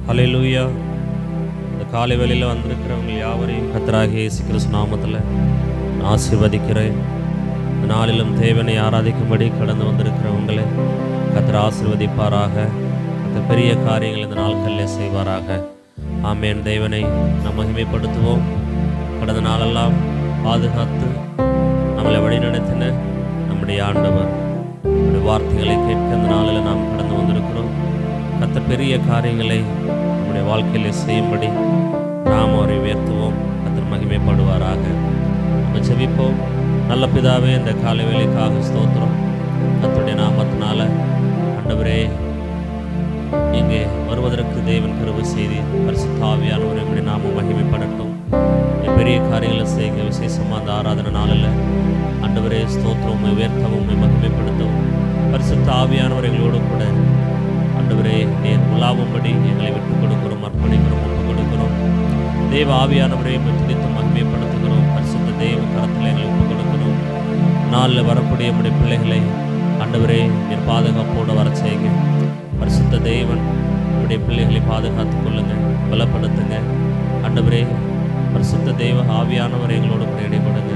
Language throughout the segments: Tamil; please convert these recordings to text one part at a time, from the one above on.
ஹல்லேலூயா. இந்த காலை வேளையில் வந்திருக்கிறவங்க யாவரையும் கர்த்தராகிய இயேசு கிறிஸ்து நாமத்தில் நான் ஆசீர்வதிக்கிறேன். இந்த நாளிலும் தேவனை ஆராதிக்கும்படி கடந்து வந்திருக்கிறவங்களை கர்த்தர் ஆசீர்வதிப்பாராக. கர்த்தர் பெரிய காரியங்கள் இந்த நாட்களில் செய்வாராக. ஆமென். தேவனை நாம் மகிமைப்படுத்துவோம். கடந்த நாளெல்லாம் பாதுகாத்து நம்மளை வழிநடத்தின நம்முடைய ஆண்டவர் நம்முடைய வார்த்தைகளை கேட்க இந்த நாளில் நாம் கடந்து வந்திருக்கிறோம். கர்த்தர் பெரிய காரியங்களை நம்முடைய வாழ்க்கையிலே செய்யும்படி நாம் அவரை உயர்த்துவோம். கர்த்தர் மகிமைப்படுவாராக. நம்ம ஜெபிப்போம். நல்ல பிதாவே, இந்த காலை வேளைக்காக ஸ்தோத்திரம். கர்த்தருடைய நாமத்தினால ஆண்டவரே, இங்கே வருவதற்கு தேவன் கிருபை செய்து பரிசுத்த ஆவியானவரே உம்முடைய நாமம் மகிமைப்படட்டும். பெரிய காரியங்களை செய்ய விசேஷமாக அந்த ஆராதனை நாளில் ஆண்டவரே ஸ்தோத்திரம் உயர்த்தவும் மகிமைப்படுத்தவும் பரிசுத்த ஆவியானவர் எங்களோடு கூட ஆண்டவரே நீர் உலாவும்படி எங்களை விட்டுக் கொடுக்கிறோம், அர்ப்பணிக்கிறோம், ஒப்புக் கொடுக்கிறோம். தேவ ஆவியானவரை துதித்து மகிமைப்படுத்துகிறோம். பரிசுத்த தேவ கரத்தில் எங்களை ஒப்புக் கொடுக்கிறோம். நாளில் வரக்கூடிய நம்முடைய பிள்ளைகளை ஆண்டவரே நீர் பாதுகாப்போடு வர செய்யுங்க. பரிசுத்த தேவன் நம்முடைய பிள்ளைகளை பாதுகாத்து கொள்ளுங்க, பலப்படுத்துங்க. ஆண்டவரே பரிசுத்த தேவ ஆவியானவர் எங்களோடு கூட இடைப்படுங்க.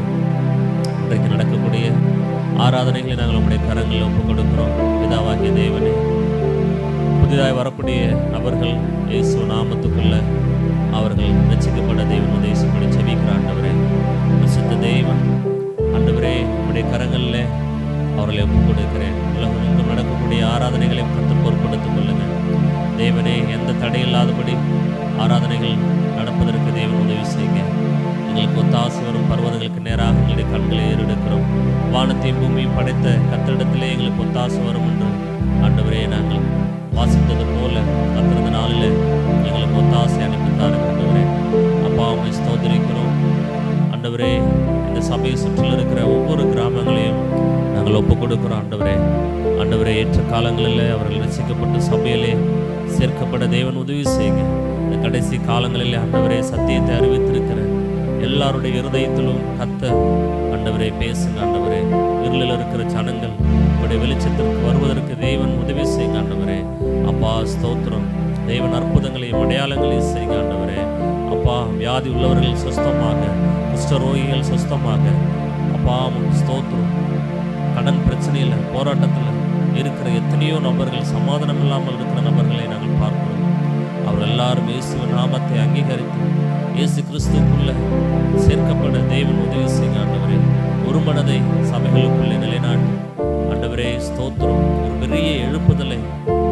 இன்றைக்கு நடக்கக்கூடிய ஆராதனைகளை நாங்கள் நம்முடைய கரங்களில் ஒப்புக் கொடுக்கிறோம். பிதாவாகிய தேவனே, புதிதாக வரக்கூடிய நபர்கள் இயேசு நாமத்துக்குள்ள அவர்கள் ரட்சிக்கப்பட தேவன் உதவிப்படி ஜெபிக்கிற ஆண்டவரே, பரிசுத்த தேவன் ஆண்டவரே நம்முடைய கரங்களில் அவர்களை ஒப்புக் கொடுக்கிறேன். உலகமெங்கும் நடக்கக்கூடிய ஆராதனைகளையும் கர்த்தர் பொறுப்படுத்திக் கொள்ளுங்க. தேவனே, எந்த தடையில்லாதபடி ஆராதனைகள் நடப்பதற்கு தேவன் உதவி செய்யுங்க. எங்களுக்கு ஒத்தாசை வரும் பர்வதங்களுக்கு நேராக எங்களுடைய கண்களை ஏறெடுக்கிறோம். வானத்தையும் பூமியும் படைத்த கர்த்தரிடத்திலே எங்களுக்கு ஒத்தாசை வரும் என்று ஆண்டவரே நாங்கள் வாசித்தது போல கர்த்தரது நாளில் எங்களுக்கு ஒத்தாசை அனுப்பித்தார். ஆண்டவரே அப்பா, உம்மை ஸ்தோத்திரிக்கிறோம். ஆண்டவரே, இந்த சபையை சுற்றில் இருக்கிற ஒவ்வொரு கிராமங்களையும் நாங்கள் ஒப்புக் கொடுக்கிறோம். ஆண்டவரே ஏற்ற காலங்களில் அவர்கள் ரசிக்கப்பட்டு சபையிலே சேர்க்கப்பட தேவன் உதவி செய்யுங்க. இந்த கடைசி காலங்களில் ஆண்டவரே சத்தியத்தை அறிவித்திருக்கிற எல்லாருடைய இருதயத்திலும் கத்த ஆண்டவரே பேசுங்க. ஆண்டவரே, இருளில் இருக்கிற ஜனங்கள் உடைய வெளிச்சத்திற்கு வருவதற்கு தேவன் உதவி செய்யுங்க. ஆண்டவரே அப்பா ஸ்தோத்திரம். தேவன் அற்புதங்களையும் அடையாளங்களையும் செய்யுங்க. ஆண்டவரே அப்பா, வியாதி உள்ளவர்கள் சுஸ்தமாக, குஷ்டரோகிகள் சுஸ்தமாக, அப்பா ஸ்தோத்திரம். கடன் பிரச்சனையில் போராட்டத்தில் இருக்கிற எத்தனையோ நபர்கள், சமாதானம் இல்லாமல் இருக்கிற நபர்களை நாங்கள் பார்க்கிறோம். அவர் எல்லாரும் இயேசுவின் நாமத்தை அங்கீகரித்து இயேசு கிறிஸ்துக்குள்ள சேர்க்கப்பட தேவன் உதவி செய்யுங்க. ஆண்டவரே, ஒரு மனதை சபைகளுக்குள்ளே நிலைநாட்டி ஆண்டவரே ஸ்தோத்திரம். ஒரு பெரிய எழுப்புதலை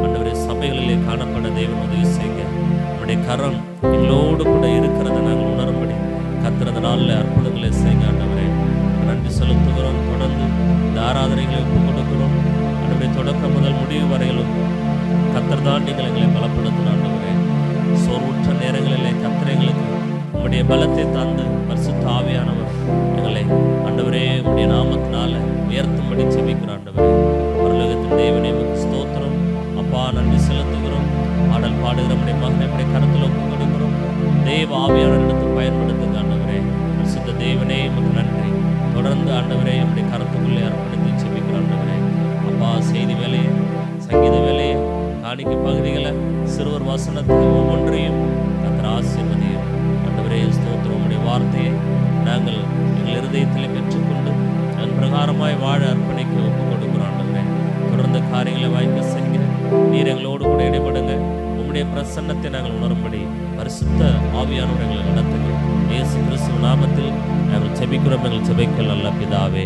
ஆண்டவரே சபைகளிலே காணப்பட தேவன் உதவி செய்யுங்க. நம்முடைய கரம் எங்களோடு கூட இருக்கிறத நாங்கள் உணரும்படி கர்த்தரது நாளில் அற்புதங்களை செய்யுங்க. ஆண்டவரே நன்றி செலுத்துகிறோம். தொடர்ந்து இந்த ஆராதனைகளை ஒப்புக் கொடுக்கிறோம். ஆண்டவரே தொடக்கம் முதல் முடிவு வரையிலும் கர்த்தர் தான் நீங்கள் எங்களை பலப்படுத்தணும். ஆண்டவரே சோர்வுற்ற நேரங்களிலே கர்த்தர் எங்களுக்கு உம்முடைய பலத்தை தந்து பரிசுத்த ஆவியானவர் எங்களை ஆண்டவரே உம்முடைய நாமத்தினால உயர்த்தும்படி ஜெபிக்கிறோம். ஆண்டவரே பரலோகத்தின் தேவனே உமக்கு ஸ்தோத்திரம். அப்பா நன்றி செலுத்துகிறோம். ஆடல் பாடுகிற நம்முடைய மகனை நம்முடைய கருத்தில் ஒப்புக் கொடுக்கிறோம். தேவ ஆவியானவர் எடுத்து பயன்படுத்துங்க. ஆண்டவரே பரிசுத்த தேவனே உமக்கு நன்றி. தொடர்ந்து ஆண்டவரே நம்முடைய கருத்துக்குள்ளே அர்ப்பணித்து ஜெபிக்கிறோம். ஆண்டவரே அப்பா, செய்தி வேலையை, சங்கீத வேலையை, காணிக்கை பகுதிகளை, சிறுவர் வசனத்தை ஒவ்வொன்றையும் கர்த்தர் ஆசீர்வதியும். ஆண்டவரே ஸ்தோத்திரம். உம்முடைய வார்த்தையை நாங்கள் எங்கள் இருதயத்தில் பெற்றுக்கொண்டு அதன் பிரகாரமாய் வாழ அர்ப்பணிக்க ஒப்புக் கொடுக்கிறோம். ஆண்டவரே தொடர்ந்து காரியங்களை வாய்க்க செய்கிற நீர் எங்களோடு கூட இடைப்படுங்க. உம்முடைய பிரசன்னத்தை நாங்கள் உணரும்படி பரிசுத்த ஆவியானவர் எங்களை நடத்துங்க. இயேசு கிறிஸ்துவின் நாமத்தில் நாங்கள் ஜெபிக்கிறோம். எங்கள் ஜெபிக்கல் நல்ல பிதாவே.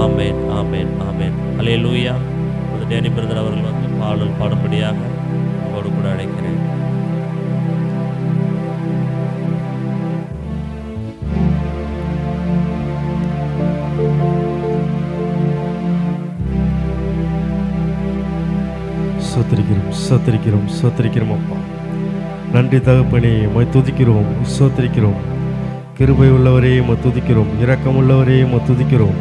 ஆமேன், ஆமேன், ஆமேன். ஹல்லேலூயா. டேனி பிரதர் அவர்கள் வந்து பாடல் பாடும்படியாக உங்களோடு கூட அழைக்கிறேன். சோத்திரிக்கிறோம், சோத்திரிக்கிறோம், சோத்திரிக்கிறோம். அப்பா நன்றி தகப்பனே, உம்மை துதிக்கிறோம், சோத்திரிக்கிறோம். கிருபை உள்ளவரே உம்மை துதிக்கிறோம், இரக்கம் உள்ளவரே உம்மை துதிக்கிறோம்,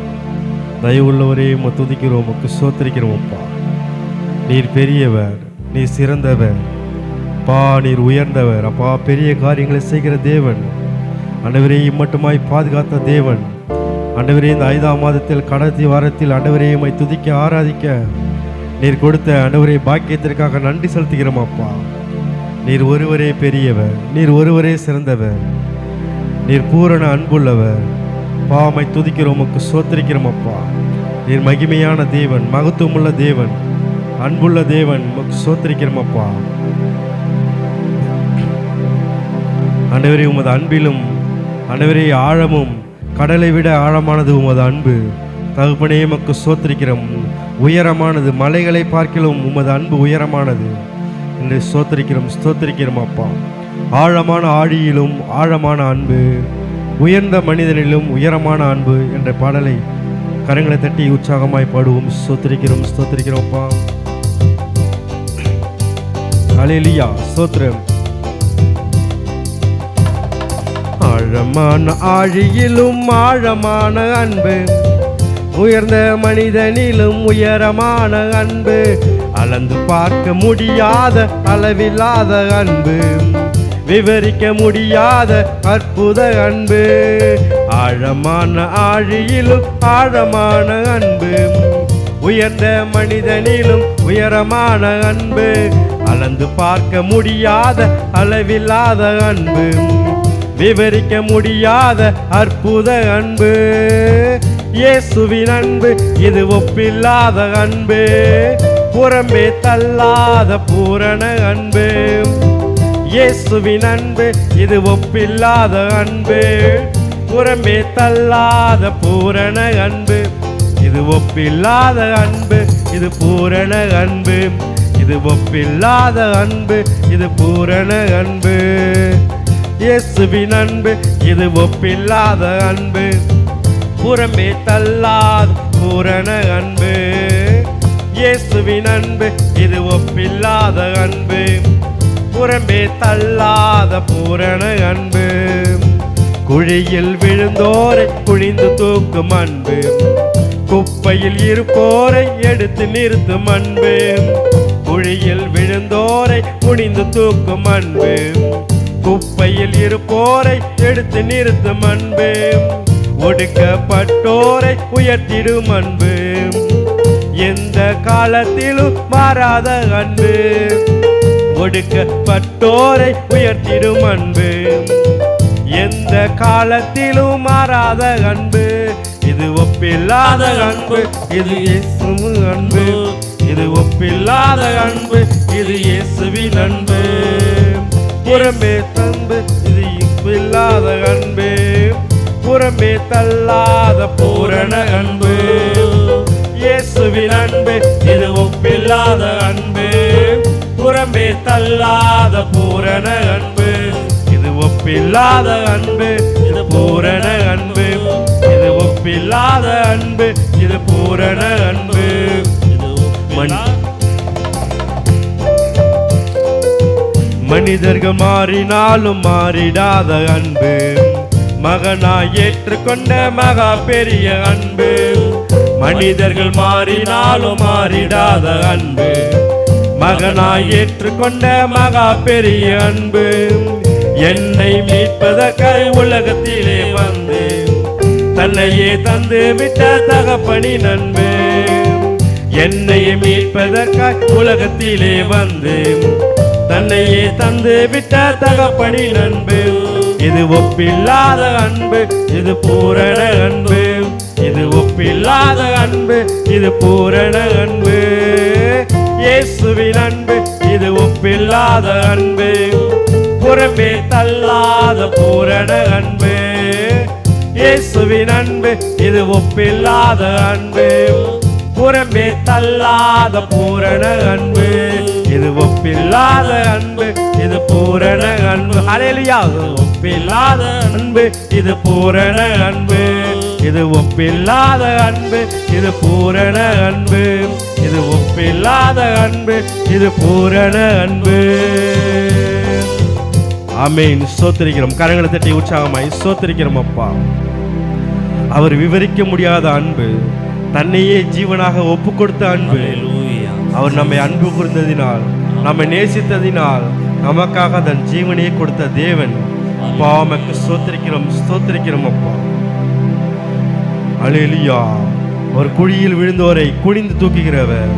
தயவுள்ளவரே உம்மை துதிக்கிறோம், உமக்கு சோத்திரிக்கிறோம். அப்பா நீர் பெரியவர், நீர் சிறந்தவர், அப்பா நீர் உயர்ந்தவர். அப்பா பெரிய காரியங்களை செய்கிற தேவன். ஆண்டவரே இம்மட்டுமாய் பாதுகாத்த தேவன். ஆண்டவரே இந்த 5ஆம் மாதத்தில் கடைசி வாரத்தில் ஆண்டவரே உம்மை துதிக்க ஆராதிக்க நீர் கொடுத்த ஆண்டவரே பாக்கியத்திற்காக நன்றி செலுத்துகிறோம். அப்பா நீர் ஒருவரே பெரியவர், நீர் ஒருவரே சிறந்தவர், நீர் பூரண அன்புள்ளவர். பாமை துதிக்கிறோம், உமக்கு ஸ்தோத்திரிக்கிறோம் அப்பா. நீர் மகிமையான தேவன், மகத்துவமுள்ள தேவன், அன்புள்ள தேவன், உமக்கு ஸ்தோத்திரிக்கிறோம் அப்பா. ஆண்டவரே, உமது அன்பிலும் ஆண்டவரே ஆழமும் கடலை விட ஆழமானது உமது அன்பு. தகப்பனே, உமக்கு ஸ்தோத்திரிக்கிறோம். உயரமானது, மலைகளை பார்க்கிலும் உமது அன்பு உயரமானது என்று ஸ்தோத்திரிக்கிறோம் அப்பா. ஆழமான ஆழியிலும் ஆழமான அன்பு, உயர்ந்த மனிதனிலும் உயரமான அன்பு என்ற பாடலை கரங்களை தட்டி உற்சாகமாய் பாடுவோம். ஸ்தோத்திரிக்கிறோம் அப்பா. ஹல்லேலூயா, ஸ்தோத்திரம். ஆழமான ஆழியிலும் ஆழமான அன்பு, உயர்ந்த மனிதனிலும் உயரமான அன்பு, அளந்து பார்க்க முடியாத அளவில்லாத அன்பு, விவரிக்க முடியாத அற்புத அன்பு. ஆழமான ஆழியிலும் ஆழமான அன்பு, உயர்ந்த மனிதனிலும் உயரமான அன்பு, அளந்து பார்க்க முடியாத அளவில்லாத அன்பு, விவரிக்க முடியாத அற்புத அன்பு. இயேசுவின் அன்பு இது ஒப்பில்லாத அன்பு, புறம்பே தள்ளாத பூரண அன்பு. இயேசுவின் அன்பு இது ஒப்பில்லாத அன்பு, புறம்பே தள்ளாத பூரண அன்பு. இது ஒப்பில்லாத அன்பு, இது பூரண அன்பு. இது ஒப்பில்லாத அன்பு, இது பூரண அன்பு. இயேசுவின் அன்பு இது ஒப்பில்லாத அன்பு, புறம்பே தள்ளாத பூரண அன்பு. இயேசுவின் அன்பு இது ஒப்பில்லாத அன்பு, புறம்பே தள்ளாத பூரண அன்பு. குழியில் விழுந்தோரை குழிந்து தூக்கும் அன்பு, குப்பையில் இருப்போரை எடுத்து நிறுத்தும் அன்பு. குழியில் விழுந்தோரை குனிந்து தூக்கும் அன்பு, குப்பையில் இருப்போரை எடுத்து நிறுத்தும் அன்பு. ஒடுக்கப்பட்டோரை உயர்த்திடும் அன்பு, எந்த காலத்திலும் மாறாத அன்பு. ஒடுக்கப்பட்டோரை உயர்த்திடும் அன்பு, எந்த காலத்திலும் மாறாத அன்பு. இது ஒப்பில்லாத அன்பு, இது இயேசுவின் அன்பு. இது ஒப்பில்லாத அன்பு, இது இயேசுவின் அன்பு. புறம்பே தன்பு இது ஒப்பில்லாத அன்பு, புறம்பே தள்ளாத பூரண அன்பு. இயேசுவின் அன்பு இது ஒப்பில்லாத அன்பு, புறம்பே தள்ளாத பூரண அன்பு. இது ஒப்பில்லாத அன்பு, இது பூரண அன்பு. இது ஒப்பில்லாத அன்பு, இது பூரண அன்பு. மனிதர்கள் மாறினாலும் மாறிடாத அன்பு, மகனாய் ஏற்றுக்கொண்ட மகா பெரிய அன்பு. மனிதர்கள் மாறினாலும் மாறிடாத அன்பு, மகனாய் ஏற்றுக்கொண்ட மகா பெரிய அன்பு. என்னை மீட்பதற்காய் உலகத்திலே வந்து தன்னையே தந்து விட்ட தகப்பனின் அன்பு. என்னை மீட்பதற்காய் உலகத்திலே வந்து தன்னையே தந்து விட்ட தகப்பனின் அன்பு. இது ஒப்பில்லாத அன்பு, இது பூரண அன்பு. இது ஒப்பில்லாத அன்பு, இது பூரண அன்பு. இயேசுவின் அன்பு இது ஒப்பில்லாத அன்பு, புறம்பே தள்ளாத பூரண அன்பு. இயேசுவின் அன்பு இது ஒப்பில்லாத அன்பு, புறம்பே தள்ளாத பூரண அன்பு. இது ஒப்பில்லாத அன்பு, இது பூரண அன்பு. ஹல்லேலூயா. ஒப்பில்லாத அன்பு, இது பூரண அன்பு. இது ஒப்பில்லாத அன்பு, இது பூரண அன்பு. இது ஒப்பில்லாத அன்பு, இது பூரண அன்பு. ஆமென். ஸ்தோத்திரிக்கிறோம். கரங்களை தட்டி உற்சாகமாய் ஸ்தோத்திரிக்கிறோம் அப்பா. அவர் விவரிக்க முடியாத அன்பு, தன்னையே ஜீவனாக ஒப்பு கொடுத்த அன்பு. அவர் நம்மை அன்பு கூர்ந்ததினால், நம்மை நேசித்ததினால், நமக்காக தன் ஜீவனையே கொடுத்த தேவன். அப்பா, உமக்கு ஸ்தோத்திரிக்கிறோம் அப்பா. அல்லேலூயா. ஒரு குழியில் விழுந்தோரை குனிந்து தூக்குகிறவர்,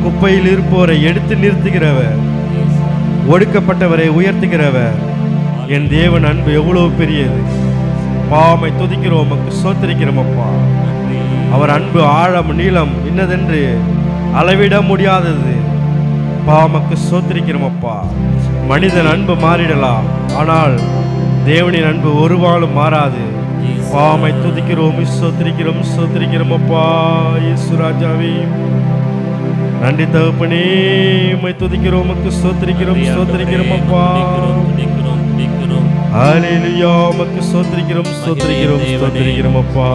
குப்பையில் இருப்போரை எடுத்து நிறுத்துகிறவர். ஒடுக்கப்பட்டவரை உயர்த்துகிறவர். என் தேவன் அன்பு எவ்வளவு பெரியது. பாமை துதிக்கிறோம், உமக்கு ஸ்தோத்திரிக்கிறோம் அப்பா. அவர் அன்பு ஆழம் நீளம் இன்னதென்று அளவிட முடியாதது. பாமக்கு ஸ்தோத்திரிக்கிறோம் அப்பா. மனிதன் அன்பு மாறிடலாம், ஆனால் தேவனின் அன்பு ஒருவாளும் மாறாது. பாமை துதிக்கிறோம், ஸ்தோத்திரிக்கிறோம், ஸ்தோத்திரிக்கிறோம் அப்பா. இயேசு ராஜாவே நன்றி தகப்பனே, உம்மை துதிக்கிறோம், உமக்கு ஸ்தோத்திரிக்கிறோம், ஸ்தோத்திரிக்கிறோம் அப்பா. ஹல்லேலூயா, உமக்கு ஸ்தோத்திரிக்கிறோம், ஸ்தோத்திரிக்கிறோம், ஸ்தோத்திரிக்கிறோம் அப்பா.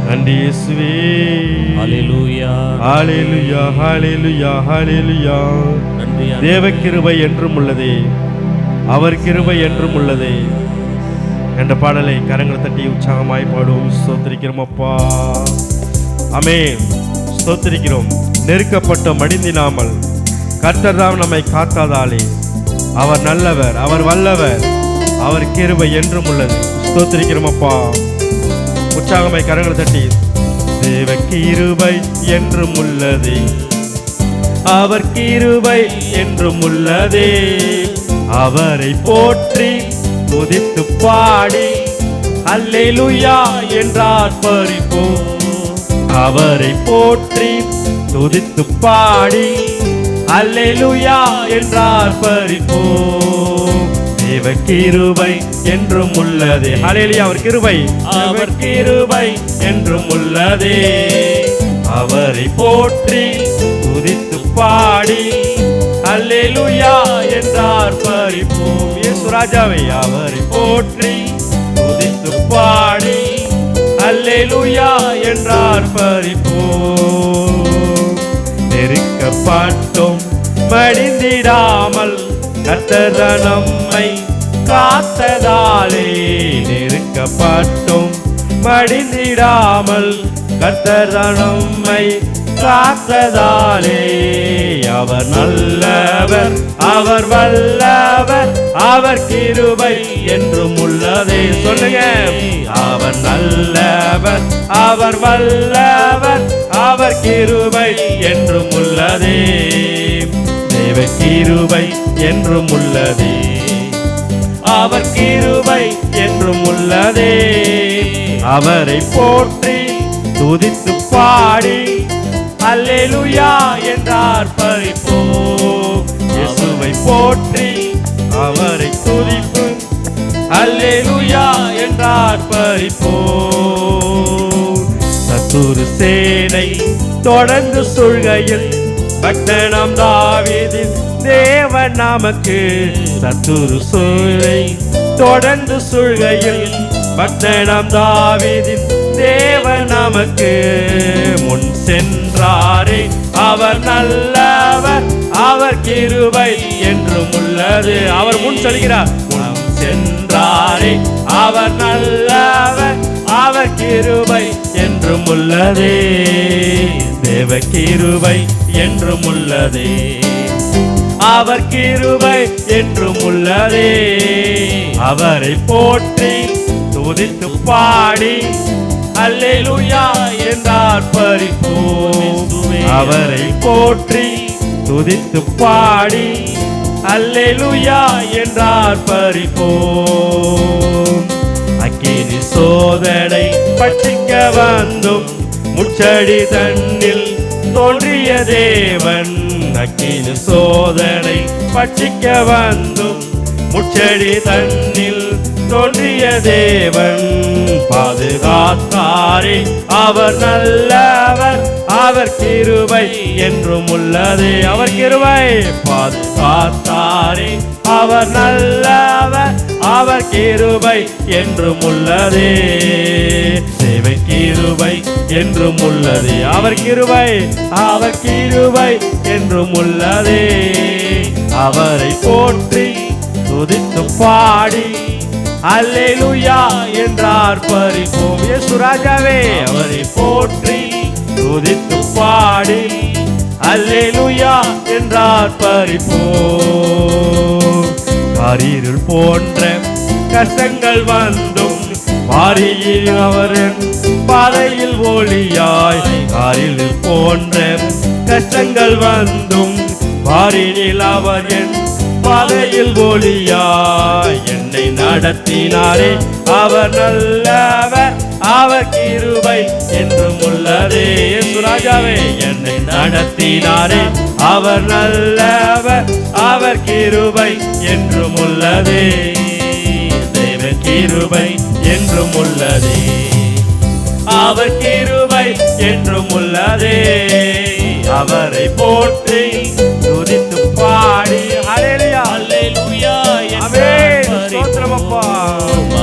நன்றி இயேசுவே. ஹல்லேலூயா, ஹல்லேலூயா, ஹல்லேலூயா, ஹல்லேலூயா. தேவ கிருபை என்றும் உள்ளதே, அவர் கிருபை என்றும் உள்ளதே என்ற பாடலை கரங்களை தட்டி உற்சாகமாய் பாடுவோம். ஸ்தோத்திரிக்கிறோம் அப்பா. ஆமென். ஸ்தோத்திரிக்கிறோம். நெருக்கப்பட்ட மடிந்தினாமல் கர்த்தர் தான் நம்மை காத்தாதாலே அவர் நல்லவர், அவர் வல்லவர், அவர் கிருபை என்றும் உள்ளது. ஸ்தோத்திரிக்கிறோம் அப்பா. உற்சாகமாய் கரங்களை தட்டி தேவ கிருபை என்றும் உள்ளதே, அவர் கிருபை என்றும் உள்ளதே, அவரை போற்றி துதித்து பாடி அல்லேலூயா என்றார் பரிப்போம். அவரை போற்றி துதித்து பாடி அல்லேலூயா என்றார் பரிப்போம். தேவ கிருபை என்றும் உள்ளதே. ஹல்லேலூயா, அவர் கிருபை, அவர் கிருபை என்றும் உள்ளதே, அவரை போற்றி துதித்து பாடி அல்லேலூயா என்றார் பரிப்போம். இயேசு ராஜாவை அவரை போற்றி துதித்து பாடி அல்லேலூயா என்றார் பரிப்போம். நெருக்கப்பட்டோம் மடிந்திடாமல் கர்த்தர் நம்மை காத்ததாலே, நெருக்கப்பட்டோம் மடிந்திடாமல் கர்த்தர் நம்மை காத்ததாலே, அவர் நல்லவர், அவர் வல்லவர், அவர் கிருபை என்றும் உள்ளதே. சொல்லுங்க, அவர் நல்லவர், அவர் வல்லவர், அவர் கிருபை என்றும் உள்ளதே. தேவ கிருபை என்றும் உள்ளதே, அவர் கிருபை என்றும் உள்ளதே, அவரை போற்றி துதித்து பாடி அல்லேலூயா என்றார் பரிப்போம். இயேசுவை போற்றி அவரை துதிப்பு அல்லேலூயா என்றார் பரிப்போம். சத்துரு சேனை தொடர்ந்து சொல்கையில் பக்தனாம் தாவீதின் தேவன் நமக்கு, சத்துரு சேனை தொடர்ந்து சொல்கையில் பக்தனாம் தாவீதின் தேவன் நமக்கு முன் சென்றாரே, அவர் நல்லவர், அவர் கிருபை என்றும் உள்ளது. அவர் முன் செல்கிறார், முன் சென்றாரே, அவர் நல்லவர், அவர் கிருபை என்றும் உள்ளதே. தேவ கிருபை என்றும் உள்ளதே, அவர் கிருபை என்றும் உள்ளதே, அவரை போற்றி துதித்து பாடி அல்லேலூயா என்றார் பரிப்போம். அவரை போற்றி துதித்து பாடி அல்லேலூயா என்றார் பரிப்போம். அக்கினி சோதனை பற்றிக்க வந்தும் முச்சடி தன்னில் தோன்றிய தேவன், அக்கினி சோதனை பற்றிக்க வந்தும் முச்சடி தன்னில் தோன்றிய தேவன், பாதுகாத்தாரே, அவர் நல்லவர், அவர் கிருபை என்றும் உள்ளதே. அவர் கிருபை, பாதுகாத்தாரே, அவர் நல்லவர், அவர் கிருபை என்றும் உள்ளதே. தேவ கிருபை என்றும் உள்ளதே, அவர் கிருபை, அவர் கிருபை என்றும் உள்ளதே, அவரை போற்றி துதித்து பாடி அல்லேலூயா என்றார் பரிப்போம். இயேசு ராஜாவே அவரை போற்றி துதித்து பாடி அல்லேலூயா என்றார் பரிப்போம். காரிருள் போன்ற கஷ்டங்கள் வந்தும் வாரியில் அவரின் பாதையில் ஒளியாய், காரிருள் போன்ற கஷ்டங்கள் வந்தும் வாரினில் அவர் என் பாதையில் ஒளியாய் என்னை நடத்தினாரே. அவர் நல்லவர், அவர் கிருபை என்றும் உள்ளதே. சுராஜாவே என்னை நடத்தினாரே. அவர் நல்லவர், அவர் கிருபை என்றும் உள்ளதே. தேவ கிருபை என்றும் உள்ளதே. அவர் கிருபை என்றும் உள்ளதே. அவரை போற்றி துதித்து பாடி ஹல்லேலூயா அல்லேலூயா ஆமென் ஸ்தோத்திரம் அப்பா.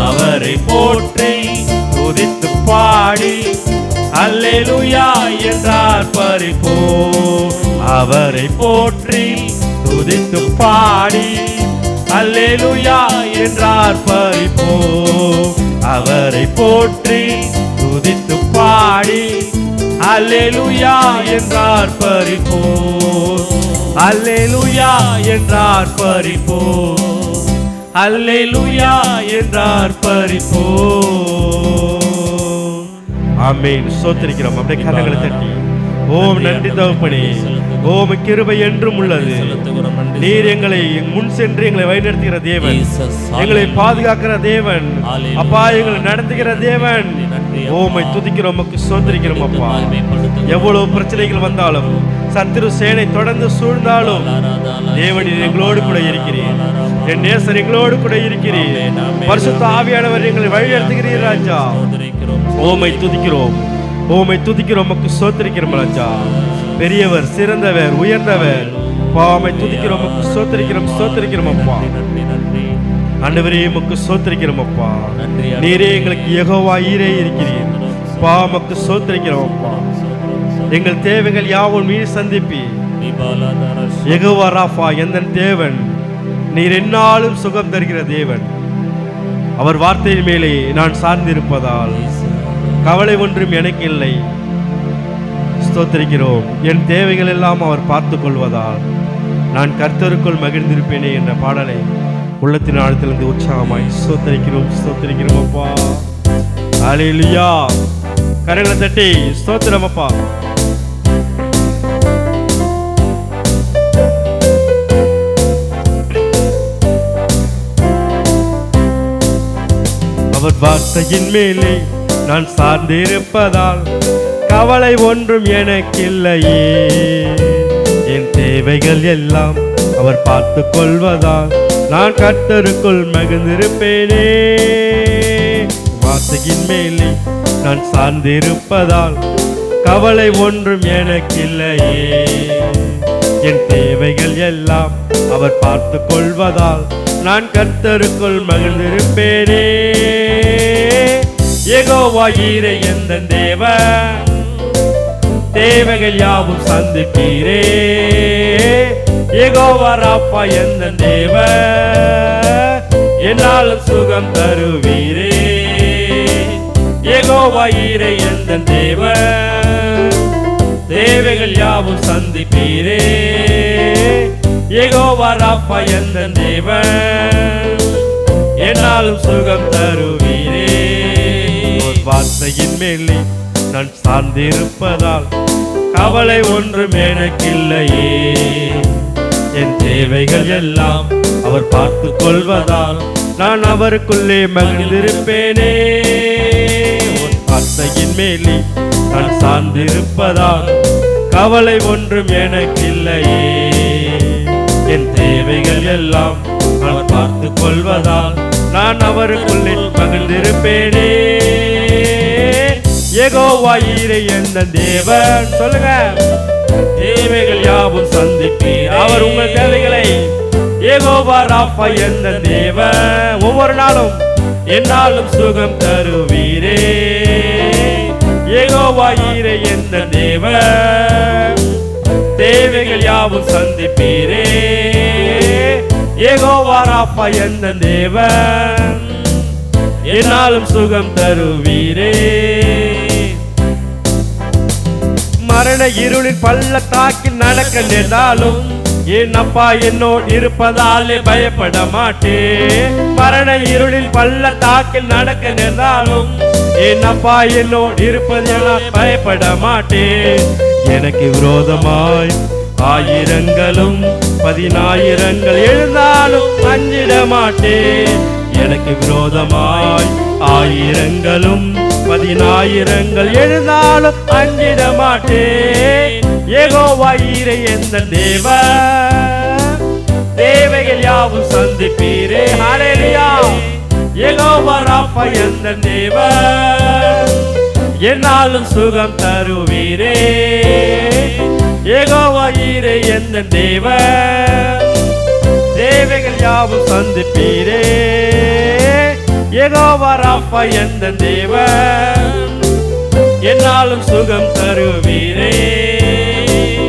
அவரை போற்றி துதித்து பாடி அல்லேலூயா என்றார் பரிபோ. அவரை போற்றி துதித்து பாடி அல்லேலூயா என்றார் பரிபோ. அவரை போற்றி துதித்து பாடி அல்லேலூயா என்றார் பரிபோ. அல்லேலூயா என்றார் பரிபோ. அல்லேலூயா என்றார் பரிபோ. ஆமென் ஸ்தோத்திரிக்கிறோம். அப்படியே கரங்களை தட்டி ஓம் நன்றி தகப்பனே. ஓம் கிருபை என்றும் உள்ளது. நீர் எங்களை முன் சென்று எங்களை வழிநடத்துகிற தேவன், எங்களை பாதுகாக்கிற தேவன் அப்பா, எங்களை நடத்துகிற தேவன். ஓமை துதிக்கிறோம், உமக்கு ஸ்தோத்திரிக்கிறோம் அப்பா. எவ்வளவு பிரச்சனைகள் வந்தாலும், சத்துரு சேனை தொடர்ந்து சூழ்ந்தாலும், தேவன் எங்களோடு கூட இருக்கிறீர். என் நேசர் எங்களோடு கூட இருக்கிறீர். பரிசுத்த ஆவியானவர் எங்களை வழிநடத்துகிறீர் ராஜா. ஓமை துதிக்கிறோம், ஓமை துதிக்கிறோம், உமக்கு ஸ்தோத்திரிக்கிறோம் ராஜா. பெரியவர், சிறந்தவர், உயர்ந்தவர். பாமை துதிக்கிறோம், உமக்கு ஸ்தோத்திரிக்கிறோம், ஸ்தோத்திரிக்கிறோம் அப்பா. ஆண்டவரே உமக்கு ஸ்தோத்திரிக்கிறோம் அப்பா. நீரே எங்களுக்கு யெகோவா ஈரே இருக்கிறீர். பாமக்கு ஸ்தோத்திரிக்கிறோம் அப்பா. எங்கள் தேவைகள் யாவும் நீர் சந்திப்பி. யெகோவா ராஃபா எந்த தேவன், நீர் என்னாலும் சுகம் தருகிற தேவன். அவர் வார்த்தையின் மேலே நான் சார்ந்திருப்பதால் கவலை ஒன்றும் எனக்கு இல்லை. ஸ்தோத்திரிக்கிறோம். என் தேவைகள் எல்லாம் அவர் பார்த்து கொள்வதால் நான் கர்த்தருக்குள் மகிழ்ந்திருப்பேனே என்ற பாடலை உள்ளத்தின் ஆழத்திலிருந்து உற்சாகமாய் ஸ்தோத்திரிக்கிறோம், ஸ்தோத்திரிக்கிறோம் அப்பா. அல்லேலூயா. கரங்களை தட்டி ஸ்தோத்திரம் அப்பா. அவர் வார்த்தையின் மேலே நான் சார்ந்திருப்பதால் கவலை ஒன்றும் எனக்கில்லையே. என் தேவைகள் எல்லாம் அவர் பார்த்து கொள்வதால் நான் கர்த்தருக்குள் மகிழ்ந்திருப்பேனே. வார்த்தையின் மேலே நான் சார்ந்திருப்பதால் கவலை ஒன்றும் எனக்கில்லையே. என் தேவைகள் எல்லாம் அவர் பார்த்து கொள்வதால் நான் கர்த்தருக்குள் மகிழ்ந்திருப்பேனே. யெகோவா ஈரே எந்த தேவன், தேவைகள் யாவும் சந்திப்பீரே. யெகோவா ராஃபா எந்த தேவன், என்னாலும் சுகம் தருவீரே. யெகோவா ஈரே எந்த தேவன், தேவைகள் யாவும் சந்திப்பீரே. யெகோவா ராஃபா எந்த தேவன், என்னாலும் சுகம் தருவீரே. வார்த்தையின் மேலே நான் சார்ந்திருப்பதால் கவலை ஒன்றும் எனக்கில்லையே. என் தேவைகள் எல்லாம் அவர் பார்த்து கொள்வதால் நான் அவருக்குள்ளே மகிழ்ந்திருப்பேனே. வார்த்தையின் மேலே நான் சார்ந்திருப்பதால் கவலை ஒன்றும் எனக்கில்லையே. என் தேவைகள் எல்லாம் அவர் பார்த்து கொள்வதால் நான் அவருக்குள்ளே மகிழ்ந்திருப்பேனே. யெகோவா ஈரே எந்த தேவன், சொல்லுங்க. தேவைகள் யாவும் சந்திப்பீர். அவர் உங்கள் தேவைகளை. யெகோவா ராஃபா எந்த தேவன், ஒவ்வொரு நாளும் என்னாலும் சுகம் தருவீரே. யெகோவா ஈரே எந்த தேவன், தேவைகள் யாவும் சந்திப்பீரே. யெகோவா ராஃபா எந்த தேவன், என்னாலும் சுகம் தருவீரே. மரண இருளின் பள்ளத்தாக்கில் நடக்க நேர்ந்தாலும் என் அப்பா என்னோடு இருப்பதாலே பயப்பட மாட்டேன். மரண இருளின் பள்ளத்தாக்கில் நடக்க நேர்ந்தாலும் என் அப்பா என்னோடு இருப்பதால் பயப்பட மாட்டேன். எனக்கு விரோதமாய் ஆயிரங்களும் 10,000 எழுந்தாலும் அஞ்சிட மாட்டேன். எனக்கு விரோதமாய் ஆயிரங்களும் 10,000 எழுந்தாலும் அஞ்சிட மாட்டேன். யெகோவா ஈரே எந்த தேவன், தேவைகள் யாவும் சந்திப்பீரே. ஹல்லேலூயா. யெகோவா ராஃபா எந்த தேவன், என்னாலும் சுகம் தருவீரே. யெகோவா ஈரே எந்த தேவன், தேவைகள் யாவும் சந்திப்பீரே. யெகோவா ராஃபா எந்த தேவன், என்னாலும் சுகம் தருவீரே.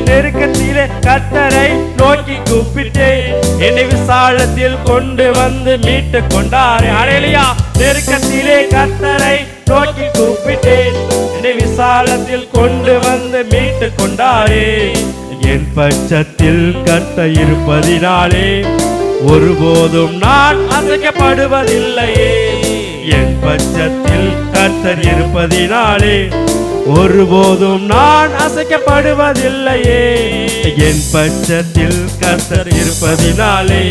நெருக்கத்திலே கர்த்தரை நோக்கி கூப்பிட்டேன், என்னை விசாலத்தில் கொண்டு வந்து மீட்டு கொண்டாரே. ஹல்லேலூயா. நெருக்கத்திலே கர்த்தரை நோக்கி கூப்பிட்டேன், என்னை விசாலத்தில் கொண்டு வந்து மீட்டு கொண்டாரே. என் பட்சத்தில் கர்த்தர் இருப்பதினாலே ஒருபோதும் நான் அசைக்கப்படுவதில்லையே. என் பட்சத்தில் கர்த்தர் இருப்பதினாலே ஒருபோதும் நான் அசைக்கப்படுவதில்லையே. என் பட்சத்தில் கர்த்தர் இருப்பதினாலே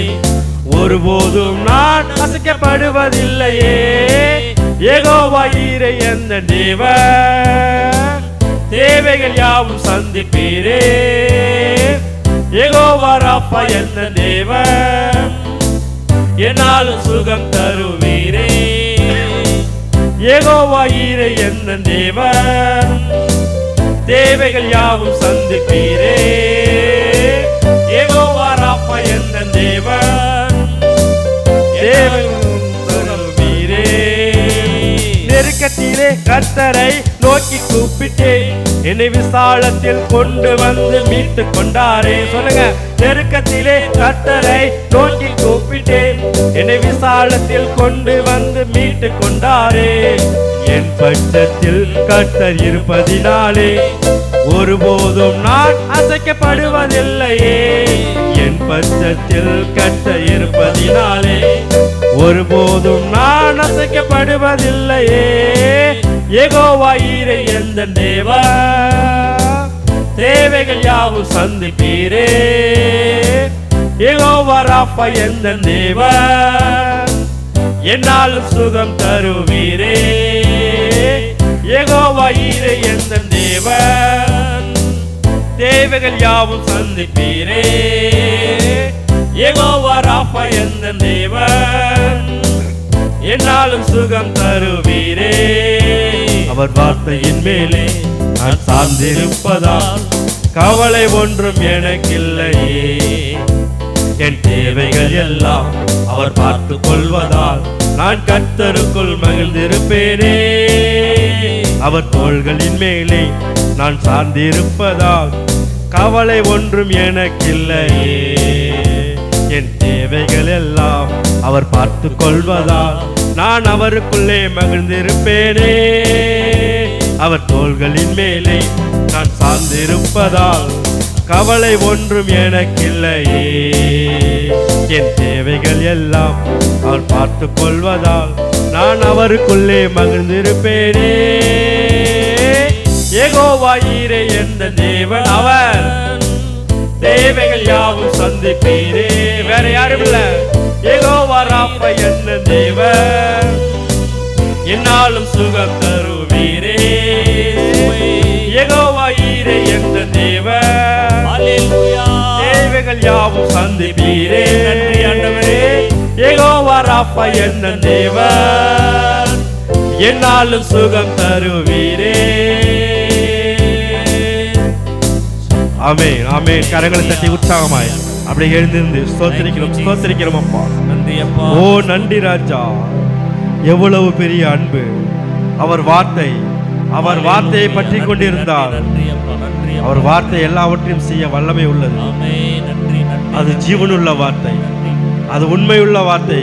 ஒருபோதும் நான் அசைக்கப்படுவதில்லையே. யெகோவா ஈரே எந்த தேவன், தேவைகள் யாவும் சந்திப்பீரே. யெகோவா ராஃபா எந்த தேவன், என்னாலும் சுகம் தருவீரே. யெகோவா ஈரே எந்த தேவன், தேவைகள் யாவும் சந்திப்பீரே. யெகோவா ராஃபா எந்த தேவன், தேவைகள் தருவீரே. நெருக்கத்திலே கர்த்தரை நோக்கி கூப்பிட்டேன், என்னை விசாலத்தில் கொண்டு வந்து மீட்டு கொண்டாரே. சொல்லுங்க. நெருக்கத்திலே கர்த்தரை நோக்கி கூப்பிட்டேன், என்னை விசாலத்தில் கொண்டு வந்து மீட்டு கொண்டாரே. என் பட்சத்தில் கர்த்தர் இருப்பதினாலே ஒருபோதும் நான் அசைக்கப்படுவதில்லையே. என் பட்சத்தில் கர்த்தர் இருப்பதினாலே ஒருபோதும் நான் அசைக்கப்படுவதில்லையே. யெகோவா ஈரே எந்த தேவன், தேவைகள் யாவும் சந்திப்பீரே. யெகோவா ராஃபா எந்த தேவன், என்னாலும் சுகம் தருவீரே. யெகோவா ஈரே எந்த தேவன், தேவைகள் யாவும் சந்திப்பீரே. யெகோவா ராஃபா எந்த தேவன், என்னாலும் சுகம் தருவீரே. அவர் வார்த்தையின் மேலே நான் சார்ந்திருப்பதால் கவலை ஒன்றும் எனக்கில்லையே. என் தேவைகள் எல்லாம் அவர் பார்த்து கொள்வதால் நான் கர்த்தருக்குள் மகிழ்ந்திருப்பேனே. அவர் தோள்களின் மேலே நான் சார்ந்திருப்பதால் கவலை ஒன்றும் எனக்கில்லையே. என் தேவைகள் எல்லாம் அவர் பார்த்து கொள்வதால் நான் அவருக்குள்ளே மகிழ்ந்திருப்பேனே. அவர் தோள்களின் மேலே நான் சார்ந்திருப்பதால் கவலை ஒன்றும் எனக்கில்லையே. என் தேவைகள் எல்லாம் அவர் பார்த்து கொள்வதால் நான் அவருக்குள்ளே மகிழ்ந்திருப்பேனே. யெகோவா ஈரே எந்த தேவன், அவர் தேவைகள் யாவும் சந்திப்பீரே. வேற யாரும் இல்ல. யெகோவா ராஃபா எந்த தேவன், என்னாலும் சுகம் தருவீரே. யெகோவா ஈரே எந்த தேவன், ஹல்லேலூயா. தேவைகள் யாவும் சந்திப்பீரே. நன்றி ஆண்டவரே. யெகோவா ராஃபா எந்த தேவன், என்னாலும் சுகம் தருவீரே. ஆமென், ஆமென். கரங்களை தட்டி உற்சாகமாய் அப்படியே எழுந்திருந்து ஸ்தோத்திரிக்கிறோம், ஸ்தோத்திரிக்கிறோம் அப்பா. நன்றி அப்பா. ஓ நன்றி ராஜா. எவ்வளவு பெரிய அன்பு. அவர் வார்த்தையை பற்றி கொண்டிருந்தார். நன்றி அப்பா, நன்றி அப்பா. அவர் வார்த்தை எல்லாவற்றையும் செய்ய வல்லமை உள்ளது. ஆமென். நன்றி, நன்றி. அது ஜீவனுள்ள வார்த்தை, அது உண்மையுள்ள வார்த்தை,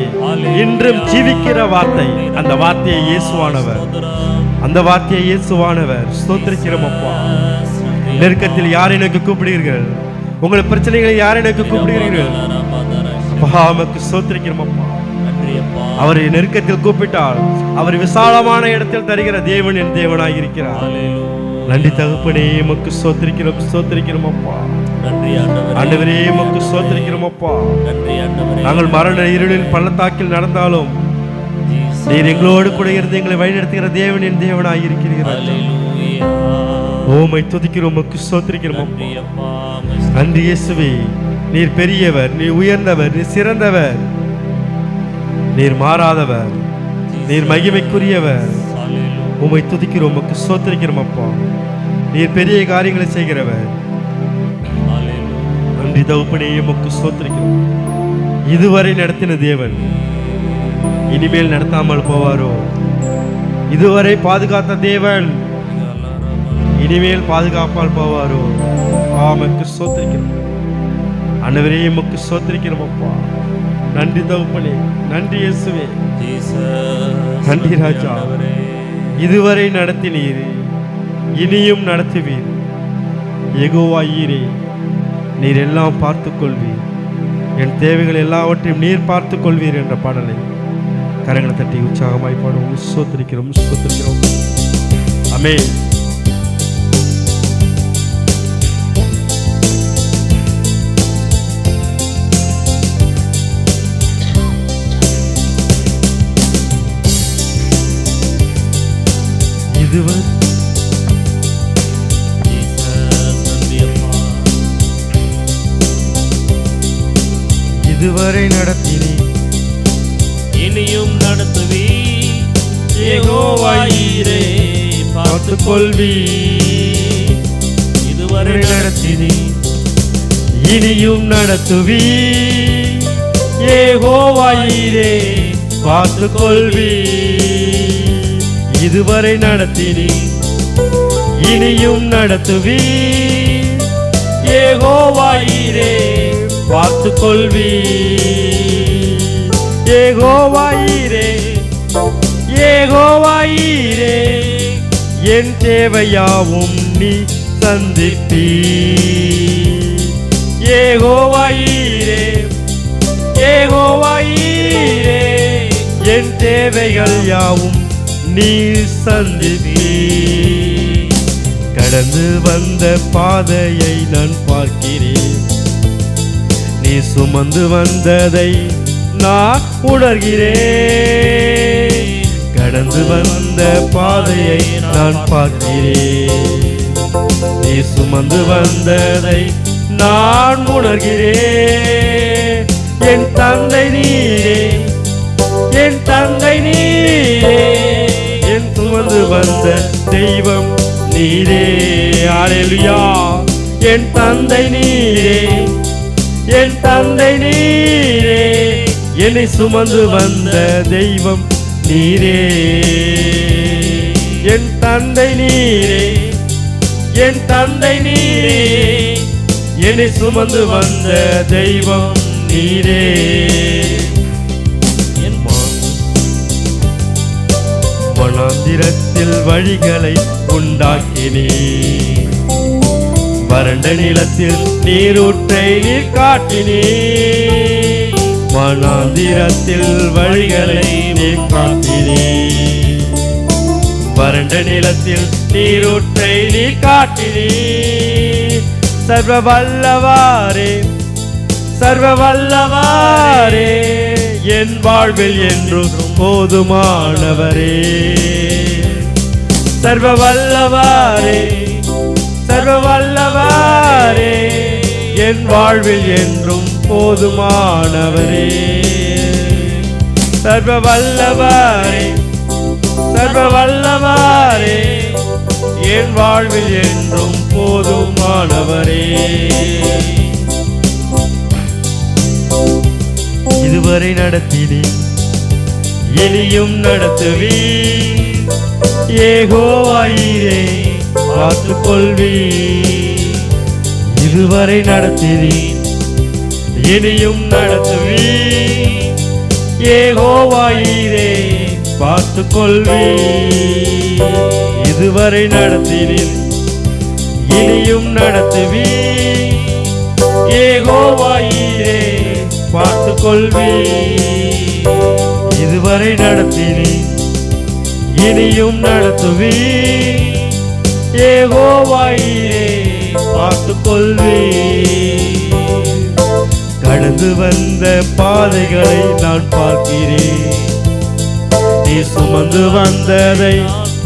இன்றும் ஜீவிக்கிற வார்த்தை. அந்த வார்த்தையை இயேசுவானவர், அந்த வார்த்தையை இயேசுவானவர். ஸ்தோத்திரிக்கிறோம் அப்பா. நெருக்கத்தில் யாரை நோக்கி கூப்பிடுகிறீர்கள்? உங்கள் பிரச்சனைகளை யாரை நோக்கி கூப்பிடுகிறீர்கள்? நமக்கு ஸ்தோத்திரிக்கிறோம் அப்பா. அவரை நெருக்கத்தில் கூப்பிட்டால் அவர் விசாலமான இடத்தில் தருகிற தேவன் என் தேவனாய் இருக்கிறார். நன்றி தகப்பனே, உமக்கு ஸ்தோத்திரிக்கிறோம், ஸ்தோத்திரிக்கிறோம் அப்பா. நன்றி ஆண்டவரே, உமக்கு ஸ்தோத்திரிக்கிறோம் அப்பா. நன்றி ஆண்டவரே. நாங்கள் மரண இருளில் பள்ளத்தாக்கில் நடந்தாலும் நீர் எங்களோடு கூட இருந்து எங்களை வழிநடத்துகிற தேவனின் தேவனாய் இருக்கிறீர்கள். ஹல்லேலூயா. ஓமை துதிக்கிறோம், உமக்கு ஸ்தோத்திரிக்கிறோம் அப்பா. நன்றி அப்பா. நன்றி இயேசுவே. நீர் பெரியவர், நீர் உயர்ந்தவர், நீர் சிறந்தவர், நீர் மாறாதவர், நீர் மகிமைக்குரியவர். ஹல்லேலூயா. உம்மை துதிக்கிறோம், உமக்கு ஸ்தோத்திரிக்கிறோம் அப்பா. நீர் பெரிய காரியங்களை செய்கிறவர். ஹல்லேலூயா. நன்றி தகப்பனே, உமக்கு ஸ்தோத்திரிக்கிறோம். இதுவரை நடத்தின தேவன் இனிமேல் நடத்தாமல் போவாரோ? இதுவரை பாதுகாத்த தேவன் இனிமேல் பாதுகாப்பால் போவாரோ? உமக்கு ஸ்தோத்திரிக்கிறோம் ஆண்டவரே, உமக்கு ஸ்தோத்திரிக்கிறோம் அப்பா. நன்றி தகப்பனே, நன்றி இயேசுவே, நன்றி ராஜா. இதுவரை நடத்தினீர், இனியும் நடத்துவீர். யெகோவா ஈரே, நீர் எல்லாம் பார்த்துக் கொள்வீர். என் தேவைகள் எல்லாவற்றையும் நீர் பார்த்துக் கொள்வீர் என்ற பாடலை கரங்களை தட்டி உற்சாகமாய் பாடுவோம். ஸ்தோத்திரிக்கிறோம், ஸ்தோத்திரிக்கிறோம். ஆமென். இதுவரை நடத்தினீ, இனியும் நடத்துவி. யெகோவா ஈரே, பார்த்துக் கொள்வி. இதுவரை நடத்தினி, இனியும் நடத்துவி. யெகோவா ஈரே, பார்த்துக் கொள்வி. இதுவரை நடத்தினி, இனியும் நடத்துவி. யெகோவா ஈரே, பார்த்துக் கொள்வி. யெகோவா ஈரே, யெகோவா ஈரே, என் தேவையாவும் நீ சந்திப்பீ. யெகோவா ஈரே, யெகோவா ஈரே, என் தேவைகள் யாவும் நீ சந்திப்பீ. கடந்து வந்த பாதையை நான் பார்க்கிறேன், நீ சுமந்து வந்ததை நான் உணர்கிறேன். கடந்து வந்த பாதையை நான் பார்க்கிறேன், நீ சுமந்து வந்ததை நான் உணர்கிறேன். என் தந்தை நீரே, என் தந்தை நீரே, என் சுமந்து வந்த தெய்வம் நீரே. அல்லேலூயா. என் தந்தை நீரே, என் தந்தை நீரே, என்னை சுமந்து வந்த தெய்வம் நீரே. என் தந்தை நீரே, என் தந்தை நீரே, என்னை சுமந்து வந்த தெய்வம் நீரே. வனாந்திரத்தில் வழிகளை உண்டாக்கினே, வறண்ட நிலத்தில் நீரூற்றை நீர் காட்டினே. வனாந்திரத்தில் வழிகளை நீர் காட்டினே, வறண்ட நிலத்தில் நீரூற்றை நீர் காட்டினே. சர்வ வல்லவாரே, சர்வ வல்லவாரே, என் வாழ்வில் என்றும் போதுமானவரே. சர்வ வல்லவாரே, சர்வ வல்லவாரே, என் வாழ்வில் என்றும் போதுமானவரே. சர்வ வல்லவாரே, சர்வ வல்லவாரே, என் வாழ்வில் என்றும் போதுமானவரே. இதுவரை நடத்தினே, இனியும் நடத்துவி. யெகோவா ஈரே, பார்த்துக் கொள்வி. இதுவரை நடத்தினே, இனியும் நடத்துவி. யெகோவா ஈரே, பார்த்துக் கொள்வி. இதுவரை நடத்தினே, இனியும் நடத்துவி. யெகோவா ஈரே, பார்த்துக் கொள்வி. இதுவரை நடத்தினே, இனியும் நடத்துவி. யெகோவாயிரே பார்த்துக் கொள்வீர். கடந்து வந்த பாதைகளை நான் பார்க்கிறேன், நீ சுமந்து வந்ததை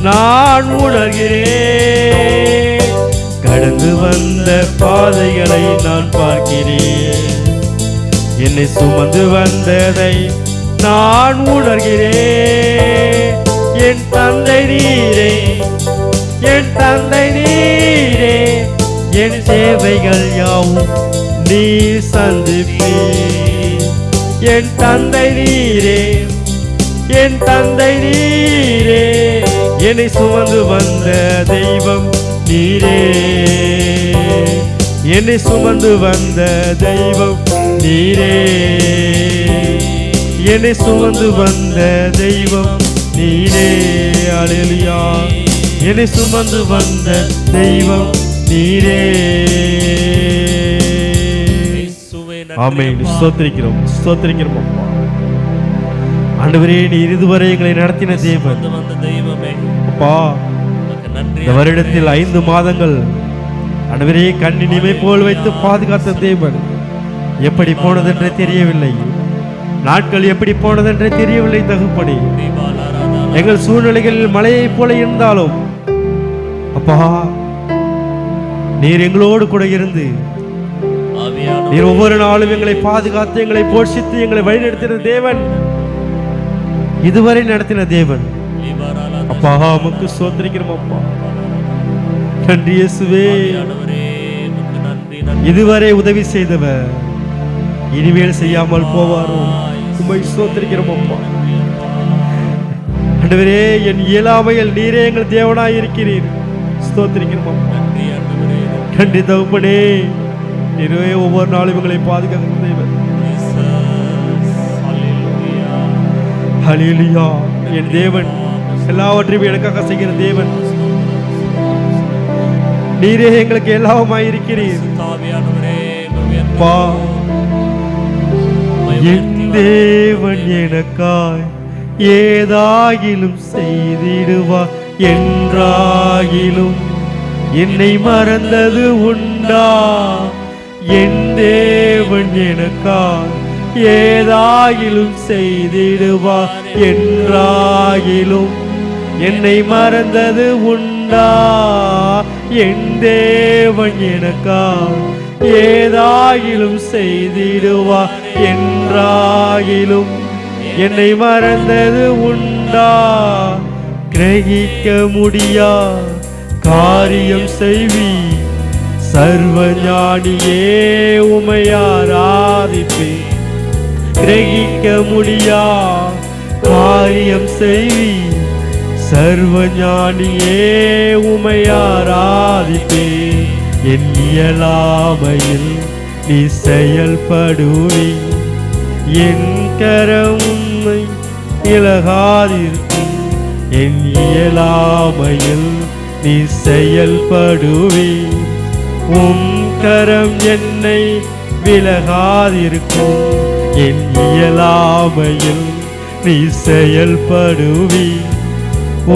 நான் உணர்கிறேன். கடந்து வந்த பாதைகளை நான் பார்க்கிறேன், என்னை சுமந்து வந்ததை நான் உணர்கிறேன். என் தந்தை நீரே, என் தந்தை நீரே, என் சேவைகள் யாவும் நீ சந்திப்பீர். என் தந்தை நீரே, என் தந்தை நீரே, என்னை சுமந்து வந்த தெய்வம் நீரே. என்னை சுமந்து வந்த தெய்வம் நீரே. என்னை சுமந்து வந்த தெய்வம் நீரே. அல்லேலூயா. என்னை சுமந்து வந்த தெய்வம் நீரே. ஆமென். ஸ்தோத்திரிக்கிறோம், ஸ்தோத்திரிக்கிறோம் அப்பா. ஆண்டவரே, நீர் இதுவரை எங்களை நடத்தின தேவன் அப்பா. இந்த வருடத்தில் 5 மாதங்கள் ஆண்டவரே கண்ணின் இமை போல் வைத்து பாதுகாத்த தேவன். எப்படி போனதென்றே தெரியவில்லை, நாட்கள் எப்படி போனதென்றே தெரியவில்லை தகப்பனே. எங்கள் சூழ்நிலைகளில் மழையை போல இருந்தாலும் அப்பா, நீர் எங்களோடு கூட இருந்து நீர் ஒவ்வொரு நாளும் எங்களை பாதுகாத்து, எங்களை போஷித்து, எங்களை வழிநடத்தின தேவன், இதுவரை நடத்தின தேவன் அப்பா. உமக்கு ஸ்தோத்திரிக்கிறோம் அப்பா. நன்றி இயேசுவே. இதுவரை உதவி செய்தவர் இனிமேல் செய்யாமல் போவாரோ? உம்மை ஸ்தோத்திரிக்கிறோம் அப்பா. ஆண்டவரே, என் இயலாமையில் நீரே எங்கள் தேவனாய் இருக்கிறீர். ஸ்தோத்திரிக்கிறோம் அப்பா. நன்றி தகப்பனே. நீரே ஒவ்வொரு நாளும் எங்களை பாதுகாக்கிற தேவன். ஹல்லேலூயா. என் தேவன் எல்லாவற்றையும் எனக்காக செய்கிற தேவன். நீரே எங்களுக்கு எல்லாமாய் இருக்கிறீர். என் தேவன் எனக்காய் ஏதாகிலும் செய்திடுவார் என்றாகிலும் என்னை மறந்தது உண்டா? என் தேவன் எனக்காய் ஏதாகிலும் செய்திடுவார் என்றாகிலும் என்னை மறந்தது உண்டா? என் தேவன் எனக்காய் ஏதாகிலும் செய்திடுவார் என்றாகிலும் என்னை மறந்தது உண்டா? கிரகிக்க முடியா காரியம் செய்வி சர்வ ஞானியே உம்மை ஆராதிப்பேன். கிரகிக்க முடியா காரியம் செய்வி சர்வ ஞானியே உம்மை ஆராதிப்பேன். என் இயலாமையில் நீ செயல்படுவி, என் கரம் உம்மை இலகாதிருக்கும். என் இயலாமையில் நீ செயல்படுவி, உம் கரம் என்னை விலகாதிருக்கும். என் இயலாமையில் நீ செயல்படுவி,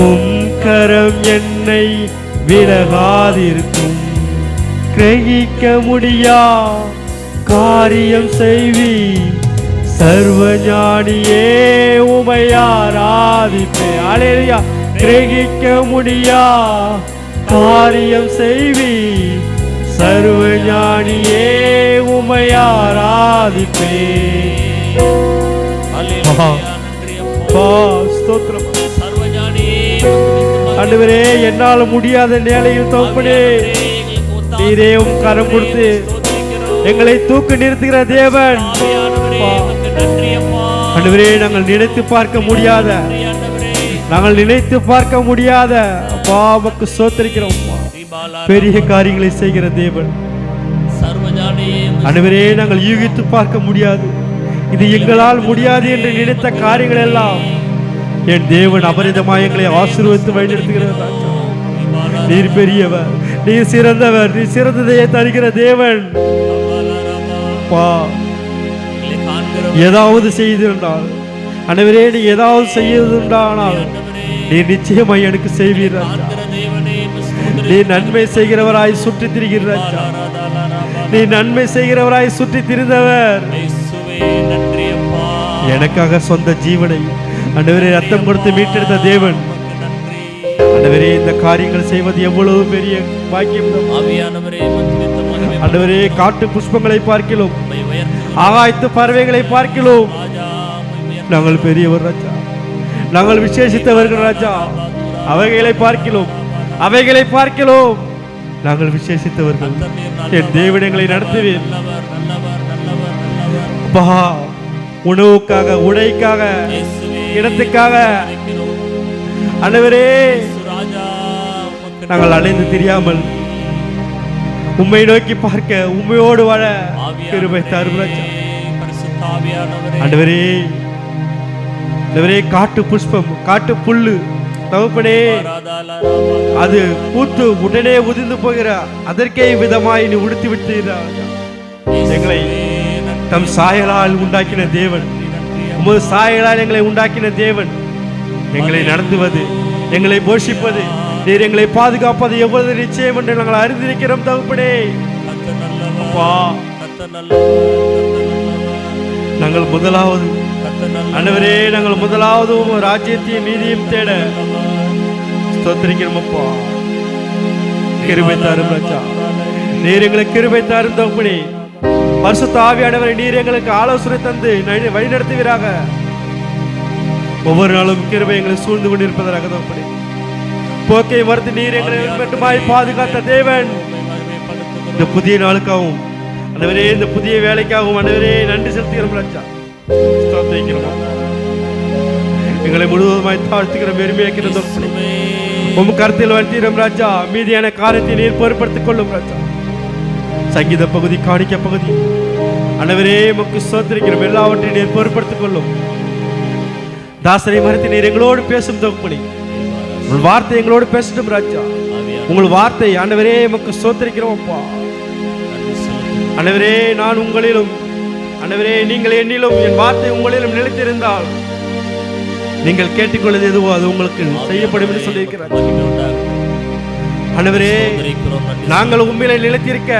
உம் கரம் என்னை விலகாதிருக்கும். கிரகிக்க முடியா காரியம் செய்வி சர்வ ஞானியே உம்மை ஆராதிப்பேன். அல்லேலூயா. கிரகிக்க முடியா காரியம் செய்வி சர்வ ஞானியே உம்மை ஆராதிப்பேன். ஸ்தோத்திரம். ஆண்டவரே, என்னால் முடியாத நிலையில் தகப்பனே நீரே உம் கரம் கொடுத்து எங்களை தூக்கி நிறுத்துகிற தேவன். ஆண்டவரே, நாங்கள் நினைத்து பார்க்க முடியாத, நாங்கள் நினைத்து பார்க்க முடியாத அப்பா உமக்கு ஸ்தோத்திரிக்கிறோம். பெரிய காரியங்களை செய்கிற தேவன். ஆண்டவரே, நாங்கள் யூகித்து பார்க்க முடியாது, இது எங்களால் முடியாது என்று நினைத்த காரியங்கள் எல்லாம் என் தேவன் அபரிதமாய் எங்களை ஆசீர்வதித்து வழிநடத்துகிறார். நீர் பெரியவர், நீர் சிறந்தவர், நீர் சிறந்ததையே தருகிற தேவன். ஏதாவது செய்திருந்தால் ஆண்டவரே, நீ ஏதாவது செய்திருந்தால் நீர் நிச்சயமாய் எனக்கு செய்வீர். நீ நன்மை செய்கிறவராய் சுற்றி திரிகிற ராஜா. நீ நன்மை செய்கிறவராய் சுற்றி திரிந்தவர். இயேசுவே நன்றி அப்பா. எனக்காக சொந்த ஜீவனை ஆண்டவரே ரத்தம் கொடுத்து மீட்டெடுத்த தேவன். நன்றி ஆண்டவரே, இந்த காரியங்கள் செய்வது எவ்வளவு பெரிய பாக்கியம். ஆவியானவரே மகிமை ஆண்டவரே, காட்டு புஷ்பங்களை பார்க்கிறோம், உயர்த்துகிறோம் ஆகாயத்து பறவைகளை பார்க்கிறோம். ராஜா. நாங்கள் பெரியவர் ராஜா, நாங்கள் விசேஷித்தவர்கள் ராஜா. அவைகளை பார்க்கிறோம், அவைகளை பார்க்கிறோம், நாங்கள் விசேஷித்தவர்கள். என் தேவன் எங்களை நடத்துவேன். நல்லவர் நல்லவர் நல்லவர் நல்லவர். அப்பா, உணவுக்காக, உடைக்காக, இயேசுவே இடத்துக்காக இருக்கிறோம். ஆண்டவரே, ராஜா உமக்கு நாங்கள் அலைந்து தெரியாமல் உம்மை நோக்கி பார்க்க, உம்மையோடு வாழ கிருபை தாரும் ராஜா. பரிசுத்த ஆவியானவரே ஆண்டவரே, ஆண்டவரே, காட்டு புஷ்பம், காட்டு புல்லு தகப்பனே, அது பூத்து உடனே உதிர்ந்து போகிற அதற்கே விதமாய் நீ உடுத்தி விட்டீர்கள். எங்களை தம் சாயலால் உண்டாக்கின தேவன், உமது சாயலால் எங்களை உண்டாக்கின தேவன், எங்களை நடத்துவது, எங்களை போஷிப்பது, நீர் எங்களை பாதுகாப்பது எவ்வளவு நிச்சயம் என்று நாங்கள் அறிந்திருக்கிறோம் தகப்பனே. அப்பா, நாங்கள் முதலாவது ஆண்டவரே, நாங்கள் முதலாவது உம் ராஜ்யத்தையும் நீதியும் தேட ஸ்தோத்திரிக்கிறோம் அப்பா. கிருபை தாரும் ராஜா, நீர் எங்களுக்கு கிருபை தாரும் தகப்பனே. பரிசுத்த ஆவியானவரே, நீர் எங்களுக்கு ஆலோசனை தந்து வழி நடத்துவீராக. ஒவ்வொரு நாளும் கிருபை எங்களை சூழ்ந்து கொண்டிருப்பதாக தகப்பனே. போக்கை மறுத்து நீர் எங்களை மட்டுமாய் பாதுகாத்த தேவன். இந்த புதிய நாளுக்காகவும் ஆண்டவரே, இந்த புதிய வேலைக்காகவும் ஆண்டவரே நன்றி செலுத்துகிறோம் ராஜா. ஸ்தோத்திரிக்கிறோம். எங்களை முழுவதுமாய் தாழ்த்துகிற பெருமையாக்கிற தகப்பனே, உம் கருத்தில் வருகிறோம் ராஜா. மீதியான காரியத்தை நீர் பொறுப்படுத்திக் கொள்ளும் ராஜா. சங்கீத பகுதி, காணிக்க பகுதி ஆண்டவரே உமக்கு ஸ்தோத்திரிக்கிறோம். எல்லாவற்றையும் நீர் பொறுப்படுத்திக் கொள்ளும். தாசரை மறுத்து நீர் எங்களோடு பேசும் தகப்பனே, உங்கள் வார்த்தை எங்களோடு பேசட்டும் ராஜா. உங்கள் வார்த்தை ஆண்டவரே உமக்கு ஸ்தோத்திரிக்கிறோம் அப்பா. ஆண்டவரே, நான் உங்களிலும் ஆண்டவரே நீங்கள் என்னிலும், என் வார்த்தை உங்களிலும் நிலைத்திருந்தால் நீங்கள் கேட்டுக்கொள்வது எதுவோ அது உங்களுக்கு செய்யப்படும் என்று சொல்லியிருக்கிறார். ஆண்டவரே, நாங்கள் உண்மையிலே நிலைத்திருக்க,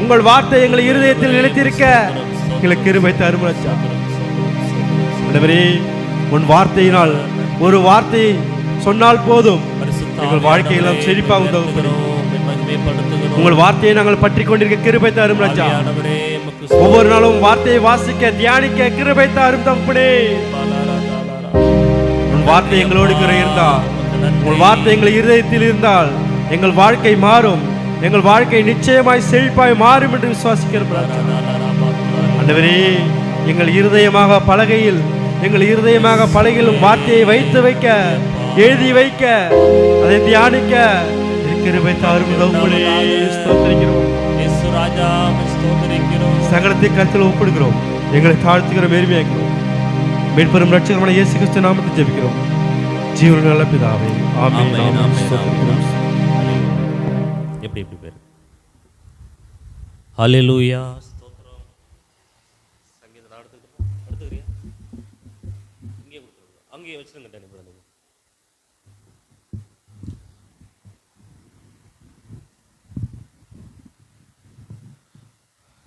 உங்கள் வார்த்தை எங்கள் இருதயத்தில் நிலைத்திருக்க எங்களுக்கு கிருபை தாரும் ராஜா. ஆண்டவரே, உன் வார்த்தையினால் ஒரு வார்த்தை சொன்னால் போதும், எங்கள் வாழ்க்கையெல்லாம் செழிப்பாகும் தகப்பனே. உங்கள் வார்த்தையை நாங்கள் பற்றி கொண்டிருக்க கிருபை தாரும் ராஜா. ஒவ்வொரு நாளும் வார்த்தையை வாசிக்க, தியானிக்க கிருபை தாரும் தகப்பனே. உன் வார்த்தை எங்களோடு இருந்தால், உங்கள் வார்த்தை எங்கள் இருதயத்தில் இருந்தால் எங்கள் வாழ்க்கை மாறும், எங்கள் வாழ்க்கை நிச்சயமாய் செழிப்பாய் மாறும் என்று விசுவாசிக்கிறோம் ராஜா. ஆண்டவரே, எங்கள் இருதயமாக பலகையில், எங்கள் இருதயமாக பலகையிலும் வார்த்தையை வைத்து வைக்க, எழுதி வைக்க, அதை தியானிக்க கிருபை தாரும் தகப்பனே. ஸ்தோத்திரிக்கிறோம். சகலத்தை கருத்தில் ஒப்பிடுகிறோம். எங்களை தாழ்த்துகிறோம், எளிமையாக்கிறோம். மீட்பெரும் ரட்சகரான இயேசு கிறிஸ்து நாமத்தில் ஜெபிக்கிறோம் ஜீவன் நல்ல பிதாவே, ஆமென். எப்படி பேர் ஹல்லேலூயா. ஸ்தோத்திரம். சங்கீதம் எடுத்துக்கிறியா? இங்கே கொடுத்துருங்க, அங்கேயே வச்சுருங்க.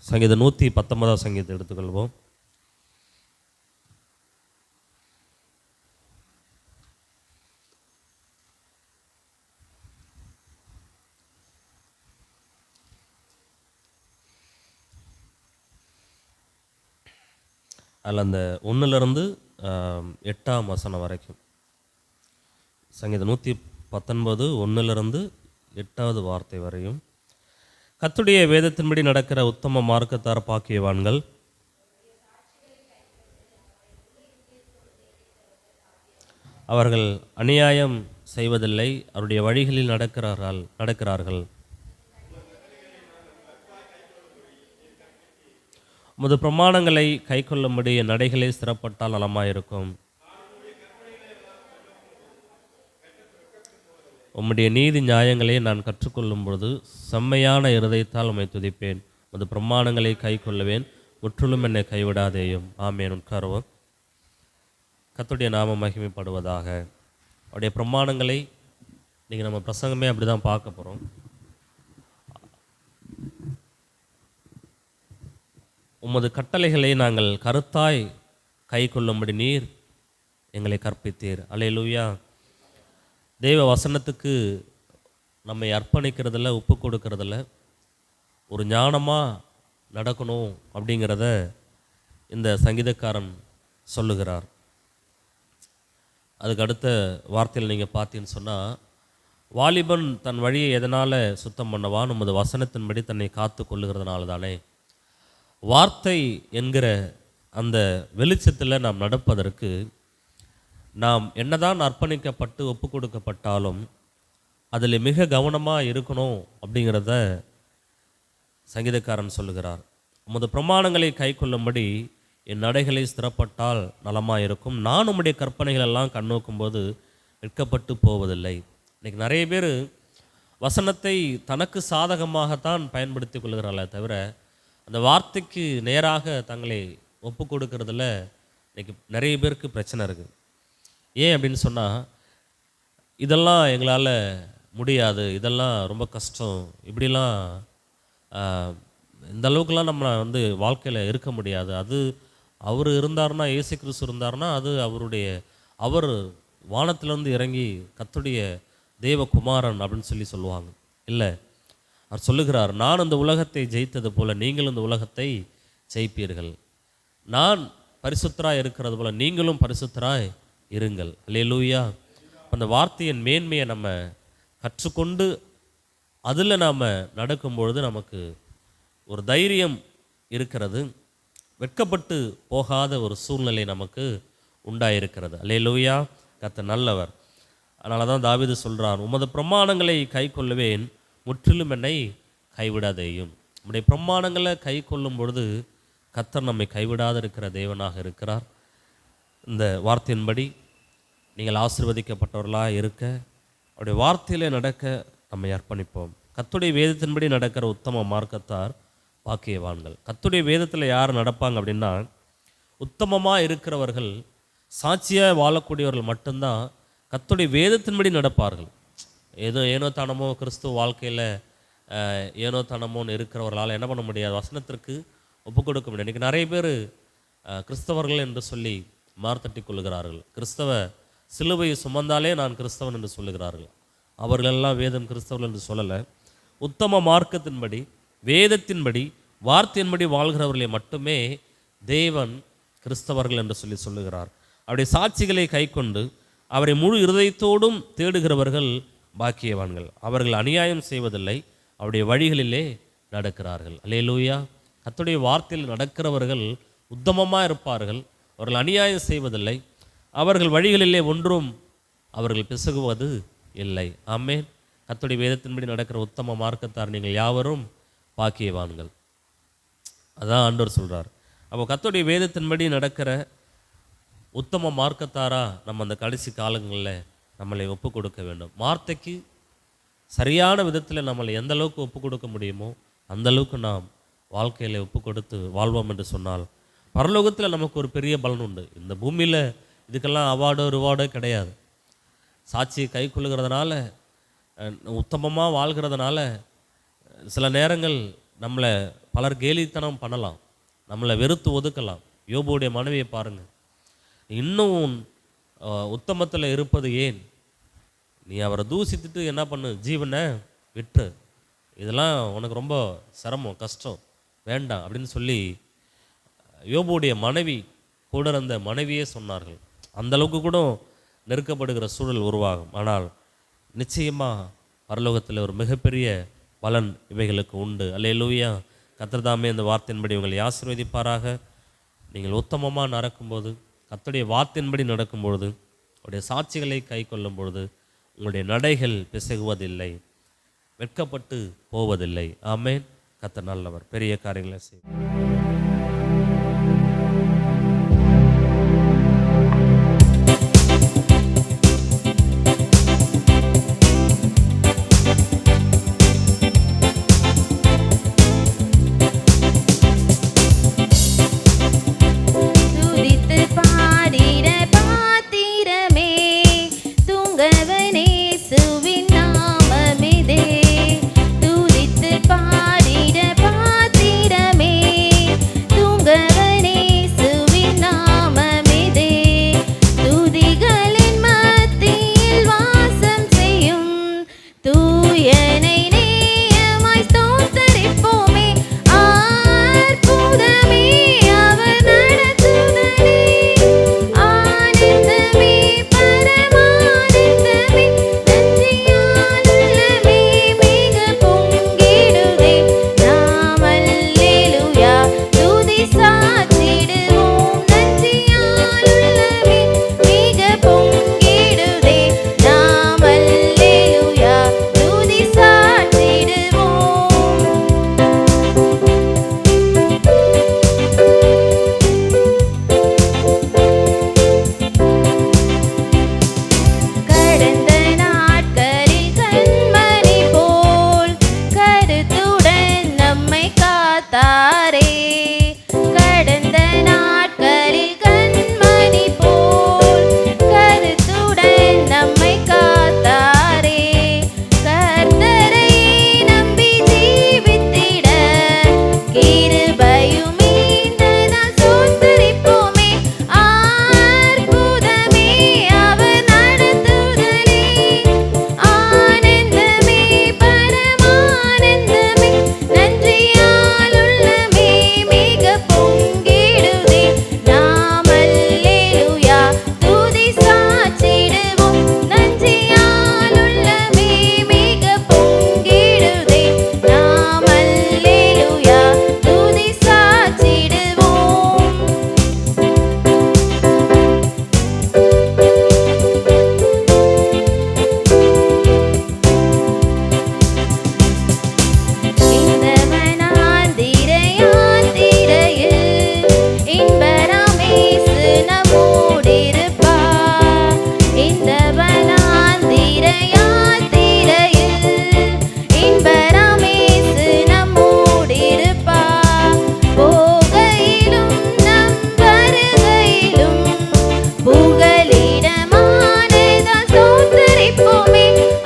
சங்கீதம் 119 சங்கீதத்தை எடுத்துக்கொள்வோம். அதில் அந்த 1லிருந்து 8ஆம் வசனம் வரைக்கும். சங்கீதம் 119 1லிருந்து 8வது வார்த்தை வரையும். கர்த்தருடைய வேதத்தின்படி நடக்கிற உத்தம மார்க்கத்தார் பாக்கியவான்கள். அவர்கள் அநியாயம் செய்வதில்லை, அவருடைய வழிகளில் நடக்கிறார்கள். உமது பிரமாணங்களை கை கொள்ளும்படி என் நடைகளை ஸ்திரப்பட்டால் நலமாயிருக்கும். உம்முடைய நீதி நியாயங்களை நான் கற்றுக்கொள்ளும் பொழுது செம்மையான இருதயத்தால் உம்மை துதிப்பேன். உமது பிரமாணங்களை கை கொள்ளுவேன், முற்றிலும் என்னை கைவிடாதேயும். ஆமென். உட்காருவோம். கர்த்தருடைய நாமம் மகிமைப்படுவதாக. அவருடைய பிரமாணங்களை இன்றைக்கி நம்ம பிரசங்கமே அப்படி தான் பார்க்க போகிறோம். உமது கட்டளைகளை நாங்கள் கருத்தாய் கை கொள்ளும்படி நீர் எங்களை கற்பித்தீர். அல்லேலூயா. தெய்வ வசனத்துக்கு நம்மை அர்ப்பணிக்கிறதில்ல, ஒப்பு கொடுக்கறதில்ல, ஒரு ஞானமாக நடக்கணும் அப்படிங்கிறத இந்த சங்கீதக்காரன் சொல்லுகிறார். அதுக்கு அடுத்த வார்த்தையில் நீங்கள் பார்த்தீங்கன்னு சொன்னால், வாலிபன் தன் வழியை எதனால் சுத்தம் பண்ணவான்? உமது வசனத்தின்படி தன்னை காத்து கொள்ளுகிறதுனால தானே. வார்த்தை என்கிற அந்த வெளிச்சத்தில் நாம் நடப்பதற்கு நாம் என்னதான் அர்ப்பணிக்கப்பட்டு ஒப்பு கொடுக்கப்பட்டாலும் அதில் மிக கவனமாக இருக்கணும் அப்படிங்கிறத சங்கீதக்காரன் சொல்லுகிறார். உமது பிரமாணங்களை கை கொள்ளும்படி என் நடைகளை ஸ்திரப்பட்டால் நலமாக இருக்கும். நான் உம்முடைய கற்பனைகளெல்லாம் கண்ணோக்கும்போது வெட்கப்பட்டு போவதில்லை. இன்றைக்கி நிறைய பேர் வசனத்தை தனக்கு சாதகமாகத்தான் பயன்படுத்தி கொள்கிறார்களே தவிர அந்த வார்த்தைக்கு நேராக தங்களை ஒப்பு கொடுக்கறதுல இன்றைக்கி நிறைய பேருக்கு பிரச்சனை இருக்குது. ஏன் அப்படின்னு சொன்னால், இதெல்லாம் எங்களால் முடியாது, இதெல்லாம் ரொம்ப கஷ்டம், இப்படிலாம் இந்த அளவுக்குலாம் நம்ம வாழ்க்கையில் இருக்க முடியாது, அது அவர் இருந்தார்னா, இயேசு கிறிஸ்து இருந்தார்னா அது அவர் வானத்திலேருந்து இறங்கி கர்த்தருடைய தேவகுமாரன் அப்படின்னு சொல்லுவாங்க. இல்லை, அவர் சொல்லுகிறார், நான் இந்த உலகத்தை ஜெயித்தது போல நீங்களும் இந்த உலகத்தை ஜெயிப்பீர்கள். நான் பரிசுத்தராய் இருக்கிறது போல நீங்களும் பரிசுத்தராய் இருங்கள். அல்லேலூயா. அந்த வார்த்தையின் மேன்மையை நம்ம கற்றுக்கொண்டு அதில் நாம் நடக்கும்பொழுது நமக்கு ஒரு தைரியம் இருக்கிறது, வெட்கப்பட்டு போகாத ஒரு சூழ்நிலை நமக்கு உண்டாயிருக்கிறது. அல்லேலூயா. கர்த்தர் நல்லவர். அதனால தான் தாவீது சொல்கிறார், உமது பிரமாணங்களை கை கொள்ளுவேன், முற்றிலும் என்னை கைவிடாதேயும். நம்முடைய பிரமாணங்களை கை கொள்ளும் பொழுது கர்த்தர் நம்மை கைவிடாத இருக்கிற தேவனாக இருக்கிறார். இந்த வார்த்தையின்படி நீங்கள் ஆசீர்வதிக்கப்பட்டவர்களாக இருக்க, அவருடைய வார்த்தையில் நடக்க நம்மை அர்ப்பணிப்போம். கர்த்தருடைய வேதத்தின்படி நடக்கிற உத்தம மார்க்கத்தார் பாக்கியவான்கள். கர்த்தருடைய வேதத்தில் யார் நடப்பாங்க அப்படின்னா, உத்தமமாக இருக்கிறவர்கள், சாட்சியாக வாழக்கூடியவர்கள் மட்டும்தான் கர்த்தருடைய வேதத்தின்படி நடப்பார்கள். ஏனோ தானமோ கிறிஸ்துவ வாழ்க்கையில் ஏனோ தானமோன்னு இருக்கிறவர்களால் என்ன பண்ண முடியாது, வசனத்திற்கு ஒப்பு கொடுக்க முடியாது. இன்றைக்கி நிறைய பேர் கிறிஸ்தவர்கள் என்று சொல்லி மார்த்தட்டி கொள்ளுகிறார்கள். கிறிஸ்தவ சிலுவையை சுமந்தாலே நான் கிறிஸ்தவன் என்று சொல்லுகிறார்கள். அவர்களெல்லாம் வேதம் கிறிஸ்தவர்கள் என்று சொல்லலை. உத்தம மார்க்கத்தின்படி, வேதத்தின்படி, வார்த்தையின்படி வாழ்கிறவர்களை மட்டுமே தேவன் கிறிஸ்தவர்கள் என்று சொல்லுகிறார். அவருடைய சாட்சிகளை கை கொண்டு அவரை முழு இருதயத்தோடும் தேடுகிறவர்கள் பாக்கியவான்கள். அவர்கள் அநியாயம் செய்வதில்லை, அவருடைய வழிகளிலே நடக்கிறார்கள். அல்லேலூயா. கர்த்தருடைய வார்த்தையில் நடக்கிறவர்கள் உத்தமமாக இருப்பார்கள், அவர்கள் அநியாயம் செய்வதில்லை, அவர்கள் வழிகளிலே ஒன்றும் அவர்கள் பிசகுவது இல்லை. ஆமென். கர்த்தருடைய வேதத்தின்படி நடக்கிற உத்தம மார்க்கத்தார் நீங்கள் யாவரும் பாக்கியவான்கள். அதான் ஆண்டவர் சொல்கிறார். அப்போ கர்த்தருடைய வேதத்தின்படி நடக்கிற உத்தம மார்க்கத்தாரா நம்ம அந்த கடைசி காலங்களில் நம்மளை ஒப்பு கொடுக்க வேண்டும். வார்த்தைக்கு சரியான விதத்தில் நம்மளை எந்த அளவுக்கு ஒப்பு கொடுக்க முடியுமோ அந்த அளவுக்கு நாம் வாழ்க்கையில் ஒப்பு கொடுத்து வாழ்வோம் என்று சொன்னால் பரலோகத்தில் நமக்கு ஒரு பெரிய பலன் உண்டு. இந்த பூமியில் இதுக்கெல்லாம் அவார்டோ ரிவார்டோ கிடையாது. சாட்சியை கை கொள்ளுகிறதுனால, உத்தமமாக வாழ்கிறதுனால சில நேரங்கள் நம்மளை பலர் கேலித்தனம் பண்ணலாம், நம்மளை வெறுத்து ஒதுக்கலாம். யோபுடைய மனைவியை பாருங்கள், இன்னும் உத்தமத்தில் இருப்பது ஏன்? நீ அவரை தூசித்துட்டு என்ன பண்ணு, ஜீவனை விட்டு, இதெல்லாம் உனக்கு ரொம்ப சிரமம், கஷ்டம், வேண்டாம் அப்படின்னு சொல்லி யோபுடைய மனைவி கூட இருந்த மனைவியே சொன்னார்கள். அந்தளவுக்கு கூட நெருக்கப்படுகிற சூழல் உருவாகும். ஆனால் நிச்சயமாக பரலோகத்தில் ஒரு மிகப்பெரிய பலன் இவைகளுக்கு உண்டு. அல்லேலூயா. கர்த்தர் தாமே இந்த வார்த்தையின்படி உங்களை ஆசீர்வதிப்பாராக. நீங்கள் உத்தமமாக நடக்கும்போது, கர்த்தருடைய வார்த்தையின்படி நடக்கும்பொழுது, அவருடைய சாட்சிகளை கை கொள்ளும் பொழுது உங்களுடைய நடைகள் பிசகுவதில்லை, வெட்கப்பட்டு போவதில்லை. ஆமென். கர்த்தர் நல்லவர், பெரிய காரியங்களை செய்வார். பாத்திரமே துங்கவனே சுவினா நம்மோடிருப்பார். இந்த வனாந்திர யாத்திரையில் இன்பராமேசு நம்மோடிருப்பார். போகையிலும் நம் வருகையிலும் புகலிடமானதால் ஸ்தோத்திரிப்போமே.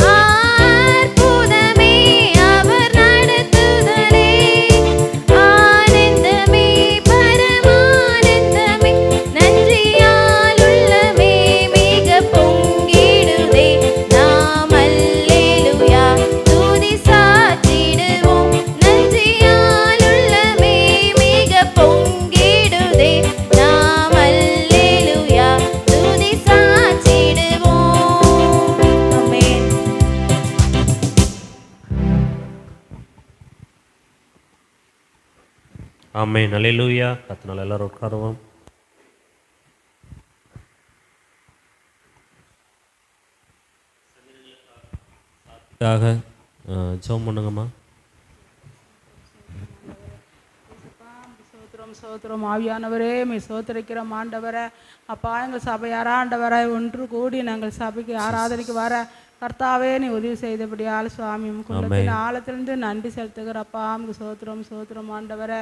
அற்புதமே அவர் நடத்துதலே, ஆனந்தமே பரமானந்தமே, நன்றியால் உள்ளமே மிக பொங்கிடுதே. நாம் அல்லேலூயா துதி சாற்றிடுவோம். நன்றியால் உள்ளமே மிக பொங்கிடுதே. நாம் அல்லேலூயா துதி சாற்றிடுவோம். ஆமென். ஆமென். அல்லேலூயா. கர்த்தரால் எல்லாரும் உட்காருவோம். ஜெபம் பண்ணுங்கம்மா. சோத்திரம் சோத்திரம் ஆவியானவரே, மே சோத்திரிக்கிறோம் ஆண்டவரே. அப்பா, எங்கள் சபையாரா ஆண்டவரை ஒன்று கூடி நாங்கள் சபைக்கு ஆராதனைக்கு வர கர்த்தாவே நீ உதவி செய்தபடியால் சுவாமி குலத்தின் ஆழத்திலிருந்து நன்றி செலுத்துகிறப்பா. நமக்கு சோத்திரம் சோத்திரம் ஆண்டவரை.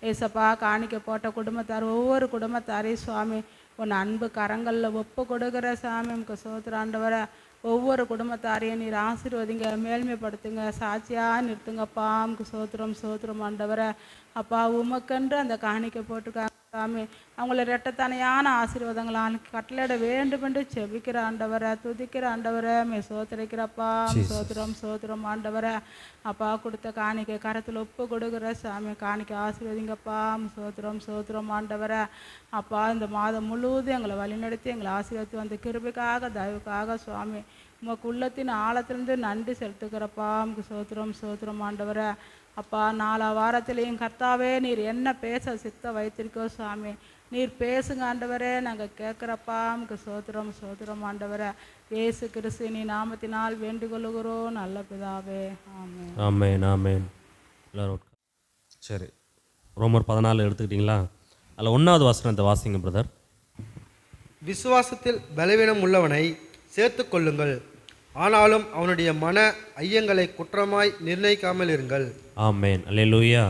ஏசப்பா, காணிக்க போட்ட குடும்பத்தார் ஒவ்வொரு குடும்பத்தாரையும் சுவாமி உன் அன்பு கரங்களில் ஒப்பு கொடுக்குற சாமி. நமக்கு சோத்திரம் ஆண்டவரை. ஒவ்வொரு குடும்பத்தாரையும் நீர் ஆசீர்வதிங்க, மேல்மைப்படுத்துங்க, சாட்சியாக நிறுத்துங்கப்பா. நமக்கு சோத்திரம் சோத்திரம் ஆண்டவரை. அப்பா, உமக்கென்று அந்த காணிக்க போட்டிருக்காங்க சாமி. அவங்கள இரட்டத்தனையான ஆசீர்வாதங்களால் கட்டளையிட வேண்டும் என்று செபிக்கிற ஆண்டவரை, துதிக்கிற ஆண்டவரை, மே சோத்திரிக்கிறப்பா. சோத்திரம் சோத்திரம் ஆண்டவரை. அப்பா, கொடுத்த காணிக்கை கரத்தில் ஒப்பு கொடுக்குற சாமி. காணிக்கை ஆசீர்வதிங்கப்பா. சோத்திரம் சோத்திரம் ஆண்டவரை. அப்பா, இந்த மாதம் முழுவதும் எங்களை வழிநடத்தி எங்களை ஆசீர்வதித்து வந்த கிருபைக்காக தயவுக்காக சுவாமி உமக்கு உள்ளத்தின் ஆழத்திலிருந்து நன்றி செலுத்துக்கிறப்பா. நமக்கு சோத்திரம் சோத்திரம் ஆண்டவரை. அப்பா, 4 வாரத்திலையும் கர்த்தாவே நீர் என்ன பேச சித்த வைத்திருக்கோ சாமி, நீர் பேசுங்க ஆண்டவரே, நாங்கள் கேட்குறப்பா. நமக்கு சோத்திரம் சோத்திரம் ஆண்டவரை. இயேசு கிறிஸ்து நீ நாமத்தினால் வேண்டிக் கொள்ளுகிறோம் நல்ல பிதாவே. ஆமென். ஆமென். ஆமென். எல்லாரும் உட்காரு. சரி, ரோமர் 14 எடுத்துக்கிட்டிங்களா? அதில் 1வது வசனத்தை வாசிங்க பிரதர். விசுவாசத்தில் பலவீனம் உள்ளவனை சேர்த்து கொள்ளுங்கள், ஆனாலும் அவனுடைய மன ஐயங்களை குற்றமாய் நிர்ணயிக்காமல் இருங்கள். ஆமென். அல்லேலூயா.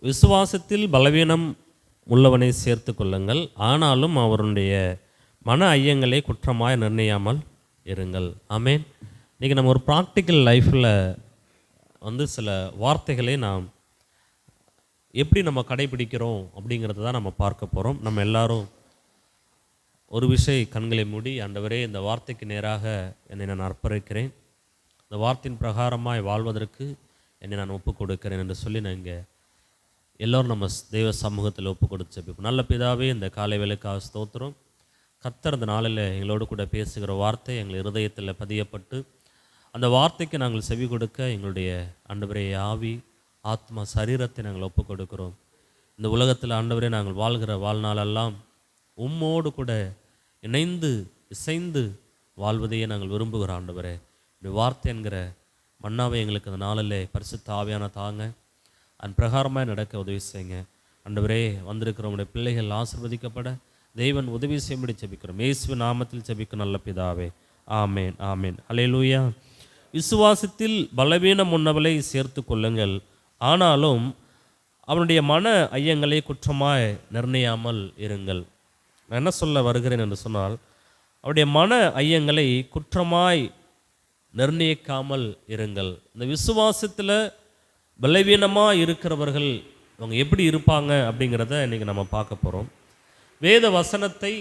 விசுவாசத்தில் பலவீனம் உள்ளவனை சேர்த்து கொள்ளுங்கள், ஆனாலும் அவருடைய மன ஐயங்களை குற்றமாய் நிர்ணயாமல் இருங்கள். ஆமென். இன்றைக்கி நம்ம ஒரு ப்ராக்டிக்கல் லைஃப்பில் சில வார்த்தைகளை நாம் எப்படி நம்ம கடைபிடிக்கிறோம் அப்படிங்கிறத தான் நம்ம பார்க்க போகிறோம். நம்ம எல்லாரும் ஒரு விஷயம் கண்களை மூடி, ஆண்டவரே இந்த வார்த்தைக்கு நேராக என்னை நான் அர்ப்பணிக்கிறேன், இந்த வார்த்தையின் பிரகாரமாய் வாழ்வதற்கு என்னை நான் ஒப்புக் கொடுக்கிறேன் என்று சொல்லி நாங்கள் எல்லோரும் நம்ம தெய்வ சமூகத்தில் ஒப்பு கொடுத்து ஜெபிப்போம். நல்ல பிதாவே, இந்த காலை வேளைக்காக ஸ்தோத்திரம். கர்த்தர் இந்த நாளில் எங்களோடு கூட பேசுகிற வார்த்தை எங்கள் இருதயத்தில் பதியப்பட்டு அந்த வார்த்தைக்கு நாங்கள் செவி கொடுக்க எங்களுடைய ஆண்டவரே ஆவி ஆத்மா சரீரத்தை நாங்கள் ஒப்புக் கொடுக்கிறோம். இந்த உலகத்தில் ஆண்டவரே நாங்கள் வாழ்கிற வாழ்நாளெல்லாம் உம்மோடு கூட இணைந்து இசைந்து வாழ்வதையே நாங்கள் விரும்புகிறோம். ஆண்டவரே, இந்த வார்த்தை என்கிற மன்னாவை எங்களுக்கு அந்த நாளில் பரிசுத்த ஆவியான தாங்க, அதன் பிரகாரமாக நடக்க உதவி செய்யுங்க. ஆண்டவரே, வந்திருக்கிறவங்களுடைய பிள்ளைகள் ஆசீர்வதிக்கப்பட தேவன் உதவி செய்யும்படி ஜெபிக்கிறோம். இயேசு நாமத்தில் ஜெபிக்கும் நல்ல பிதாவே. ஆமேன். ஆமேன். அல்லேலூயா. விசுவாசத்தில் பலவீனம் உன்னவளை சேர்த்து கொள்ளுங்கள், ஆனாலும் அவனுடைய மன ஐயங்களை குற்றமாய் நிர்ணயாமல் இருங்கள். நான் என்ன சொல்ல வருகிறேன் என்று சொன்னால், அவருடைய மன ஐயங்களை குற்றமாய் நிர்ணயிக்காமல் இருங்கள். இந்த விசுவாசத்தில் பலவீனமாக இருக்கிறவர்கள் அவங்க எப்படி இருப்பாங்க அப்படிங்கிறத இன்றைக்கி நம்ம பார்க்க போகிறோம். வேத வசனத்தை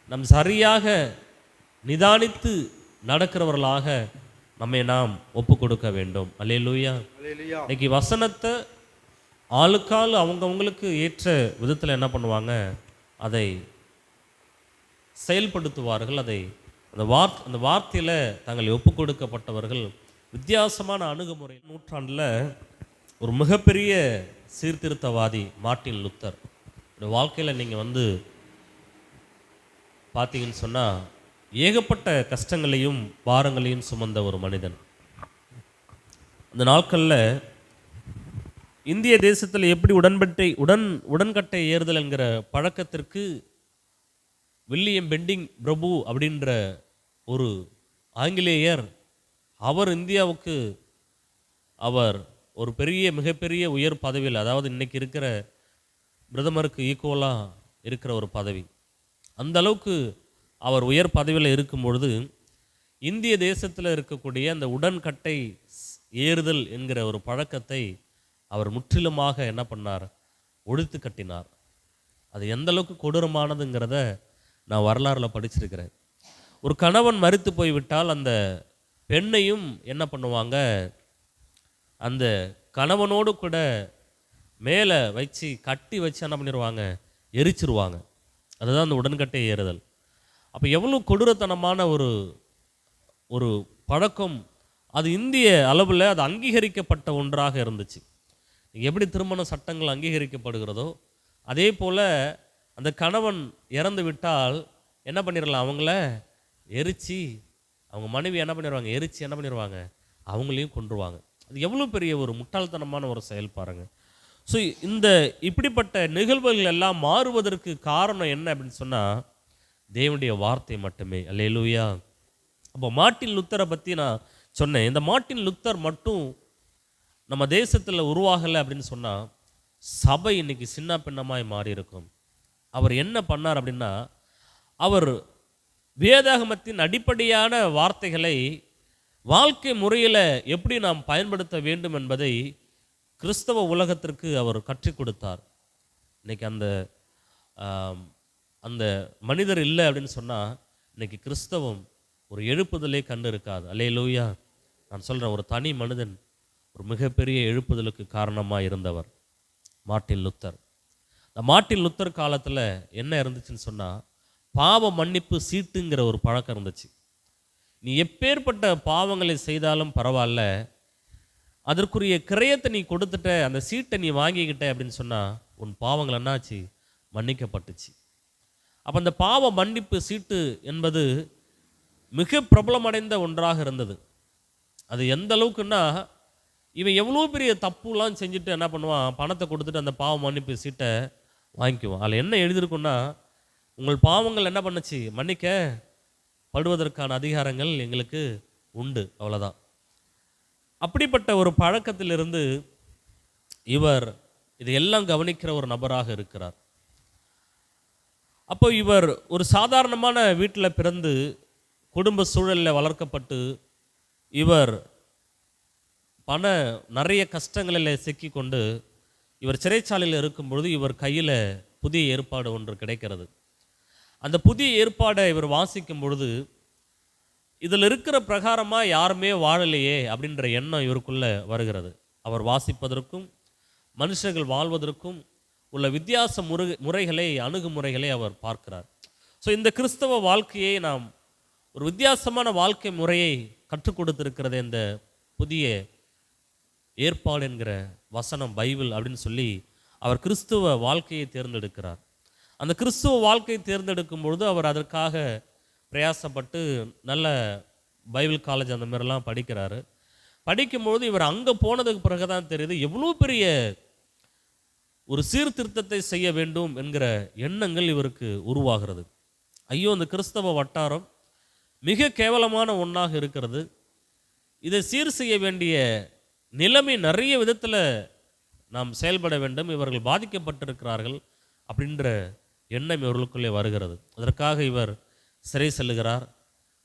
நம் சரியாக நிதானித்து நடக்கிறவர்களாக நம்மை நாம் ஒப்பு கொடுக்க வேண்டும். அல்லேலூயா. இன்னைக்கு வசனத்தை ஆளுக்கால் அவங்கவுங்களுக்கு ஏற்ற விதத்தில் என்ன பண்ணுவாங்க, அதை செயல்படுத்துவார்கள். அதை அந்த வார்த்தையில் தங்களை ஒப்பு கொடுக்கப்பட்டவர்கள் வித்தியாசமான அணுகுமுறை. நூற்றாண்டில் ஒரு மிகப்பெரிய சீர்திருத்தவாதி மார்ட்டின் லூத்தர் வாழ்க்கையில் நீங்கள் பார்த்தீங்கன்னு சொன்னால் ஏகப்பட்ட கஷ்டங்களையும் பாரங்களையும் சுமந்த ஒரு மனிதன். அந்த நாட்களில் இந்திய தேசத்தில் எப்படி உடன்கட்டை ஏறுதல் என்கிற பழக்கத்திற்கு வில்லியம் பெண்டிங் பிரபு அப்படின்ற ஒரு ஆங்கிலேயர், அவர் இந்தியாவுக்கு அவர் ஒரு மிகப்பெரிய உயர் பதவியில், அதாவது இன்னைக்கு இருக்கிற பிரதமருக்கு ஈக்குவலாக இருக்கிற ஒரு பதவி, அந்த அளவுக்கு அவர் உயர் பதவியில் இருக்கும் பொழுது இந்திய தேசத்தில் இருக்கக்கூடிய அந்த உடன்கட்டை ஏறுதல் என்கிற ஒரு பழக்கத்தை அவர் முற்றிலுமாக என்ன பண்ணார், ஒழித்து கட்டினார். அது எந்த அளவுக்கு கொடூரமானதுங்கிறத நான் வரலாறில் படிச்சிருக்கிறேன். ஒரு கணவன் மரித்து போய்விட்டால் அந்த பெண்ணையும் என்ன பண்ணுவாங்க, அந்த கணவனோடு கூட மேலே வச்சு கட்டி வச்சு என்ன பண்ணிடுவாங்க, எரிச்சிருவாங்க. அதுதான் அந்த உடன்கட்டை ஏறுதல். அப்போ எவ்வளோ கொடூரத்தனமான ஒரு பழக்கம். அது இந்திய அளவில் அது அங்கீகரிக்கப்பட்ட ஒன்றாக இருந்துச்சு. எப்படி திருமண சட்டங்கள் அங்கீகரிக்கப்படுகிறதோ அதே போல் அந்த கணவன் இறந்து விட்டால் என்ன பண்ணிடலாம், அவங்கள எரிச்சு, அவங்க மனைவி என்ன பண்ணிடுவாங்க, எரிச்சு என்ன பண்ணிடுவாங்க, அவங்களையும் கொன்றுவாங்க. அது எவ்வளோ பெரிய ஒரு முட்டாள்தனமான ஒரு செயல் பாருங்க. ஸோ இப்படிப்பட்ட நிகழ்வுகள் எல்லாம் மாறுவதற்கு காரணம் என்ன அப்படின்னு சொன்னால் தேவனுடைய வார்த்தை மட்டுமே. அல்லேலூயா. அப்போ மார்ட்டின் லுத்தரை பற்றி நான் சொன்னேன். இந்த மார்ட்டின் லுத்தர் மட்டும் நம்ம தேசத்தில் உருவாகலை அப்படின்னு சொன்னால் சபை இன்னைக்கு சின்ன பின்னமாய் மாறி இருக்கும். அவர் என்ன பண்ணார் அப்படின்னா, அவர் வேதாகமத்தின் அடிப்படையான வார்த்தைகளை வாழ்க்கை முறையில் எப்படி நாம் பயன்படுத்த வேண்டும் என்பதை கிறிஸ்தவ உலகத்திற்கு அவர் கற்றுக் கொடுத்தார். இன்னைக்கு அந்த மனிதர் இல்லை அப்படின்னு சொன்னால் இன்னைக்கு கிறிஸ்தவம் ஒரு எழுப்புதலே கண்டு இருக்காது. அல்லேலூயா. நான் சொல்கிறேன், ஒரு தனி மனிதன் ஒரு மிகப்பெரிய எழுப்புதலுக்கு காரணமாக இருந்தவர் மார்ட்டின் லுத்தர். இந்த மார்ட்டின் லுத்தர் காலத்தில் என்ன இருந்துச்சுன்னு சொன்னால் பாவ மன்னிப்பு சீட்டுங்கிற ஒரு பழக்கம் இருந்துச்சு. நீ எப்பேற்பட்ட பாவங்களை செய்தாலும் பரவாயில்ல, அதற்குரிய கிரயத்தை நீ கொடுத்துட்ட, அந்த சீட்டை நீ வாங்கிக்கிட்ட அப்படின்னு சொன்னால் உன் பாவங்கள் என்னாச்சு, மன்னிக்கப்பட்டுச்சு. அப்போ அந்த பாவ மன்னிப்பு சீட்டு என்பது மிக பிரபலமடைந்த ஒன்றாக இருந்தது. அது எந்த அளவுக்குன்னா, இவன் எவ்வளோ பெரிய தப்புலாம் செஞ்சுட்டு என்ன பண்ணுவான், பணத்தை கொடுத்துட்டு அந்த பாவ மன்னிப்பு சீட்டை வாங்கிக்குவான். அதில் என்ன எழுதியிருக்குன்னா, உங்கள் பாவங்கள் என்ன பண்ணுச்சு, மன்னிக்கப்படுவதற்கான அதிகாரங்கள் எங்களுக்கு உண்டு, அவ்வளோதான். அப்படிப்பட்ட ஒரு பழக்கத்திலிருந்து இவர் இதையெல்லாம் கவனிக்கிற ஒரு நபராக இருக்கிறார். அப்போ இவர் ஒரு சாதாரணமான வீட்டில் பிறந்து குடும்ப சூழலில் வளர்க்கப்பட்டு இவர் நிறைய கஷ்டங்களில் சிக்கிக்கொண்டு இவர் சிறைச்சாலையில் இருக்கும்பொழுது இவர் கையில் புதிய ஏற்பாடு ஒன்று கிடைக்கிறது. அந்த புதிய ஏற்பாடை இவர் வாசிக்கும் பொழுது இதில் இருக்கிற பிரகாரமாக யாருமே வாழலையே அப்படின்ற எண்ணம் இவருக்குள்ளே வருகிறது. அவர் வாசிப்பதற்கும் மனுஷர்கள் வாழ்வதற்கும் உள்ள வித்தியாச முறைகளை, அணுகுமுறைகளை அவர் பார்க்கிறார். ஸோ இந்த கிறிஸ்தவ வாழ்க்கையை நாம் ஒரு வித்தியாசமான வாழ்க்கை முறையை கற்றுக் கொடுத்திருக்கிறது இந்த புதிய ஏற்பாடு என்கிற வசனம், பைபிள் அப்படின்னு சொல்லி அவர் கிறிஸ்துவ வாழ்க்கையை தேர்ந்தெடுக்கிறார். அந்த கிறிஸ்துவ வாழ்க்கையை தேர்ந்தெடுக்கும் பொழுது அவர் அதற்காக பிரயாசப்பட்டு நல்ல பைபிள் காலேஜ் அந்த மாதிரிலாம் படிக்கிறாரு. படிக்கும்பொழுது இவர் அங்கே போனதுக்கு பிறகு தான் தெரியுது எவ்வளோ பெரிய ஒரு சீர்திருத்தத்தை செய்ய வேண்டும் என்கிற எண்ணங்கள் இவருக்கு உருவாகிறது. ஐயோ, இந்த கிறிஸ்தவ வட்டாரம் மிக கேவலமான ஒன்றாக இருக்கிறது, இதை சீர் செய்ய வேண்டிய நிலைமை நிறைய விதத்தில் நாம் செயல்பட வேண்டும், இவர்கள் பாதிக்கப்பட்டிருக்கிறார்கள் அப்படின்ற எண்ணம் இவர்களுக்குள்ளே வருகிறது. அதற்காக இவர் சிறை செல்லுகிறார்,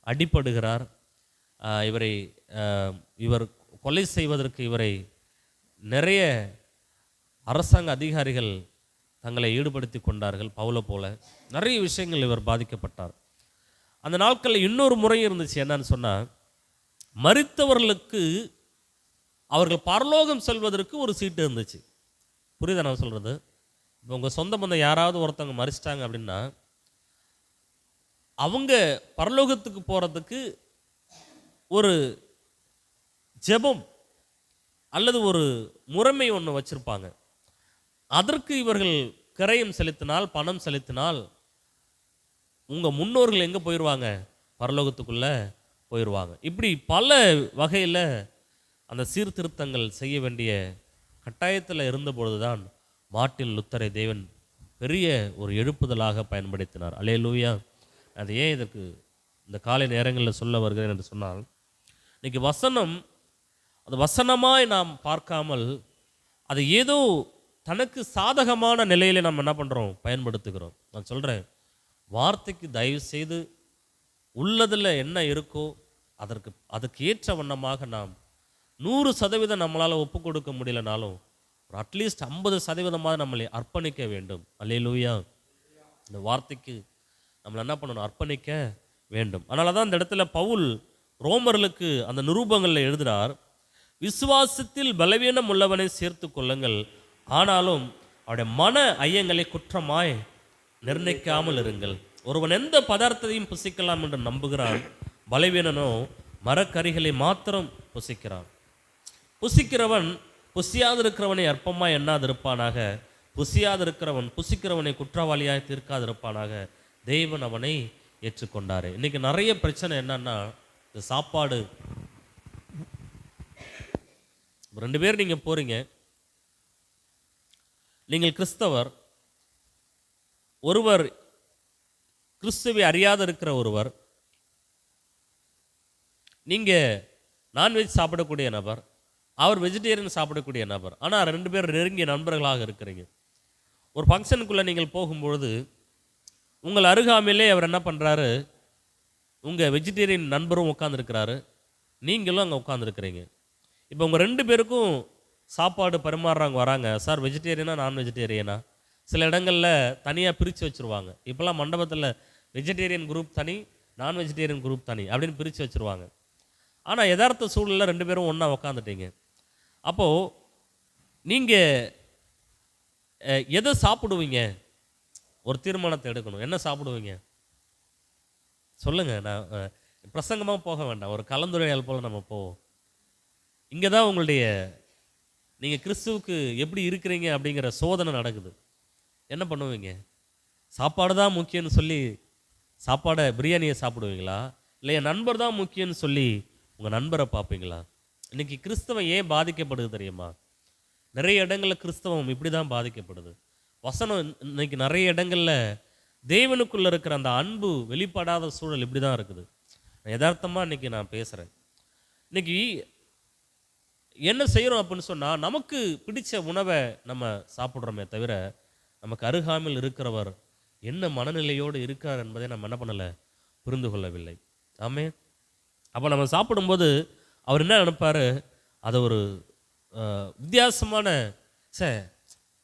அடிபடுகிறார். இவர் கொலை செய்வதற்கு இவரை நிறைய அரசாங்க அதிகாரிகள் தங்களை ஈடுபடுத்தி கொண்டார்கள். பவுலை போல நிறைய விஷயங்கள் இவர் பாதிக்கப்பட்டார். அந்த நாட்களில் இன்னொரு முறை இருந்துச்சு. என்னன்னு சொன்னால், மரித்தவர்களுக்கு அவர்கள் பரலோகம் செல்வதற்கு ஒரு சீட்டு இருந்துச்சு. புரியுதா நான் சொல்கிறது? இப்போ உங்கள் சொந்த பந்தம் யாராவது ஒருத்தவங்க மறிச்சிட்டாங்க அப்படின்னா அவங்க பரலோகத்துக்கு போகிறதுக்கு ஒரு ஜெபம் அல்லது ஒரு முறைமை ஒன்று வச்சுருப்பாங்க. அதற்கு இவர்கள் கிரயம் செலுத்தினால், பணம் செலுத்தினால் உங்கள் முன்னோர்கள் எங்கே போயிடுவாங்க, பரலோகத்துக்குள்ளே போயிடுவாங்க. இப்படி பல வகையில் அந்த சீர்திருத்தங்கள் செய்ய வேண்டிய கட்டாயத்தில் இருந்தபொழுது தான் மார்ட்டின் லுத்தரை தேவன் பெரிய ஒரு எழுப்புதலாக பயன்படுத்தினார். அல்லேலூயா. அது ஏன் இதற்கு இந்த காலை நேரங்களில் சொல்ல வருகிறேன் என்று சொன்னால், இன்னைக்கு வசனம் அது வசனமாய் நாம் பார்க்காமல் அது ஏதோ தனக்கு சாதகமான நிலையில் நம்ம என்ன பண்ணுறோம், பயன்படுத்துகிறோம். நான் சொல்கிறேன், வார்த்தைக்கு தயவு செய்து உள்ளதில் என்ன இருக்கோ அதுக்கு ஏற்ற வண்ணமாக நாம் 100% நம்மளால் ஒப்பு கொடுக்க முடியலனாலும் ஒரு அட்லீஸ்ட் 50% நம்மளை அர்ப்பணிக்க வேண்டும். அல்லேலூயா. இந்த வார்த்தைக்கு நம்மளை என்ன பண்ணணும், அர்ப்பணிக்க வேண்டும். அதனால தான் இந்த இடத்துல பவுல் ரோமர்களுக்கு அந்த நிரூபங்களில் எழுதுகிறார், விசுவாசத்தில் பலவீனம் உள்ளவனை சேர்த்து கொள்ளுங்கள், ஆனாலும் அவருடைய மன ஐயங்களை குற்றமாய் நிர்ணயிக்காமல் இருங்கள். ஒருவன் எந்த பதார்த்தத்தையும் புசிக்கலாம் என்று நம்புகிறான், பலவீனனோ மரக்கறிகளை மாத்திரம் புசிக்கிறான். புசிக்கிறவன் புசியாதிருக்கிறவனை அற்பமாய் எண்ணாதிருப்பானாக, புசியாதிருக்கிறவன் புசிக்கிறவனை குற்றவாளியாய் தீர்க்காதிருப்பானாக, தேவன் அவனை ஏற்றுக்கொண்டாரு. இன்னைக்கு நிறைய பிரச்சனை என்னன்னா, இந்த சாப்பாடு. 2 பேர் நீங்கள் போகிறீங்க, நீங்கள் கிறிஸ்தவர், ஒருவர் கிறிஸ்துவை அறியாத இருக்கிற ஒருவர், நீங்கள் நான்வெஜ் சாப்பிடக்கூடிய நபர், அவர் வெஜிடேரியன் சாப்பிடக்கூடிய நபர். ஆனால் 2 பேர் நெருங்கிய நண்பர்களாக இருக்கிறீங்க. ஒரு ஃபங்க்ஷனுக்குள்ளே நீங்கள் போகும்பொழுது உங்கள் அருகாமையிலே அவர் என்ன பண்ணுறாரு, உங்கள் வெஜிடேரியன் நண்பரும் உட்காந்துருக்கிறாரு, நீங்களும் அங்கே உட்காந்துருக்கிறீங்க. இப்போ உங்கள் 2 பேருக்கும் சாப்பாடு பரிமாறுறாங்க, வராங்க, சார் வெஜிடேரியனா நான் வெஜிடேரியனா? சில இடங்களில் தனியாக பிரித்து வச்சுருவாங்க. இப்போல்லாம் மண்டபத்தில் வெஜிடேரியன் குரூப் தனி, நான் வெஜிடேரியன் குரூப் தனி அப்படின்னு பிரித்து வச்சுருவாங்க. ஆனால் யதார்த்த சூழலில் 2 பேரும் ஒன்றா உக்காந்துட்டீங்க. அப்போது நீங்கள் எதை சாப்பிடுவீங்க? ஒரு தீர்மானத்தை எடுக்கணும். என்ன சாப்பிடுவீங்க சொல்லுங்கள். நான் பிரசங்கமாக போக வேண்டாம், ஒரு கலந்துரையாடல் போல் நம்ம போவோம். இங்கே தான் உங்களுடைய நீங்கள் கிறிஸ்துவுக்கு எப்படி இருக்கிறீங்க அப்படிங்கிற சோதனை நடக்குது. என்ன பண்ணுவீங்க? சாப்பாடு தான் முக்கியம்னு சொல்லி சாப்பாடை பிரியாணியை சாப்பிடுவீங்களா, இல்லை என் நண்பர் தான் முக்கியம்னு சொல்லி உங்கள் நண்பரை பார்ப்பீங்களா? இன்றைக்கி கிறிஸ்தவம் ஏன் பாதிக்கப்படுது தெரியுமா? நிறைய இடங்களில் கிறிஸ்தவம் இப்படி தான் பாதிக்கப்படுது. வசனம் இன்னைக்கு நிறைய இடங்களில் தேவனுக்குள்ளே இருக்கிற அந்த அன்பு வெளிப்படாத சூழல் இப்படி தான் இருக்குது. யதார்த்தமாக இன்றைக்கி நான் பேசுகிறேன். இன்றைக்கி என்ன செய்கிறோம் அப்படின்னு சொன்னால், நமக்கு பிடித்த உணவை நம்ம சாப்பிட்றோமே தவிர நமக்கு அருகாமையில் இருக்கிறவர் என்ன மனநிலையோடு இருக்கார் என்பதை நம்ம என்ன பண்ணலை, புரிந்து கொள்ளவில்லை. ஆமென். அப்போ நம்ம சாப்பிடும்போது அவர் என்ன நினைப்பார், அதை ஒரு வித்தியாசமான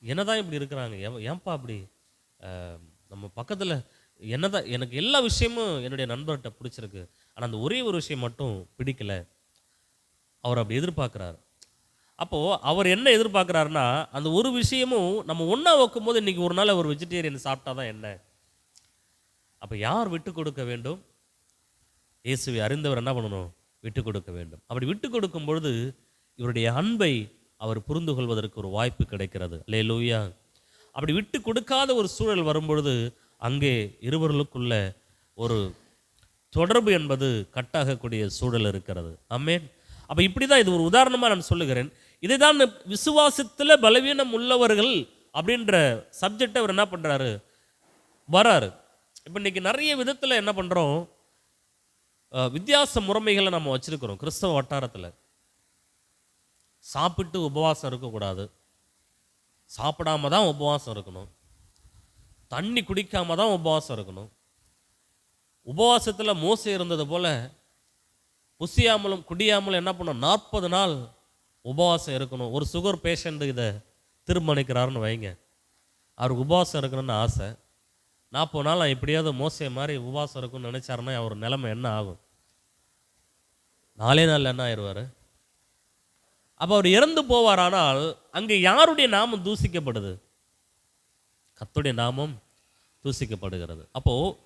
என்னதான் இப்படி இருக்கிறாங்க, ஏன்பா அப்படி, நம்ம பக்கத்தில் என்னதான், எனக்கு எல்லா விஷயமும் என்னுடைய நண்பர்கிட்ட பிடிச்சிருக்கு, ஆனால் அந்த ஒரே ஒரு விஷயம் மட்டும் பிடிக்கலை. அவர் அப்படி எதிர்பார்க்குறாரு. அப்போது அவர் என்ன எதிர்பார்க்குறாருன்னா, அந்த ஒரு விஷயமும் நம்ம ஒன்றா வைக்கும்போது இன்றைக்கி ஒரு நாள் அவர் வெஜிடேரியன் சாப்பிட்டா தான் என்ன. அப்போ யார் விட்டு கொடுக்க வேண்டும்? இயேசுவை அறிந்தவர் என்ன பண்ணணும்? விட்டு கொடுக்க வேண்டும். அப்படி விட்டு கொடுக்கும் பொழுது இவருடைய அன்பை அவர் புரிந்து கொள்வதற்கு ஒரு வாய்ப்பு கிடைக்கிறது. அல்லேலூயா. அப்படி விட்டு கொடுக்காத ஒரு சூழல் வரும்பொழுது அங்கே இருவர்களுக்குள்ள ஒரு தொடர்பு என்பது கட்டாகக்கூடிய சூழல் இருக்கிறது. ஆமென். அப்போ இப்படி தான், இது ஒரு உதாரணமாக நான் சொல்லுகிறேன். இதை தான் விசுவாசத்தில் பலவீனம் உள்ளவர்கள் அப்படின்ற சப்ஜெக்டை அவர் என்ன பண்ணுறாரு, வராரு. இப்போ இன்றைக்கி நிறைய விதத்தில் என்ன பண்ணுறோம், வித்தியாச முறைமைகளை நம்ம வச்சுருக்கிறோம் கிறிஸ்தவ வட்டாரத்தில். சாப்பிட்டு உபவாசம் இருக்கக்கூடாது, சாப்பிடாம தான் உபவாசம் இருக்கணும், தண்ணி குடிக்காம தான் உபவாசம் இருக்கணும். உபவாசத்தில் மோசே இருந்தது போல் புசியாமலும் குடியாமலும் என்ன பண்ணணும், 40 நாள் உபவாசம் இருக்கணும். ஒரு சுகர் பேஷண்ட் இதை தீர்மானிக்கிறாருன்னு வைங்க, அவருக்கு உபவாசம் இருக்கணும்னு ஆசை. 40 நாள் எப்படியாவது மோசே மாதிரி உபவாசம் இருக்குன்னு நினைச்சாருன்னா அவர் நிலைமை என்ன ஆகும்? 4 நாளில் என்ன ஆயிடுவார்? அப்போ அவர் இறந்து போவார். ஆனால் அங்கே யாருடைய நாமம் தூசிக்கப்படுது? கர்த்தருடைய நாமம் தூசிக்கப்படுகிறது. அப்போது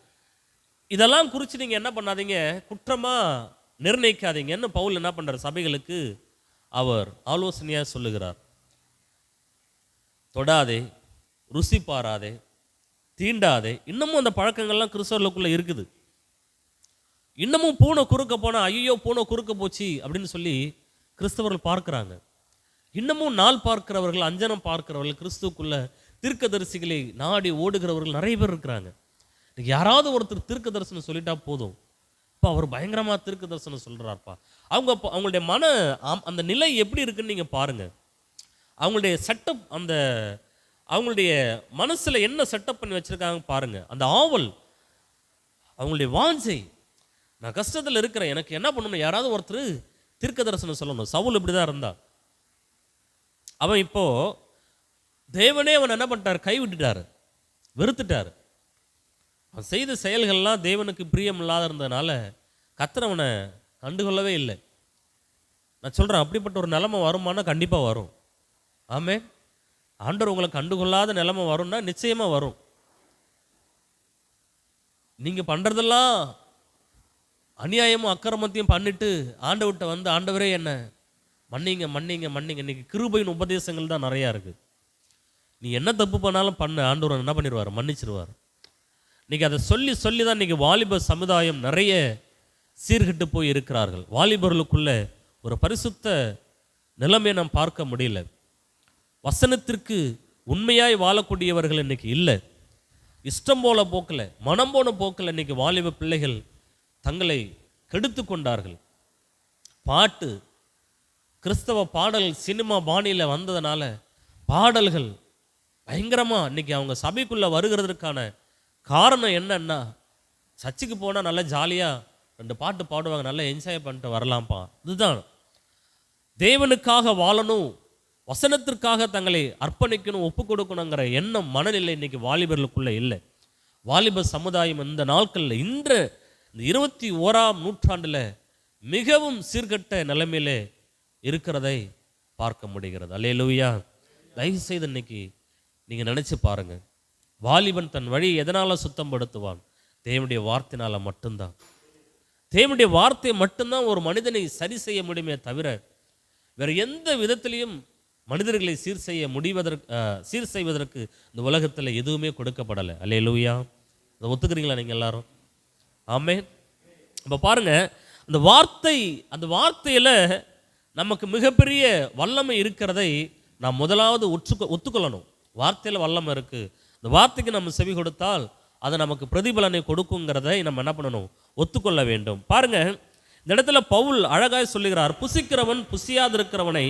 இதெல்லாம் குறித்து நீங்கள் என்ன பண்ணாதீங்க, குற்றமாக நிர்ணயிக்காதீங்கன்னு பவுல் என்ன பண்ணுறார், சபைகளுக்கு அவர் ஆலோசனையாக சொல்லுகிறார். தொடாதே, ருசி பாராதே, தீண்டாதே. இன்னமும் அந்த பழக்கங்கள்லாம் கிறிஸ்தவர்களுக்குள்ளே இருக்குது. இன்னமும் பூனை குறுக்க போனால் ஐயோ பூனை குறுக்க போச்சு அப்படின்னு சொல்லி கிறிஸ்தவர்கள் பார்க்குறாங்க. இன்னமும் நாள் பார்க்கிறவர்கள், அஞ்சனம் பார்க்கிறவர்கள், கிறிஸ்துக்குள்ள தீர்க்கதரிசிகளை நாடி ஓடுகிறவர்கள் நிறைய பேர் இருக்கிறாங்க. இன்னைக்கு யாராவது ஒருத்தர் தீர்க்க தரிசனம் சொல்லிட்டா போதும், இப்போ அவர் பயங்கரமாக தீர்க்க தரிசனம் சொல்கிறார்ப்பா. அவங்களுடைய அந்த நிலை எப்படி இருக்குன்னு நீங்கள் பாருங்கள். அவங்களுடைய செட்டப், அவங்களுடைய மனசில் என்ன செட்டப் பண்ணி வச்சுருக்காங்க பாருங்கள். அந்த ஆவல், அவங்களுடைய வாஞ்சை, நான் கஷ்டத்தில் இருக்கிறேன், எனக்கு என்ன பண்ணணும், யாராவது ஒருத்தர் தீர்க்க தரிசனம் சொல்லணும். சவுல் இப்படி தான் இருந்தான். அவன் இப்போ தேவனே அவன் என்ன பண்ணிட்டார், கைவிட்டுட்டார், வெறுத்துட்டார். அவன் செய்த செயல்கள்லாம் தேவனுக்கு பிரியம் இல்லாத இருந்ததுனால கர்த்தர் அவனை கண்டுகொள்ளவே இல்லை. நான் சொல்கிறேன், அப்படிப்பட்ட ஒரு நிலைமை வருமானா கண்டிப்பாக வரும். ஆமே, ஆண்டவர் உங்களை கண்டுகொள்ளாத நிலைமை வரும்னா நிச்சயமாக வரும். நீங்கள் பண்ணுறதெல்லாம் அநியாயமும் அக்கிரமத்தையும் பண்ணிட்டு ஆண்டவர்கிட்ட வந்து, ஆண்டவரே என்ன மன்னிங்க மன்னிங்க மன்னிங்க. இன்னைக்கு கிருபையின் உபதேசங்கள் தான் நிறையா இருக்குது. நீ என்ன தப்பு பண்ணாலும் பண்ண, ஆண்டவர் என்ன பண்ணிடுவார், மன்னிச்சிருவார். இன்னைக்கு அதை சொல்லி சொல்லி தான் இன்னைக்கு வாலிப சமுதாயம் நிறைய சீர்கிட்டு போய் இருக்கிறார்கள். வாலிபர்களுக்குள்ள ஒரு பரிசுத்த நிலைமையை நாம் பார்க்க முடியல. வசனத்திற்கு உண்மையாய் வாழக்கூடியவர்கள் இன்னைக்கு இல்லை. இஷ்டம் போல போக்கில், மனம் போன போக்கில் இன்னைக்கு வாலிப பிள்ளைகள் தங்களை கெடுத்து கொண்டார்கள். பாட்டு, கிறிஸ்தவ பாடல் சினிமா பாணியில் வந்ததுனால பாடல்கள் பயங்கரமாக இன்னைக்கு அவங்க சபைக்குள்ளே வருகிறதுக்கான காரணம் என்னன்னா, சர்ச்சுக்கு போனால் நல்லா ஜாலியாக 2 பாட்டு பாடுவாங்க, நல்லா என்ஜாய் பண்ணிட்டு வரலாம்ப்பா. இதுதான் தேவனுக்காக வாழணும், வசனத்திற்காக தங்களை அர்ப்பணிக்கணும், ஒப்பு கொடுக்கணுங்கிற எண்ணம், மனநிலை இன்னைக்கு வாலிபர்களுக்குள்ளே இல்லை. வாலிப சமுதாயம் இந்த நாட்களில், இந்த 21ஆம் நூற்றாண்டில் மிகவும் சீர்கெட்ட நிலைமையிலே இருக்கிறதை பார்க்க முடிகிறது. அல்லேலூயா. தயவு செய்து இன்னைக்கு நீங்கள் நினச்சி பாருங்கள், வாலிபன் தன் வழி எதனால் சுத்தப்படுத்துவான்? தேவனுடைய வார்த்தையினால் மட்டும்தான். தேவனுடைய வார்த்தை மட்டும்தான் ஒரு மனிதனை சரி செய்ய முடியுமே தவிர வேறு எந்த விதத்திலையும் மனிதர்களை சீர் செய்வதற்கு இந்த உலகத்தில் எதுவுமே கொடுக்கப்படலை. அல்லேலூயா. அதை ஒத்துக்கிறீங்களா நீங்கள் எல்லாரும்? ஆமென். இப்போ பாருங்க, அந்த வார்த்தையில் நமக்கு மிகப்பெரிய வல்லமை இருக்கிறதை நாம் முதலாவது ஒத்துக்கொள்ளணும். வார்த்தையில் வல்லமை இருக்குது. இந்த வார்த்தைக்கு நம்ம செவி கொடுத்தால் அது நமக்கு பிரதிபலனை கொடுக்குங்கிறதை நம்ம என்ன பண்ணணும், ஒத்துக்கொள்ள வேண்டும். பாருங்க, இந்த இடத்துல பவுல் அழகாய் சொல்லுகிறார், புசிக்கிறவன் புசியாதிருக்கிறவனை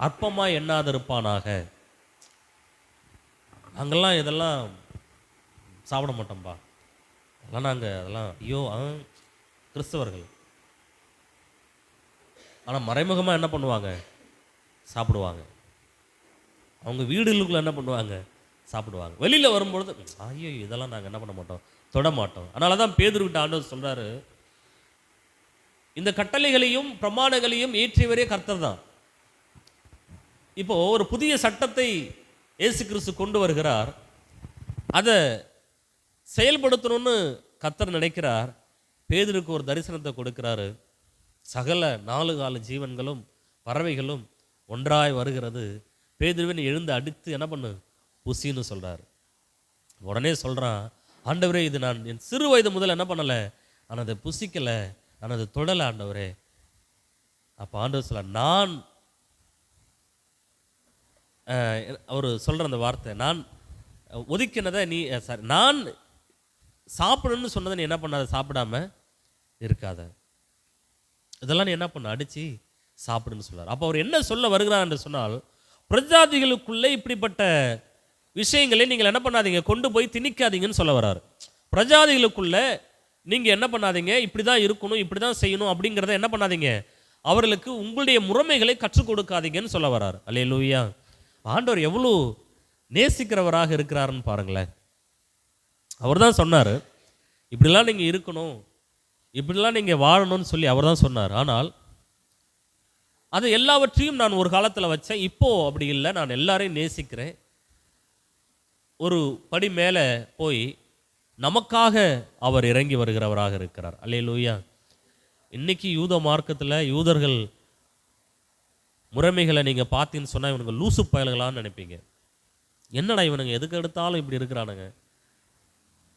அற்பமாய் எண்ணாதிருப்பானாக. நாங்கள்லாம் இதெல்லாம் சாப்பிட மாட்டோம்பா, அதெல்லாம் ஐயோ கிறிஸ்தவர்கள். ஆனால் மறைமுகமாக என்ன பண்ணுவாங்க, சாப்பிடுவாங்க. அவங்க வீடுகளுக்குள்ள என்ன பண்ணுவாங்க, சாப்பிடுவாங்க. வெளியில் வரும்பொழுது ஐயோ இதெல்லாம் நாங்கள் என்ன பண்ண மாட்டோம், தொட மாட்டோம். அதனால தான் பேதுருவிட்ட ஆண்டவர் சொல்கிறாரு, இந்த கட்டளைகளையும் பிரமாணங்களையும் ஏற்றியவரே கர்த்தர் தான். இப்போ ஒரு புதிய சட்டத்தை இயேசு கிறிஸ்து கொண்டு வருகிறார், அதை செயல்படுத்தணும்னு கர்த்தர் நினைக்கிறார். பேதுருக்கு ஒரு தரிசனத்தை கொடுக்கிறாரு. சகல 4 கால ஜீவன்களும் பறவைகளும் ஒன்றாய் வருகிறது, பேதுருவின் எழுந்து அடித்து என்ன பண்ணு, புசின்னு சொல்கிறார். உடனே சொல்கிறான், ஆண்டவரே இது நான் என் சிறு வயது முதல் என்ன பண்ணலை, நான் அதை புசிக்கலை, நான் அதை தொடலை ஆண்டவரே. அப்போ ஆண்டவர் சொல்ல, நான் அவர் சொல்கிற அந்த வார்த்தை, நான் ஒதுக்கினதை நீ நான் சாப்பிடணும்னு சொன்னதை நீ என்ன பண்ணாத, சாப்பிடாம இருக்காத, இதெல்லாம் நீ என்ன பண்ண, அடித்து சாப்பிடுன்னு சொல்கிறார். அப்போ அவர் என்ன சொல்ல வருகிறார் என்று சொன்னால், பிரஜாதிகளுக்குள்ளே இப்படிப்பட்ட விஷயங்களை நீங்கள் என்ன பண்ணாதீங்க, கொண்டு போய் திணிக்காதீங்கன்னு சொல்ல வர்றாரு. பிரஜாதிகளுக்குள்ளே நீங்கள் என்ன பண்ணாதீங்க, இப்படி தான் இருக்கணும், இப்படி தான் செய்யணும் அப்படிங்கிறத என்ன பண்ணாதீங்க, அவர்களுக்கு உங்களுடைய முறைமைகளை கற்றுக் கொடுக்காதீங்கன்னு சொல்ல வர்றாரு. அல்லேலூயா. ஆண்டவர் எவ்வளோ நேசிக்கிறவராக இருக்கிறாருன்னு பாருங்களேன். அவர் தான் சொன்னார், இப்படிலாம் நீங்கள் இருக்கணும், இப்படிலாம் நீங்கள் வாழணும்னு சொல்லி அவர் தான் சொன்னார். ஆனால் அது எல்லாவற்றையும் நான் ஒரு காலத்தில் வச்சேன், இப்போது அப்படி இல்லை, நான் எல்லாரையும் நேசிக்கிறேன். ஒரு படி மேலே போய் நமக்காக அவர் இறங்கி வருகிறவராக இருக்கிறார். அல்லேலூயா. இன்னைக்கு யூத மார்க்கத்தில் யூதர்கள் முறைமைகளை நீங்கள் பார்த்தீங்கன்னு சொன்னால் இவனுங்க லூசு பயல்களான்னு நினைப்பீங்க. என்னடா இவனுங்க எதுக்கு எடுத்தாலும் இப்படி இருக்கிறானுங்க.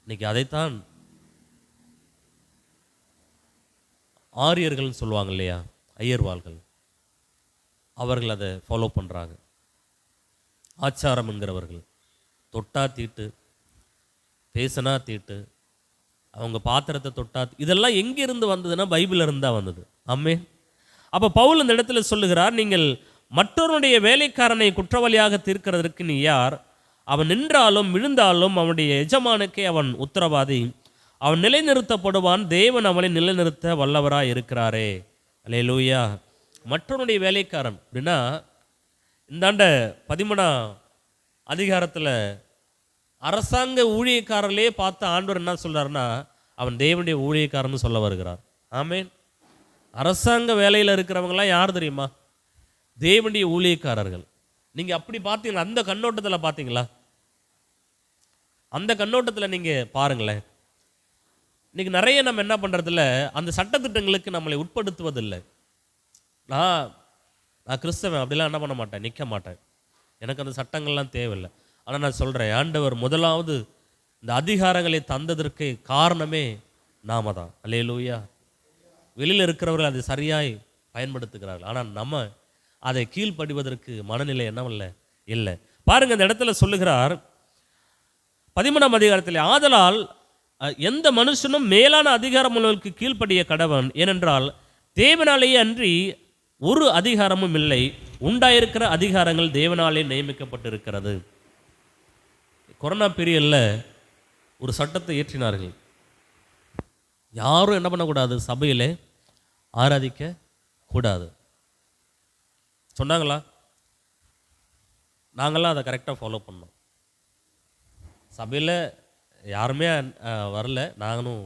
இன்னைக்கு அதைத்தான் ஆரியர்கள்னு சொல்லுவாங்க இல்லையா, ஐயர்வாள்கள், அவர்கள் அதை ஃபாலோ பண்ணுறாங்க. ஆச்சாரம் என்கிறவர்கள் தொட்டா தீட்டு, பேசினா தீட்டு, அவங்க பாத்திரத்தை தொட்டா, இதெல்லாம் எங்கிருந்து வந்ததுன்னா பைபிள்ல இருந்தா வந்தது. ஆமென். அப்போ பவுல் இந்த இடத்துல சொல்லுகிறார், நீங்கள் மற்றவனுடைய வேலைக்காரனை குற்றவாளியாக தீர்க்கிறதற்கு நீ யார்? அவன் நின்றாலும் விழுந்தாலும் அவனுடைய எஜமானுக்கே அவன் உத்தரவாதி. அவன் நிலைநிறுத்தப்படுவான், தேவன் அவனை நிலைநிறுத்த வல்லவராய் இருக்கிறாரே. அல்லேலூயா. மற்றவனுடைய வேலைக்காரன் அப்படின்னா, இந்தாண்ட 13ஆம் அதிகாரத்தில் அரசாங்க ஊழியக்காரர்களே பார்த்து ஆண்டவர் என்ன சொல்றாருன்னா, அவன் தேவனுடைய ஊழியக்காரன்னு சொல்ல வருகிறார். ஆமென். அரசாங்க வேலையில் இருக்கிறவங்களாம் யார் தெரியுமா? தேவனுடைய ஊழியக்காரர்கள். நீங்கள் அப்படி பார்த்தீங்களா? அந்த கண்ணோட்டத்தில் பார்த்தீங்களா? அந்த கண்ணோட்டத்தில் நீங்கள் பாருங்களேன். இன்னைக்கு நிறைய நம்ம என்ன பண்ணுறதில்ல, அந்த சட்டத்திட்டங்களுக்கு நம்மளை உட்படுத்துவதில்லை. நான் கிறிஸ்தவன், அப்படிலாம் என்ன பண்ண மாட்டேன், நிற்க மாட்டேன், எனக்கு அந்த சட்டங்கள்லாம் தேவையில்லை. ஆனால் நான் சொல்கிறேன், ஆண்டவர் முதலாவது இந்த அதிகாரங்களை தந்ததற்கு காரணமே நாம தான். அல்லேலூயா. வெளியில் இருக்கிறவர்கள் அதை சரியாய் பயன்படுத்துகிறார்கள், ஆனால் நம்ம அதை கீழ்ப்படிவதற்கு மனநிலை என்னவில்லை, இல்லை. பாருங்க, இந்த இடத்துல சொல்லுகிறார் 13ஆம் அதிகாரத்தில், ஆதலால் எந்த மனுஷனும் மேலான அதிகாரம் உள்ளவர்களுக்கு கீழ்ப்படிய கடவன், ஏனென்றால் தேவனாலேயே அன்றி ஒரு அதிகாரமும் இல்லை, உண்டாயிருக்கிற அதிகாரங்கள் தேவனாலே நியமிக்கப்பட்டிருக்கிறது. கொரோனா பீரியடில் ஒரு சட்டத்தை ஏற்றினார்கள். யாரும் என்ன பண்ணக்கூடாது, சபையில் ஆராதிக்க கூடாது சொன்னாங்களா? நாங்கள்லாம் அதை கரெக்டாக ஃபாலோ பண்ணோம். சபையில் யாருமே வரல, நாங்களும்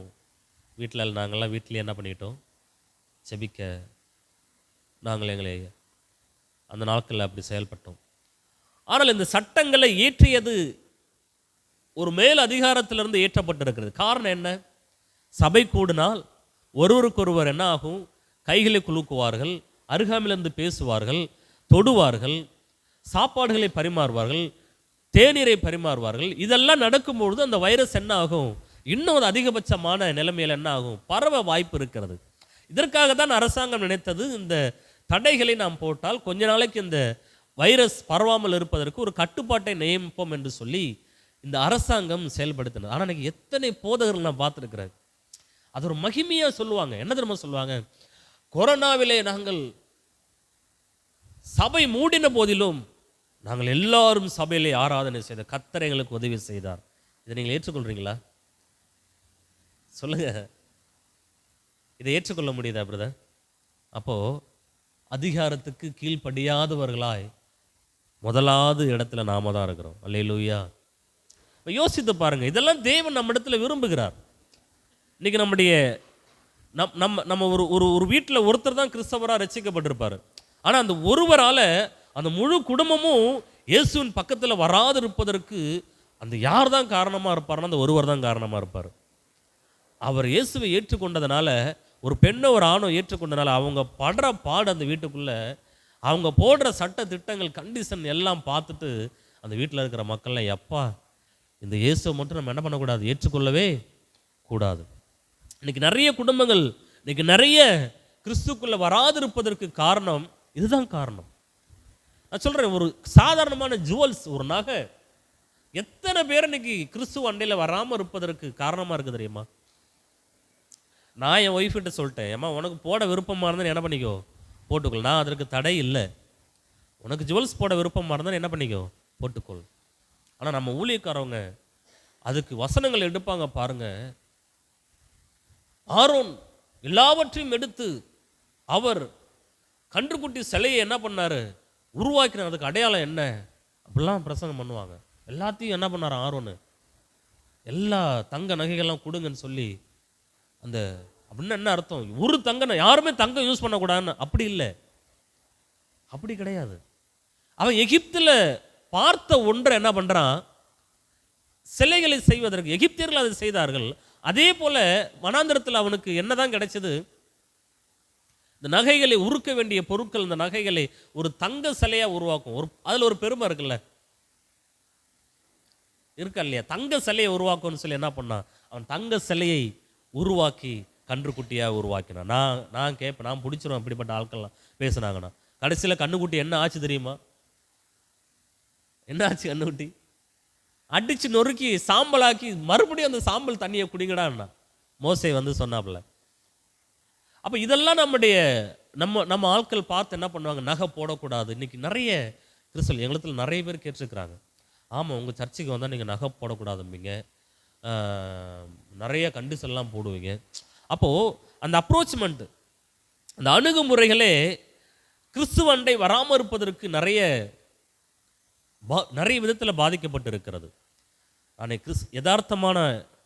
நாங்கள்லாம் வீட்டிலே என்ன பண்ணிட்டோம், செபிக்க நாங்கள் எங்களை அந்த நாட்களில் அப்படி செயல்பட்டோம். ஆனால் இந்த சட்டங்களை ஏற்றியது ஒரு மேல் அதிகாரத்திலிருந்து ஏற்றப்பட்டிருக்கிறது. காரணம் என்ன? சபை கூடினால் ஒருவருக்கொருவர் என்ன ஆகும், கைகளை குலுக்குவார்கள், அருகாமையிலிருந்து பேசுவார்கள், தொடுவார்கள், சாப்பாடுகளை பரிமாறுவார்கள், தேநீரை பரிமாறுவார்கள். இதெல்லாம் நடக்கும்பொழுது அந்த வைரஸ் என்ன ஆகும், இன்னும் ஒரு அதிகபட்சமான நிலைமையில் என்ன ஆகும், பரவ வாய்ப்பு இருக்கிறது. இதற்காக தான் அரசாங்கம் நினைத்தது, இந்த தடைகளை நாம் போட்டால் கொஞ்ச நாளைக்கு இந்த வைரஸ் பரவாமல் இருப்பதற்கு ஒரு கட்டுப்பாட்டை நியமிப்போம் என்று சொல்லி இந்த அரசாங்கம் செயல்படுத்தினது. ஆனால் எனக்கு எத்தனை போதகர்கள் நான் பார்த்துருக்கிறேன், அது ஒரு மகிமையாக சொல்லுவாங்க. என்ன தெரியுமா சொல்லுவாங்க? கொரோனாவிலே நாங்கள் சபை மூடின போதிலும் நாங்கள் எல்லாரும் சபையிலே ஆராதனை செய்த கர்த்தர் எங்களுக்கு உதவி செய்தார். இதை நீங்கள் ஏற்றுக்கொள்றீங்களா? சொல்லுங்க, இதை ஏற்றுக்கொள்ள முடியுதா பிரதர்? அப்போ அதிகாரத்துக்கு கீழ்ப்படியாதவர்களாய் முதலாவது இடத்துல நாம தான் இருக்கிறோம். அல்லேலூயா. யோசித்து பாருங்க, இதெல்லாம் தேவன் நம்ம இடத்துல விரும்புகிறார். இன்னைக்கு நம்முடைய நம்ம ஒரு ஒரு வீட்டில் ஒருத்தர் தான் கிறிஸ்தவராக ரட்சிக்கப்பட்டிருப்பார். ஆனால் அந்த ஒருவரால் அந்த முழு குடும்பமும் இயேசுவின் பக்கத்தில் வராது இருப்பதற்கு அந்த யார் தான் காரணமாக இருப்பார்னா அந்த ஒருவர் தான் காரணமாக இருப்பார். அவர் இயேசுவை ஏற்றுக்கொண்டதுனால, ஒரு பெண்ணோ ஒரு ஆணோ ஏற்றுக்கொண்டனால அவங்க படுற பாடு அந்த வீட்டுக்குள்ளே, அவங்க போடுற சட்ட திட்டங்கள் கண்டிஷன் எல்லாம் பார்த்துட்டு அந்த வீட்டில் இருக்கிற மக்கள்லாம், எப்பா இந்த இயேசுவை மட்டும் நம்ம என்ன பண்ணக்கூடாது, ஏற்றுக்கொள்ளவே கூடாது. இன்னைக்கு நிறைய குடும்பங்கள், இன்னைக்கு நிறைய கிறிஸ்துக்குள்ளே வராதிருப்பதற்கு காரணம் இதுதான் காரணம். நான் சொல்கிறேன், ஒரு சாதாரணமான ஜுவல்ஸ், ஒரு நகை, எத்தனை பேர் இன்னைக்கு கிறிஸ்துவ அண்டையில் வராமல் இருப்பதற்கு காரணமாக இருக்குது தெரியுமா? நான் என் ஒய்ஃப்கிட்ட சொல்லிட்டேன், ஏம்மா உனக்கு போட விருப்பமாக இருந்தால் என்ன பண்ணிக்கோ, போட்டுக்கொள், நான் அதற்கு தடை இல்லை. உனக்கு ஜுவல்ஸ் போட விருப்பமாக இருந்தால் என்ன பண்ணிக்கோ, போட்டுக்கொள். ஆனால் நம்ம ஊழியக்காரவங்க அதுக்கு வசனங்கள் எடுப்பாங்க பாருங்க. ஆரோன் எல்லாவற்றையும் எடுத்து அவர் கன்றுக்குட்டி சிலையை என்ன பண்ணார், உருவாக்கினார். அதுக்கு அடையாளம் என்ன அப்படிலாம் பிரசங்கம் பண்ணுவாங்க. எல்லாத்தையும் என்ன பண்ணார் ஆரோன், எல்லா தங்க நகைகள்லாம் கொடுங்கன்னு சொல்லி. அந்த அப்படின்னு என்ன அர்த்தம், ஒரு தங்க யாருமே தங்கம் யூஸ் பண்ணக்கூடாதுன்னு அப்படி இல்லை, அப்படி கிடையாது. அவன் எகிப்தில் பார்த்த ஒன்றை என்ன பண்ணுறான், சிலைகளை செய்வதற்கு எகிப்தியர்கள் அதை செய்தார்கள். அதே போல வனாந்திரத்தில் அவனுக்கு என்னதான் கிடைச்சது, இந்த நகைகளை உருக்க வேண்டிய பொருட்கள், இந்த நகைகளை ஒரு தங்க சிலையாக உருவாக்கும். அதில் ஒரு பெருமை இருக்குல்ல, இருக்கா இல்லையா? தங்க சிலையை உருவாக்கும்னு சொல்லி என்ன பண்ணான், அவன் தங்க சிலையை உருவாக்கி கன்றுக்குட்டியாக உருவாக்கினான். நான் கேட்பேன், நான் பிடிச்சிருவேன் இப்படிப்பட்ட ஆட்கள்லாம் பேசுனாங்கண்ணா. கடைசியில் கண்ணுக்குட்டி என்ன ஆச்சு தெரியுமா? என்ன ஆச்சு? கண்ணுக்குட்டி அடித்து நொறுக்கி சாம்பலாக்கி மறுபடியும் அந்த சாம்பல் தண்ணியை குடிங்கடான்னா. மோசே வந்து சொன்னாப்புல. அப்போ இதெல்லாம் நம்ம ஆட்கள் பார்த்து என்ன பண்ணுவாங்க, நகை போடக்கூடாது. இன்னைக்கு நிறைய கிறிஸ்தவர்கள் எங்களுக்கு நிறைய பேர் கேட்டிருக்கிறாங்க, ஆமாம் உங்கள் சர்ச்சுக்கு வந்தால் நீங்கள் நகை போடக்கூடாதும்பீங்க, நிறைய கண்டிஷன்லாம் போடுவீங்க. அப்போது அந்த அப்ரோச்மெண்ட்டு, அந்த அணுகுமுறைகளே கிறிஸ்துவண்டை வராமல் இருப்பதற்கு நிறைய விதத்தில் பாதிக்கப்பட்டு இருக்கிறது. நான் யதார்த்தமான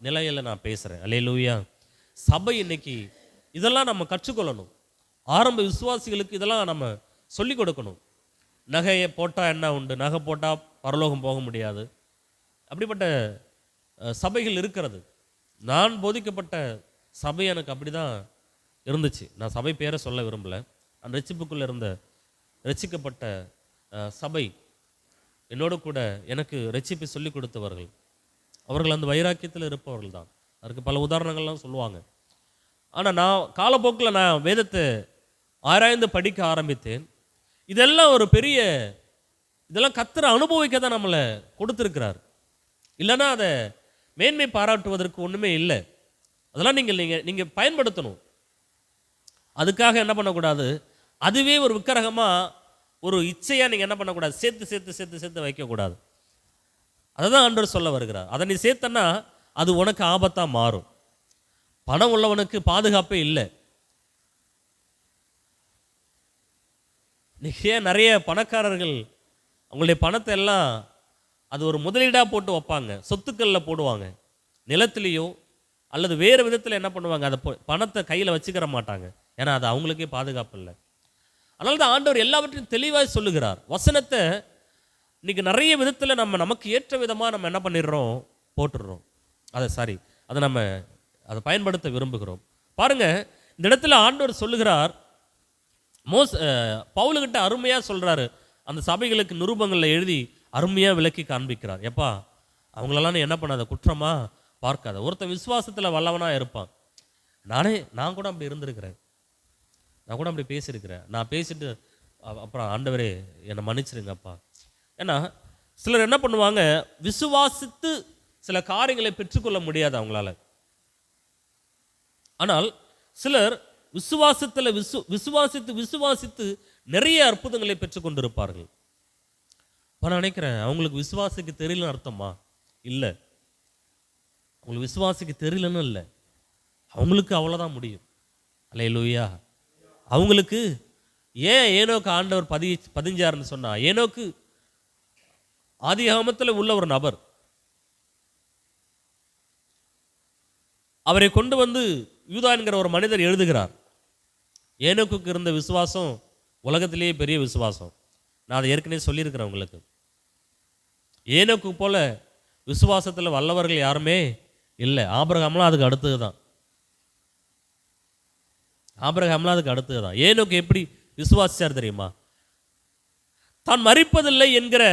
நிலையில் நான் பேசுகிறேன். அல்லேலூயா. சபை இன்னைக்கு இதெல்லாம் நம்ம கற்றுக்கொள்ளணும். ஆரம்ப விசுவாசிகளுக்கு இதெல்லாம் நம்ம சொல்லிக் கொடுக்கணும். நகையை போட்டால் என்ன உண்டு, நகை போட்டால் பரலோகம் போக முடியாது, அப்படிப்பட்ட சபைகள் இருக்கிறது. நான் போதிக்கப்பட்ட சபை எனக்கு அப்படி தான் இருந்துச்சு. நான் சபை பேரை சொல்ல விரும்பலை. அந்த ரட்சிப்புக்குள்ளே இருந்த ரட்சிக்கப்பட்ட சபை என்னோடு கூட எனக்கு ரட்சிப்பை சொல்லிக் கொடுத்தவர்கள், அவர்கள் அந்த வைராக்கியத்தில் இருப்பவர்கள் தான். அதுக்கு பல உதாரணங்கள்லாம் சொல்லுவாங்க. ஆனால் நான் காலப்போக்கில் நான் வேதத்தை ஆராய்ந்து படிக்க ஆரம்பித்தேன். இதெல்லாம் ஒரு பெரிய, இதெல்லாம் கர்த்தர் அனுபவிக்க தான் நம்மளை கொடுத்துருக்கிறார். இல்லைன்னா அதை மேன்மை பாராட்டுவதற்கு ஒன்றுமே இல்லை. அதெல்லாம் நீங்கள் பயன்படுத்தணும். அதுக்காக என்ன பண்ணக்கூடாது, அதுவே ஒரு விக்கிரகமாக ஒரு இச்சையாக நீங்கள் என்ன பண்ணக்கூடாது, சேர்த்து சேர்த்து சேர்த்து சேர்த்து வைக்கக்கூடாது. அதை தான் ஆண்டவர் சொல்ல வருகிறார். அதை நீ சேர்த்தன்னா அது உனக்கு ஆபத்தாக மாறும். பணம் உள்ளவனுக்கு பாதுகாப்பே இல்லை. ஏன் நிறைய பணக்காரர்கள் அவங்களுடைய பணத்தை எல்லாம் அது ஒரு முதலீடாக போட்டு வைப்பாங்க, சொத்துக்களில் போடுவாங்க, நிலத்திலேயோ அல்லது வேறு விதத்தில் என்ன பண்ணுவாங்க, அதை பணத்தை கையில் வச்சுக்கிற மாட்டாங்க. ஏன்னா அது அவங்களுக்கே பாதுகாப்பு இல்லை. அதனால தான் ஆண்டவர் எல்லாவற்றையும் தெளிவாக சொல்லுகிறார். வசனத்தை இன்னைக்கு நிறைய விதத்தில் நமக்கு ஏற்ற விதமாக நம்ம என்ன பண்ணிடுறோம், போட்டுடுறோம். அதை பயன்படுத்த விரும்புகிறோம். பாருங்க, இந்த இடத்துல ஆண்டவர் சொல்லுகிறார், பவுலுக்கிட்ட அருமையாக சொல்கிறாரு. அந்த சபைகளுக்கு நிருபங்களில் எழுதி அருமையாக விளக்கி காண்பிக்கிறார். எப்பா அவங்களெல்லாம் நீ என்ன பண்ணாத, குற்றமாக பார்க்காத. ஒருத்தன் விசுவாசத்தில் வல்லவனாக இருப்பான். நான் கூட அப்படி இருந்திருக்கிறேன், நான் கூட அப்படி பேசியிருக்கிறேன். நான் பேசிட்டு அப்புறம் ஆண்டவரே என்னை மன்னிச்சிருங்கப்பா. ஏன்னா சிலர் என்ன பண்ணுவாங்க, விசுவாசித்து சில காரியங்களை பெற்றுக்கொள்ள முடியாது அவங்களால. ஆனால் சிலர் விசுவாசத்தில் விசுவாசித்து நிறைய அற்புதங்களை பெற்றுக்கொண்டிருப்பார்கள். நான் நினைக்கிறேன் அவங்களுக்கு விசுவாசிக்கு தெரியலன்னு அர்த்தமா? இல்லை, அவங்களுக்கு விசுவாசிக்கு தெரியலன்னு இல்லை, அவங்களுக்கு அவ்வளோதான் முடியும். அல்லேலூயா. அவங்களுக்கு ஏன் ஏனோக்கு ஆண்டவர் பதிஞ்சாருன்னு சொன்னா, ஏனோக்கு ஆதியாகமத்தில் உள்ள ஒரு நபர். அவரை கொண்டு வந்து யூதா என்கிற ஒரு மனிதர் எழுதுகிறார். ஏனோக்கு இருந்த விசுவாசம் உலகத்திலேயே பெரிய விசுவாசம். நான் அதை ஏற்கனவே சொல்லியிருக்கிறேன் உங்களுக்கு. ஏனோக்கு போல விசுவாசத்தில் வல்லவர்கள் யாருமே இல்லை. ஆபிரகாம்லாம் அதுக்கு அடுத்தது தான். ஏனோக்கு எப்படி விசுவாசிச்சார் தெரியுமா? தான் மரிப்பதில்லை என்கிற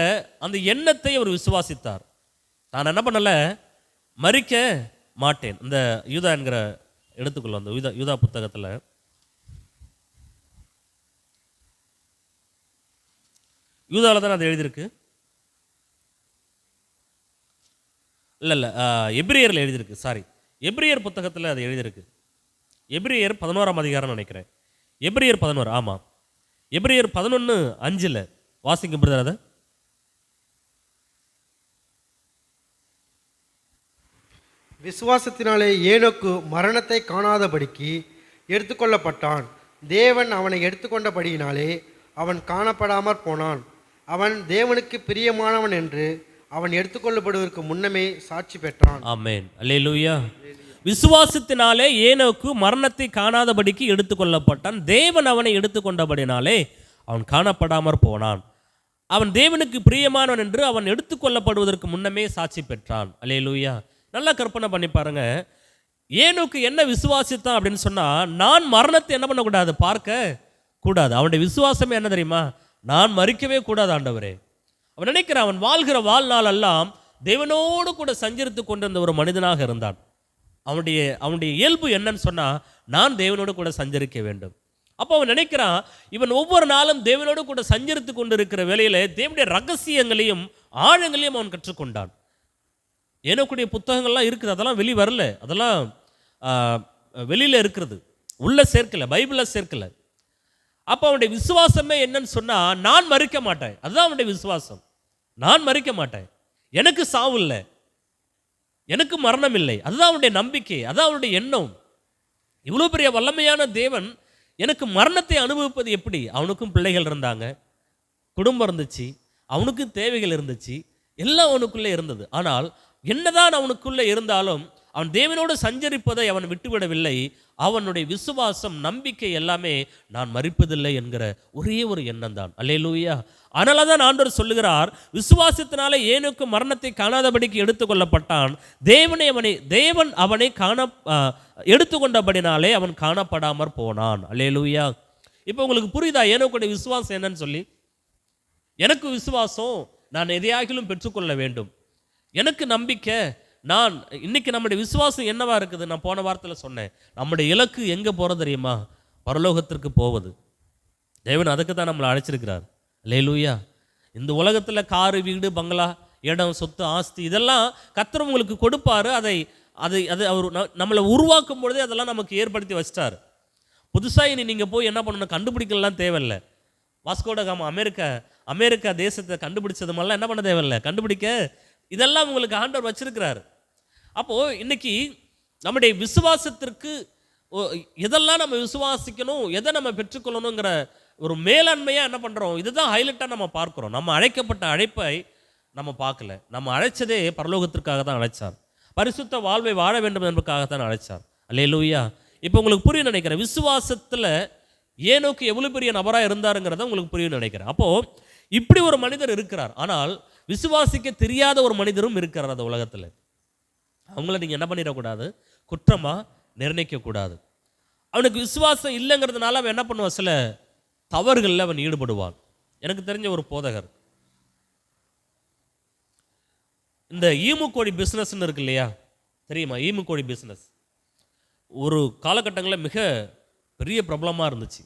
அந்த எண்ணத்தை அவர் விசுவாசித்தார். நான் என்ன பண்ணல, மரிக்க மாட்டேன். இந்த யூதா என்கிற எடுத்துக்கொள்ள அந்த யூதா புத்தகத்தில் யூதாவில் தான் அது எழுதியிருக்கு. இல்லை எபிரியரில் எழுதியிருக்கு. எபிரியர் புத்தகத்தில் அது எழுதியிருக்கு. எபிரியர் 11ஆம் அதிகாரம் நினைக்கிறேன். எபிரியர் 11. ஆமாம், எபிரியர் 11:5 வாசிக்க முடியாது. அதை விசுவாசத்தினாலே ஏனோக்கு மரணத்தை காணாதபடிக்கு எடுத்துக்கொள்ளப்பட்டான். தேவன் அவனை எடுத்துக்கொண்டபடியினாலே அவன் காணப்படாமற் போனான். அவன் தேவனுக்கு பிரியமானவன் என்று அவன் எடுத்துக்கொள்ளப்படுவதற்கு முன்னமே சாட்சி பெற்றான். ஆமென், அல்லேலூயா. விசுவாசத்தினாலே ஏனோக்கு மரணத்தை காணாதபடிக்கு எடுத்துக்கொள்ளப்பட்டான். தேவன் அவனை எடுத்துக்கொண்டபடினாலே அவன் காணப்படாமற் போனான். அவன் தேவனுக்கு பிரியமானவன் என்று அவன் எடுத்துக்கொள்ளப்படுவதற்கு முன்னமே சாட்சி பெற்றான். அல்லேலூயா. நல்லா கற்பனை பண்ணி பாருங்க. ஏனோக்கு என்ன விசுவாசித்தான் அப்படின்னு சொன்னா, நான் மரணத்தை என்ன பண்ணக்கூடாது, பார்க்க கூடாது. அவனுடைய விசுவாசமே என்ன தெரியுமா? நான் மரிக்கவே கூடாது ஆண்டவரே. அவன் நினைக்கிறான், அவன் வாழ்கிற வாழ்நாள் எல்லாம் தேவனோடு கூட சஞ்சரித்து கொண்டிருந்த ஒரு மனிதனாக இருந்தான். அவனுடைய இயல்பு என்னன்னு சொன்னா, நான் தேவனோடு கூட சஞ்சரிக்க வேண்டும். அப்போ அவன் நினைக்கிறான், இவன் ஒவ்வொரு நாளும் தேவனோடு கூட சஞ்சரித்து கொண்டு இருக்கிற வேளையில தேவனுடைய ரகசியங்களையும் ஆழங்களையும் அவன் கற்றுக்கொண்டான். ஏனோக்குடைய புத்தகங்கள்லாம் இருக்குது, அதெல்லாம் வெளி வரல, அதெல்லாம் வெளியில் இருக்கிறது, உள்ள சேர்க்கலை, பைபிளில் சேர்க்கலை. அப்போ அவனுடைய விசுவாசமே என்னன்னு சொன்னால், நான் மறிக்க மாட்டேன். அதுதான் அவனுடைய விசுவாசம். நான் மறிக்க மாட்டேன், எனக்கு சாவு இல்லை, எனக்கு மரணம் இல்லை. அதுதான் அவனுடைய நம்பிக்கை, அதுதான் அவனுடைய எண்ணம். இவ்வளோ பெரிய வல்லமையான தேவன் எனக்கு மரணத்தை அனுபவிப்பது எப்படி? அவனுக்கும் பிள்ளைகள் இருந்தாங்க, குடும்பம் இருந்துச்சு, அவனுக்கும் தேவைகள் இருந்துச்சு, எல்லாம் அவனுக்குள்ளே இருந்தது. ஆனால் என்னதான் அவனுக்குள்ளே இருந்தாலும் அவன் தேவனோடு சஞ்சரிப்பதை அவன் விட்டுவிடவில்லை. அவனுடைய விசுவாசம், நம்பிக்கை எல்லாமே நான் மரிப்பதில்லை என்கிற ஒரே ஒரு எண்ணம் தான். அல்லேலூயா. அதனால தான் ஆண்டவர் சொல்லுகிறார், விசுவாசத்தினாலே ஏனோக்கு மரணத்தை காணாதபடிக்கு எடுத்துக்கொள்ளப்பட்டான், தேவன் அவனை எடுத்துக்கொண்டபடினாலே அவன் காணப்படாமற் போனான். அல்லேலூயா. இப்போ உங்களுக்கு புரியுதா ஏனோக்குடைய விசுவாசம் என்னன்னு சொல்லி? எனக்கு விசுவாசம், நான் எதையாகிலும் பெற்றுக்கொள்ள வேண்டும், எனக்கு நம்பிக்கை. நான் இன்னைக்கு நம்முடைய விசுவாசம் என்னவா இருக்குது? நான் போன வாரத்தில் சொன்னேன், நம்முடைய இலக்கு எங்கே போகிறது தெரியுமா? பரலோகத்திற்கு போவது. தேவன் அதுக்கு தான் நம்மளை அழைச்சிருக்கிறார். அல்லேலூயா. இந்த உலகத்தில் காரு, வீடு, பங்களா, இடம், சொத்து, ஆஸ்தி இதெல்லாம் கர்த்தர் உங்களுக்கு கொடுப்பாரு. அது அவர் நம்மளை உருவாக்கும் பொழுதே அதெல்லாம் நமக்கு ஏற்படுத்தி வச்சிட்டார். புதுசாக இனி நீங்கள் போய் என்ன பண்ணணும், கண்டுபிடிக்கலாம் தேவையில்லை. வாஸ்கோட காமா அமெரிக்கா தேசத்தை கண்டுபிடிச்சது மாதிரிலாம் என்ன பண்ண தேவையில்லை, கண்டுபிடிக்க இதெல்லாம் உங்களுக்கு ஆண்டவர் வச்சிருக்கிறார். அப்போது இன்னைக்கு நம்முடைய விசுவாசத்திற்கு எதெல்லாம் நம்ம விசுவாசிக்கணும், எதை நம்ம பெற்றுக்கொள்ளணுங்கிற ஒரு மேலாண்மையாக என்ன பண்ணுறோம், இதுதான் ஹைலைட்டாக நம்ம பார்க்குறோம். நம்ம அழைக்கப்பட்ட அழைப்பை நம்ம பார்க்கல. நம்ம அழைச்சதே பரலோகத்திற்காக தான் அழைச்சார், பரிசுத்த வாழ்வை வாழ வேண்டும் என்பதற்காகத்தான் அழைச்சார். அல்லேலூயா. இப்போ உங்களுக்கு புரியும் நினைக்கிறேன், விசுவாசத்தில் ஏனோக்கு எவ்வளோ பெரிய நபராக இருந்தாருங்கிறத உங்களுக்கு புரியும் நினைக்கிறேன். அப்போது இப்படி ஒரு மனிதர் இருக்கிறார். ஆனால் விசுவாசிக்க தெரியாத ஒரு மனிதரும் இருக்கிறார் அந்த உலகத்தில். அவங்கள நீங்கள் என்ன பண்ணிடக்கூடாது, குற்றமாக நிர்ணயிக்கக்கூடாது. அவனுக்கு விசுவாசம் இல்லைங்கிறதுனால அவன் என்ன பண்ணுவான், சில தவறுகளில் அவன் ஈடுபடுவான். எனக்கு தெரிஞ்ச ஒரு போதகர், இந்த ஈமுக்கோழி பிஸ்னஸ்ன்னு இருக்கு இல்லையா, தெரியுமா? ஈமுக்கோழி பிஸ்னஸ் ஒரு காலகட்டங்களில் மிக பெரிய பிரபலமாக இருந்துச்சு.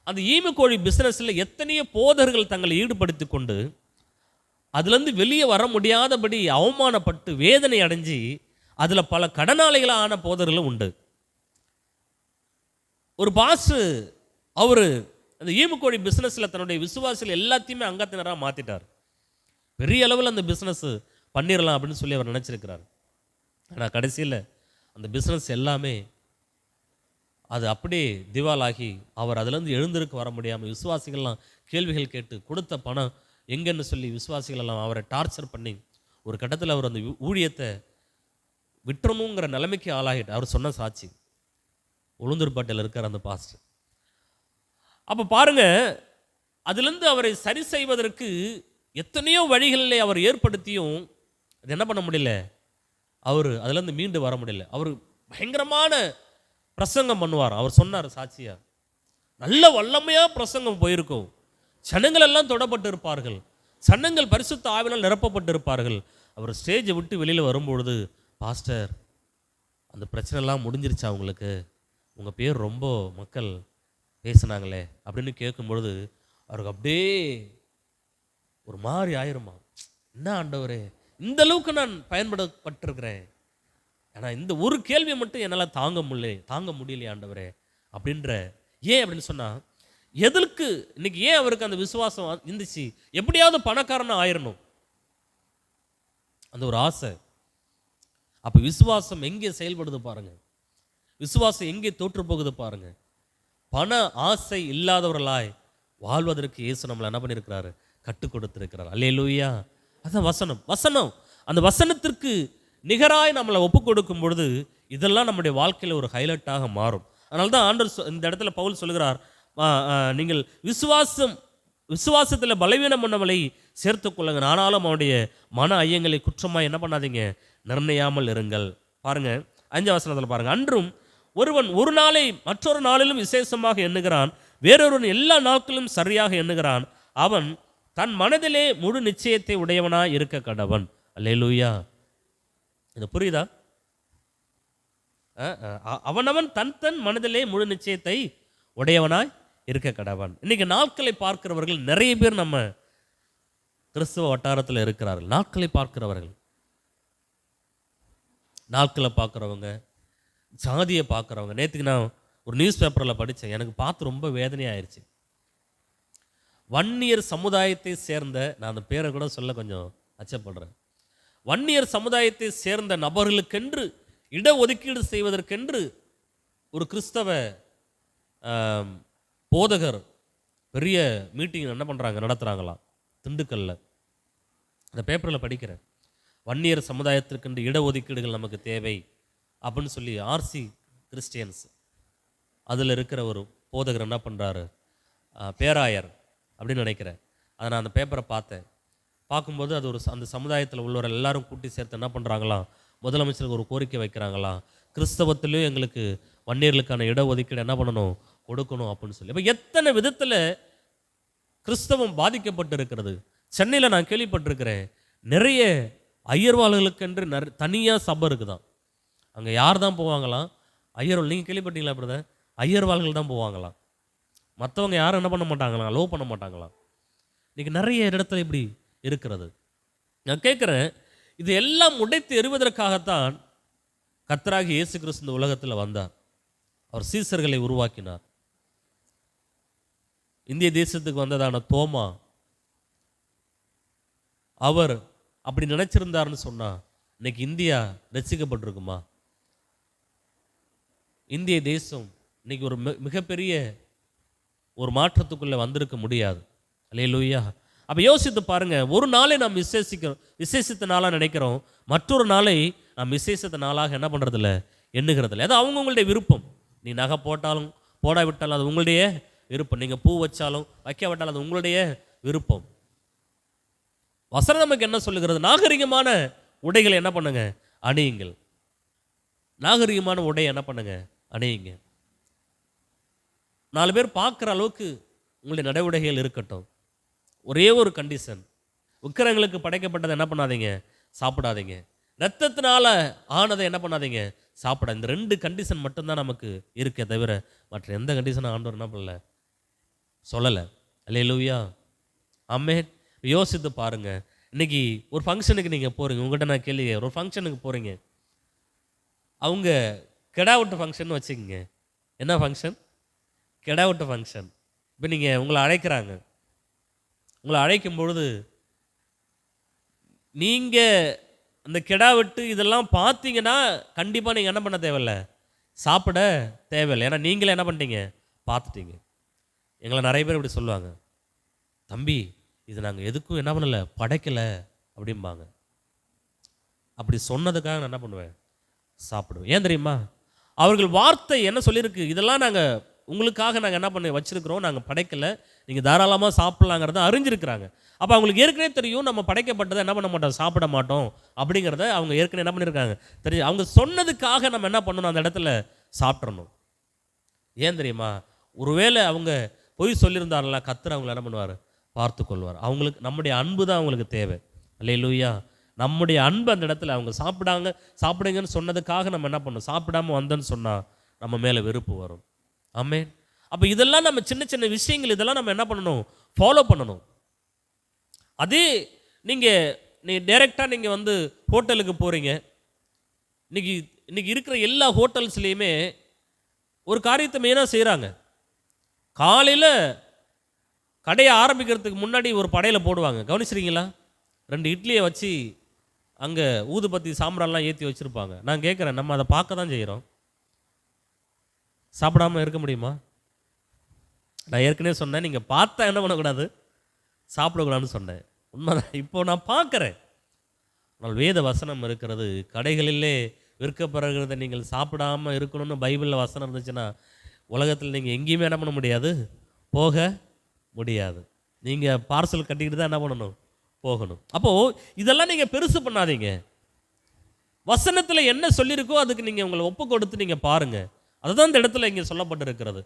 அந்த ஈமுக்கோழி பிஸ்னஸில் எத்தனையோ போதகர்கள் தங்களை ஈடுபடுத்தி கொண்டு அதுலேருந்து வெளியே வர முடியாதபடி அவமானப்பட்டு வேதனை அடைஞ்சு அதில் பல கடனாளிகளாக ஆன போதர்களும் உண்டு. ஒரு பாஸ்டர் அவர் அந்த ஈமுக்கோழி பிஸ்னஸில் தன்னுடைய விசுவாசிகள் எல்லாத்தையுமே அங்கத்தினராக மாற்றிட்டார். பெரிய அளவில் அந்த பிஸ்னஸ் பண்ணிடலாம் அப்படின்னு சொல்லி அவர் நினச்சிருக்கிறார். ஆனால் கடைசியில் அந்த பிஸ்னஸ் எல்லாமே அது அப்படியே திவாலாகி அவர் அதுலேருந்து எழுந்திருக்க வர முடியாமல் விசுவாசிகள்லாம் கேள்விகள் கேட்டு கொடுத்த பணம் எங்கன்னு சொல்லி விசுவாசிகள் எல்லாம் அவரை டார்ச்சர் பண்ணி ஒரு கட்டத்தில் அவர் அந்த ஊழியத்தை விட்டுறணுங்கிற நிலைமைக்கு ஆளாகிட்டு அவர் சொன்ன சாட்சி. உளுந்தூர்பேட்டையில் இருக்கிற அந்த பாஸ்டர். அப்போ பாருங்க, அதுலேருந்து அவரை சரி செய்வதற்கு எத்தனையோ வழிகளிலே அவர் ஏற்படுத்தியும் அது என்ன பண்ண முடியல, அவர் அதுலேருந்து மீண்டு வர முடியல. அவர் பயங்கரமான பிரசங்கம் பண்ணுவார். அவர் சொன்னார் சாட்சியா, நல்ல வல்லமையாக பிரசங்கம் போயிருக்கும், ஜனங்கள் எல்லாம் தொடப்பட்டு இருப்பார்கள், ஜனங்கள் பரிசுத்த ஆவினால் நிரப்பப்பட்டு இருப்பார்கள். அவர் ஸ்டேஜை விட்டு வெளியில் வரும்பொழுது, பாஸ்டர் அந்த பிரச்சனைலாம் முடிஞ்சிருச்சா உங்களுக்கு, உங்கள் பேர் ரொம்ப மக்கள் பேசுனாங்களே அப்படின்னு கேட்கும்பொழுது அவருக்கு அப்படியே ஒரு மாதிரி ஆயிருமா. என்ன ஆண்டவரே, இந்த அளவுக்கு நான் பயன்படப்பட்டிருக்கிறேன், ஆனால் இந்த ஒரு கேள்வியை மட்டும் என்னால் தாங்க முடியலையே ஆண்டவரே அப்படின்ற. ஏன் அப்படின்னு சொன்னால், எதற்கு இன்னைக்கு ஏன் அவருக்கு அந்த விசுவாசம் இருந்துச்சு, எப்படியாவது பணக்காரனாக ஆயிரணும் அந்த ஒரு ஆசை. அப்போ விசுவாசம் எங்கே செயல்படுது பாருங்க, விசுவாசம் எங்கே தோற்று போகுது பாருங்க. பண ஆசை இல்லாதவர்களாய் வாழ்வதற்கு இயேசு நம்மளை என்ன பண்ணியிருக்கிறாரு, கற்றுக் கொடுத்திருக்கிறார். அல்லேலூயா. அதான் வசனம். அந்த வசனத்திற்கு நிகராய் நம்மளை ஒப்பு கொடுக்கும் பொழுது இதெல்லாம் நம்முடைய வாழ்க்கையில் ஒரு ஹைலைட்டாக மாறும். அதனால தான் ஆண்டவர் இந்த இடத்துல பவுல் சொல்கிறார், நீங்கள் விசுவாசத்தில் பலவீனம் பண்ணவளை சேர்த்து கொள்ளுங்க, ஆனாலும் அவனுடைய மன ஐயங்களை குற்றமாக என்ன பண்ணாதீங்க, நிர்ணயாமல் இருங்கள். பாருங்க 5 வசனத்தில் பாருங்க, அன்றும் ஒருவன் ஒரு நாளை மற்றொரு நாளிலும் விசேஷமாக எண்ணுகிறான், வேறொருவன் எல்லா நாட்களிலும் சரியாக எண்ணுகிறான், அவன் தன் மனதிலே முழு நிச்சயத்தை உடையவனாய் இருக்க கடவன். அல்லேலூயா. இது புரியுதா? அவனவன் தன் மனதிலே முழு நிச்சயத்தை உடையவனாய் இருக்க கடவன். இன்னைக்கு நாட்களை பார்க்கிறவர்கள் நிறைய பேர் நம்ம கிறிஸ்துவ வட்டாரத்தில் இருக்கிறார்கள். நாட்களை பார்க்கிறவர்கள், நாட்களை பார்க்குறவங்க, சாதியை பார்க்குறவங்க. நேற்றுக்கு நான் ஒரு நியூஸ் பேப்பரில் படித்தேன், எனக்கு பார்த்து ரொம்ப வேதனையாயிருச்சு. வன்னியர் சமுதாயத்தை சேர்ந்த, நான் அந்த பேரை கூட சொல்ல கொஞ்சம் அச்சப்படுறேன், வன்னியர் சமுதாயத்தை சேர்ந்த நபர்களுக்கென்று இடஒதுக்கீடு செய்வதற்கென்று ஒரு கிறிஸ்தவ போதகர் பெரிய மீட்டிங் என்ன பண்ணுறாங்க, நடத்துகிறாங்களாம் திண்டுக்கல்ல. அந்த பேப்பரில் படிக்கிறேன், வன்னியர் சமுதாயத்திற்கென்று இடஒதுக்கீடுகள் நமக்கு தேவை அப்படின்னு சொல்லி ஆர்சி கிறிஸ்டியன்ஸ் அதில் இருக்கிற ஒரு போதகர் என்ன பண்ணுறாரு, பேராயர் அப்படின்னு நினைக்கிறேன். அதை நான் அந்த பேப்பரை பார்த்தேன். பார்க்கும்போது அது ஒரு அந்த சமுதாயத்தில் உள்ளவரை எல்லாரும் கூட்டி சேர்த்து என்ன பண்ணுறாங்களாம், முதலமைச்சருக்கு ஒரு கோரிக்கை வைக்கிறாங்களாம், கிறிஸ்தவத்திலையும் எங்களுக்கு வன்னியர்களுக்கான இடஒதுக்கீடு என்ன பண்ணணும், கொடுக்கணும் அப்படின்னு சொல்லி. இப்போ எத்தனை விதத்தில் கிறிஸ்தவம் பாதிக்கப்பட்டு இருக்கிறது. சென்னையில் நான் கேள்விப்பட்டிருக்கிறேன், நிறைய ஐயர்வாள்களுக்கென்று தனியாக சபை இருக்குதான். அங்கே யார் தான் போவாங்களாம், ஐயர்வாள். நீங்கள் கேள்விப்பட்டீங்களா பிரதர்? ஐயர்வாள்கள் தான் போவாங்களாம். மற்றவங்க யாரும் என்ன பண்ண மாட்டாங்களாம், லோ பண்ண மாட்டாங்களாம். இன்றைக்கி நிறைய இடத்துல இப்படி இருக்கிறது. நான் கேட்குறேன், இது எல்லாம் உடைத்து எறிவதற்காகத்தான் கர்த்தராகிய இயேசு கிறிஸ்து இந்த உலகத்தில் வந்தார். அவர் சீசர்களை உருவாக்கினார். இந்திய தேசத்துக்கு வந்ததான தோமா, அவர் அப்படி நினைச்சிருந்தாருன்னு சொன்னா இன்னைக்கு இந்தியா ரசிக்கப்பட்டிருக்குமா? இந்திய தேசம் இன்னைக்கு ஒரு மிகப்பெரிய ஒரு மாற்றத்துக்குள்ளே வந்திருக்க முடியாது. அல்லேலூயா. அப்போ யோசித்து பாருங்க, ஒரு நாளை நாம் விசேஷித்த நாளாக நினைக்கிறோம், மற்றொரு நாளை நாம் விசேஷித்த நாளாக என்ன பண்ணுறதில்ல, எண்ணுகிறதில்ல. அது அவங்கவுங்களுடைய விருப்பம். நீ நகை போட்டாலும் போடாவிட்டாலும் அது உங்களுடைய விருப்பம். நீங்கள் பூ வச்சாலும் வைக்காவிட்டாலும் அது உங்களுடைய விருப்பம். வசனம் நமக்கு என்ன சொல்லுகிறது? நாகரிகமான உடைகளை என்ன பண்ணுங்க, அணியுங்கள். நாகரிகமான உடையை என்ன பண்ணுங்க, அணியுங்க. 4 பேர் பார்க்குற அளவுக்கு உங்களுடைய நடவடிக்கைகள் இருக்கட்டும். ஒரே ஒரு கண்டிஷன், விக்கிரகங்களுக்கு படைக்கப்பட்டதை என்ன பண்ணாதீங்க, சாப்பிடாதீங்க. ரத்தத்தினால ஆனதை என்ன பண்ணாதீங்க, சாப்பிட. இந்த 2 கண்டிஷன் மட்டும்தான் நமக்கு இருக்கே தவிர மற்ற எந்த கண்டிஷனும் ஆண்டவர் என்ன பண்ணல, சொல்லலை. அல்லேலூயா, ஆமென். யோசித்து பாருங்க, இன்னைக்கு ஒரு ஃபங்க்ஷனுக்கு நீங்கள் போகிறீங்க, உங்கள்கிட்ட நான் கேள்வி, ஒரு ஃபங்க்ஷனுக்கு போகிறீங்க, அவங்க கெடாவுட்டு ஃபங்க்ஷன் வச்சுக்கோங்க. என்ன ஃபங்க்ஷன்? கெடாவுட்டு ஃபங்க்ஷன். இப்போ நீங்கள் உங்களை அழைக்கிறாங்க, உங்களை அழைக்கும் பொழுது நீங்கள் அந்த கெடா வெட்டு இதெல்லாம் பார்த்தீங்கன்னா கண்டிப்பாக நீங்கள் என்ன பண்ண தேவையில்லை, சாப்பிட தேவையில்லை. ஏன்னா நீங்களே என்ன பண்ணிட்டீங்க, பார்த்துட்டீங்க. எங்களை நிறைய பேர் இப்படி சொல்லுவாங்க, தம்பி இது நாங்கள் எதுக்கும் என்ன பண்ணலை, படைக்கலை அப்படிம்பாங்க. அப்படி சொன்னதுக்காக நான் என்ன பண்ணுவேன், சாப்பிடுவேன். ஏன் தெரியுமா? அவர்கள் வார்த்தை என்ன சொல்லியிருக்கு, இதெல்லாம் நாங்கள் உங்களுக்காக நாங்கள் என்ன பண்ணி வச்சுருக்கிறோம், நாங்கள் படைக்கலை, நீங்கள் தாராளமாக சாப்பிட்லாங்கிறத அறிஞ்சிருக்கிறாங்க. அப்போ அவங்களுக்கு ஏற்கனவே தெரியும் நம்ம படைக்கப்பட்டதை என்ன பண்ண மாட்டோம், சாப்பிட மாட்டோம் அப்படிங்கிறத அவங்க ஏற்கனவே என்ன பண்ணியிருக்காங்க தெரியும். அவங்க சொன்னதுக்காக நம்ம என்ன பண்ணணும், அந்த இடத்துல சாப்பிட்றணும். ஏன் தெரியுமா? ஒருவேளை அவங்க பொய் சொல்லியிருந்தார்களா, கர்த்தர் அவங்களை என்ன பண்ணுவார், பார்த்து கொள்வார். அவங்களுக்கு நம்முடைய அன்பு தான் அவங்களுக்கு தேவை. அல்லேலூயா. நம்முடைய அன்பு அந்த இடத்துல, அவங்க சாப்பிடுங்கன்னு சொன்னதுக்காக நம்ம என்ன பண்ணணும், சாப்பிடாம வந்தோன்னு சொன்னால் நம்ம மேலே வெறுப்பு வரும். ஆமென். அப்போ இதெல்லாம் நம்ம சின்ன சின்ன விஷயங்கள், இதெல்லாம் நம்ம என்ன பண்ணணும், ஃபாலோ பண்ணணும். அதே நீங்கள் டைரெக்டாக நீங்கள் வந்து ஹோட்டலுக்கு போகிறீங்க, இன்னைக்கு இருக்கிற எல்லா ஹோட்டல்ஸ்லேயுமே ஒரு காரியத்தை மெயினாக செய்கிறாங்க. காலையில் கடையை ஆரம்பிக்கிறதுக்கு முன்னாடி ஒரு படையில் போடுவாங்க, கவனிச்சிருக்கீங்களா? 2 இட்லியை வச்சு அங்கே ஊதுபத்தி சாம்பிரான்லாம் ஏற்றி வச்சுருப்பாங்க. நான் கேட்குறேன், நம்ம அதை பார்க்க தான் செய்கிறோம், சாப்பிடாமல் இருக்க முடியுமா? நான் ஏற்கனவே சொன்னேன், நீங்கள் பார்த்தா என்ன பண்ணக்கூடாது, சாப்பிடக்கூடாதுன்னு சொன்னேன். உண்மைதான். இப்போ நான் பார்க்குறேன். ஆனால் வேத வசனம் இருக்கிறது, கடைகளிலே விற்கப்படுகிறத நீங்கள் சாப்பிடாமல் இருக்கணும்னு பைபிளில் வசனம் இருந்துச்சுன்னா உலகத்தில் நீங்கள் எங்கேயுமே என்ன பண்ண முடியாது, போக முடியாது. நீங்கள் பார்சல் கட்டிக்கிட்டு தான் என்ன பண்ணணும், போகணும். அப்போது இதெல்லாம் நீங்கள் பெருசு பண்ணாதீங்க. வசனத்தில் என்ன சொல்லியிருக்கோ அதுக்கு நீங்கள் உங்களை ஒப்பு கொடுத்து நீங்கள் பாருங்கள். அதுதான் இந்த இடத்துல இங்கே சொல்லப்பட்டிருக்கிறது.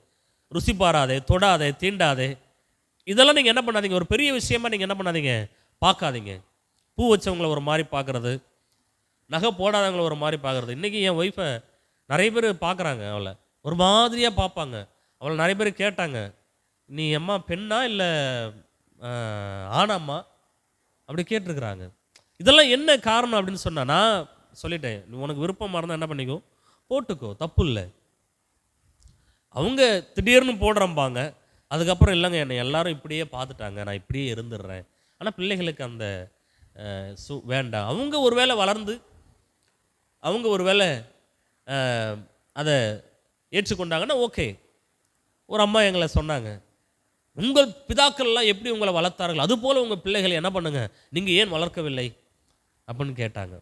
ருசி பாராதே, தொடாதே, தீண்டாதே, இதெல்லாம் நீங்கள் என்ன பண்ணாதீங்க, ஒரு பெரிய விஷயமா நீங்கள் என்ன பண்ணாதீங்க, பார்க்காதீங்க. பூ வச்சவங்கள ஒரு மாதிரி பார்க்குறது, நகை போடாதவங்கள ஒரு மாதிரி பார்க்குறது. இன்றைக்கி என் ஒய்ஃபை நிறைய பேர் பார்க்குறாங்க, அவளை ஒரு மாதிரியாக பார்ப்பாங்க. அவளை நிறைய பேர் கேட்டாங்க, நீ அம்மா பெண்ணா இல்லை ஆனாம்மா அப்படி கேட்டிருக்கிறாங்க. இதெல்லாம் என்ன காரணம் அப்படின்னு சொன்னால் நான் சொல்லிட்டேன், உனக்கு விருப்பமாக இருந்தால் என்ன பண்ணிக்கோ போட்டுக்கோ, தப்பு இல்லை. அவங்க திடீர்னு போடுறம்பாங்க, அதுக்கப்புறம் இல்லைங்க என்னை எல்லாரும் இப்படியே பார்த்துட்டாங்க, நான் இப்படியே இருந்துடுறேன். ஆனால் பிள்ளைகளுக்கு அந்த வேண்டாம். அவங்க ஒரு வேளை வளர்ந்து அவங்க ஒரு வேளை அதை ஏற்றுக்கொண்டாங்கன்னா ஓகே. ஒரு அம்மா எங்களை சொன்னாங்க, உங்கள் பிதாக்கள்லாம் எப்படி உங்களை வளர்த்தார்கள் அதுபோல் உங்கள் பிள்ளைகளை என்ன பண்ணுங்க, நீங்கள் ஏன் வளர்க்கவில்லை அப்படின்னு கேட்டாங்க.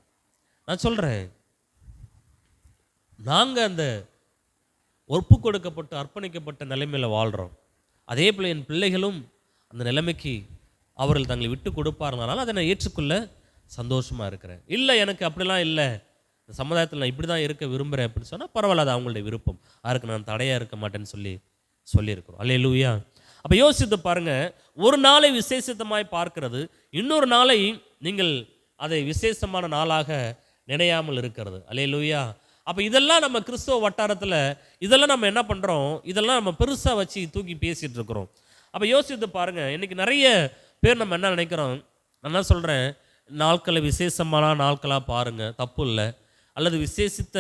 நான் சொல்கிறேன், நாங்கள் அந்த ஒப்பு கொடுக்கப்பட்டு அர்ப்பணிக்கப்பட்ட நிலைமையில் வாழ்கிறோம். அதே போல் என் பிள்ளைகளும் அந்த நிலைமைக்கு அவர்கள் தங்களை விட்டு கொடுப்பாருனால அதை நான் ஏற்றுக்கொள்ள சந்தோஷமாக இருக்கிறேன். இல்லை எனக்கு அப்படிலாம் இல்லை, இந்த சமுதாயத்தில் நான் இப்படி தான் இருக்க விரும்புகிறேன் அப்படின்னு சொன்னால் பரவாயில்ல, அது அவங்களுடைய விருப்பம், அதுக்கு நான் தடையாக இருக்க மாட்டேன்னு சொல்லியிருக்கிறோம். அல்லேலூயா. அப்போ யோசித்து பாருங்கள், ஒரு நாளை விசேஷித்தமாய் பார்க்கிறது, இன்னொரு நாளை நீங்கள் அதை விசேஷமான நாளாக நினையாமல் இருக்கிறது. அல்லேலூயா. அப்போ இதெல்லாம் நம்ம கிறிஸ்தவ வட்டாரத்தில் இதெல்லாம் நம்ம என்ன பண்ணுறோம், இதெல்லாம் நம்ம பெருசாக வச்சு தூக்கி பேசிகிட்டு இருக்கிறோம். அப்போ யோசித்து பாருங்கள், இன்றைக்கி நிறைய பேர் நம்ம என்ன நினைக்கிறோம், நான் என்ன சொல்கிறேன், நாட்களை விசேஷமான நாட்களாக பாருங்கள், தப்பு இல்லை. அல்லது விசேஷித்த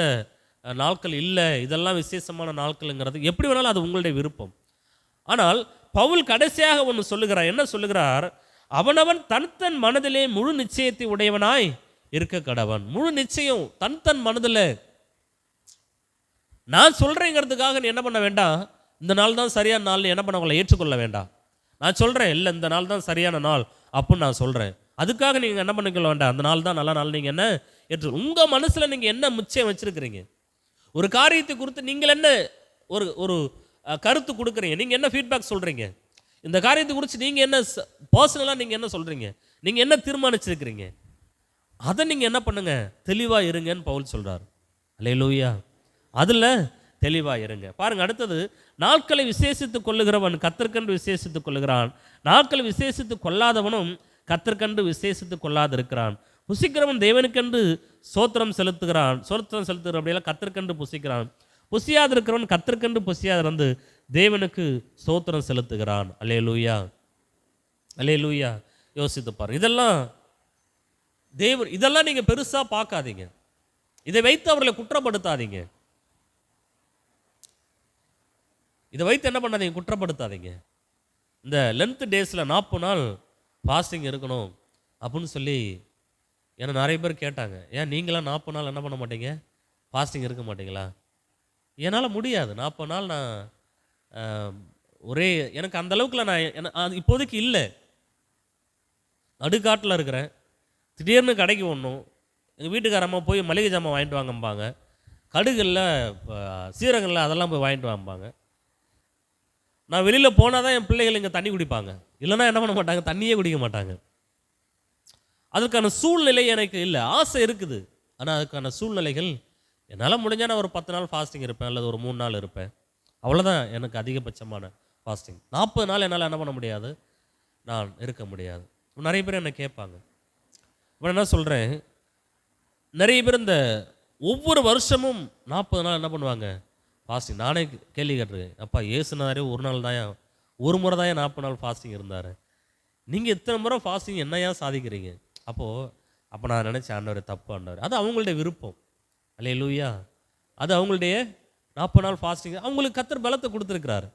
நாட்கள் இல்லை, இதெல்லாம் விசேஷமான நாட்கள்ங்கிறது எப்படி வேணாலும் அது உங்களுடைய விருப்பம். ஆனால் பவுல் கடைசியாக ஒன்று சொல்லுகிறார். என்ன சொல்லுகிறார், அவனவன் தன் மனதிலே முழு நிச்சயத்தை உடையவனாய் இருக்க கடவன். முழு நிச்சயம் தன் மனதில். நான் சொல்கிறேங்கிறதுக்காக நீ என்ன பண்ண வேண்டாம், இந்த நாள் தான் சரியான நாள் என்ன பண்ண ஏற்றுக்கொள்ள வேண்டாம். நான் சொல்கிறேன், இல்லை இந்த நாள் தான் சரியான நாள் அப்படின்னு நான் சொல்கிறேன், அதுக்காக நீங்கள் என்ன பண்ணிக்கொள்ள வேண்டாம், அந்த நாள் தான் நல்ல நாள். நீங்கள் என்ன உங்கள் மனசில் நீங்கள் என்ன நிச்சயம் வச்சுருக்கிறீங்க, ஒரு காரியத்தை குறித்து நீங்கள் என்ன ஒரு கருத்து கொடுக்குறீங்க, நீங்கள் என்ன ஃபீட்பேக் சொல்கிறீங்க, இந்த காரியத்தை குறித்து நீங்கள் என்ன பர்சனலாக நீங்கள் என்ன சொல்கிறீங்க, நீங்கள் என்ன தீர்மானிச்சிருக்கிறீங்க, அதை நீங்கள் என்ன பண்ணுங்க, தெளிவாக இருங்கன்னு பவுல் சொல்கிறார். அல்லேலூயா. அதில் தெளிவாக இருங்க. பாருங்கள், அடுத்தது, நாட்களை விசேஷித்து கொள்ளுகிறவன் கர்த்தர்க்கென்று விசேஷித்து கொள்ளுகிறான், நாட்களை விசேஷித்து கொள்ளாதவனும் கர்த்தர்க்கென்று விசேஷித்து கொள்ளாதிருக்கிறான். புசிக்கிறவன் தேவனுக்கென்று சோத்திரம் செலுத்துகிற அப்படியெல்லாம் கர்த்தர்க்கென்று புசிக்கிறான். புசியாதிருக்கிறவன் கர்த்தர்க்கென்று புசியாதிருந்து தேவனுக்கு சோத்திரம் செலுத்துகிறான். அல்லேலூயா. அல்லேலூயா. யோசித்து பாருங்க, இதெல்லாம் நீங்கள் பெருசாக பார்க்காதீங்க, இதை வைத்து அவர்களை குற்றப்படுத்தாதீங்க, இதை வைத்து என்ன பண்ணாதீங்க, குற்றப்படுத்தாதீங்க. இந்த லென்த் டேஸில் 40 நாள் ஃபாஸ்டிங் இருக்கணும் அப்படின்னு சொல்லி ஏன்னா நிறைய பேர் கேட்டாங்க, ஏன் நீங்களாம் 40 நாள் என்ன பண்ண மாட்டீங்க, ஃபாஸ்டிங் இருக்க மாட்டீங்களா? என்னால் முடியாது, 40 நாள் நான் எனக்கு அந்த அளவுக்குலாம் நான் இப்போதைக்கு இல்லை. நடுக்காட்டில் இருக்கிறேன், திடீர்னு கடைக்கு ஒன்றும் எங்கள் வீட்டுக்காரம்மா போய் மளிகை ஜாமான் வாங்கிட்டு வாங்கம்பாங்க, கடுகளில் சீரகங்களில் அதெல்லாம் போய் வாங்கிட்டு வாம்பாங்க. நான் வெளியில் போனால் தான் என் பிள்ளைகள் இங்கே தண்ணி குடிப்பாங்க, இல்லைன்னா என்ன பண்ண மாட்டாங்க, தண்ணியே குடிக்க மாட்டாங்க. அதுக்கான சூழ்நிலை எனக்கு இல்லை, ஆசை இருக்குது, ஆனால் அதுக்கான சூழ்நிலைகள் என்னால் முடிஞ்சால் நான் ஒரு 10 நாள் ஃபாஸ்டிங் இருப்பேன், அல்லது ஒரு 3 நாள் இருப்பேன், அவ்வளோதான் எனக்கு அதிகபட்சமான ஃபாஸ்டிங். 40 நாள் என்னால் என்ன பண்ண முடியாது, நான் இருக்க முடியாது. நிறைய பேர் என்னை கேட்பாங்க. இப்போ என்ன சொல்கிறேன், நிறைய பேர் இந்த ஒவ்வொரு வருஷமும் 40 நாள் என்ன பண்ணுவாங்க ஃபாஸ்டிங். நானே கேள்வி கேட்டிருக்கேன், அப்பா ஏசுனாரே ஒரு முறை தான் 40 நாள் ஃபாஸ்டிங் இருந்தார், நீங்கள் இத்தனை முறை ஃபாஸ்டிங் என்னையா சாதிக்கிறீங்க? அப்போ நான் நினச்சேன், ஆண்டவர் தப்பு ஆண்டவர், அது அவங்களுடைய விருப்பம். அல்லேலூயா. அது அவங்களுடைய 40 நாள் ஃபாஸ்டிங், அவங்களுக்கு கர்த்தர் பலத்தை கொடுத்துருக்கிறாரு.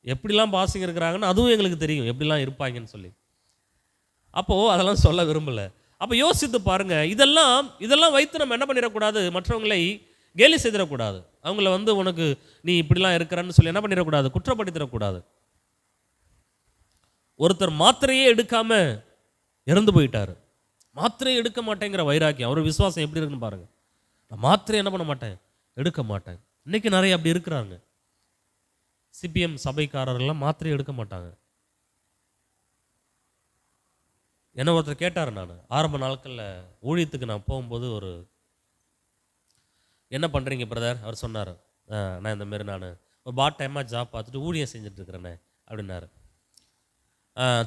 எப்படிலாம் ஃபாஸ்டிங் இருக்கிறாங்கன்னு அதுவும் எங்களுக்கு தெரியும், எப்படிலாம் இருப்பாங்கன்னு சொல்லி. அப்போது அதெல்லாம் சொல்ல விரும்பலை. அப்போ யோசித்து பாருங்கள், இதெல்லாம் வைத்து நம்ம என்ன பண்ணிடக்கூடாது, மற்றவங்களை கேலி செய்திடக்கூடாது, அவங்கள உனக்கு நீ இப்படிலாம் இருக்கிறன்னு சொல்லி என்ன பண்ணிடக்கூடாது, குற்றப்படுத்திடக்கூடாது. ஒருத்தர் மாத்திரையே எடுக்காம இறந்து போயிட்டார், மாத்திரையே எடுக்க மாட்டேங்கிற வைராக்கியம், அவர் விசுவாசம் எப்படி இருக்குன்னு பாருங்கள். நான் மாத்திரை என்ன பண்ண மாட்டேன், எடுக்க மாட்டேன். இன்றைக்கி நிறைய அப்படி இருக்கிறாங்க. சிபிஎம் சபைக்காரர்கள்லாம் மாத்திரை எடுக்க மாட்டாங்க. என்ன ஒருத்தர் கேட்டார், நான் ஆரம்ப நாட்களில் ஊழியத்துக்கு நான் போகும்போது, என்ன பண்ணுறீங்க பிரதர், அவர் சொன்னார், நான் இந்தமாரி நான் ஒரு பார்ட் டைமாக ஜாப் பார்த்துட்டு ஊழியம் செஞ்சுட்ருக்கிறேனே அப்படின்னாரு.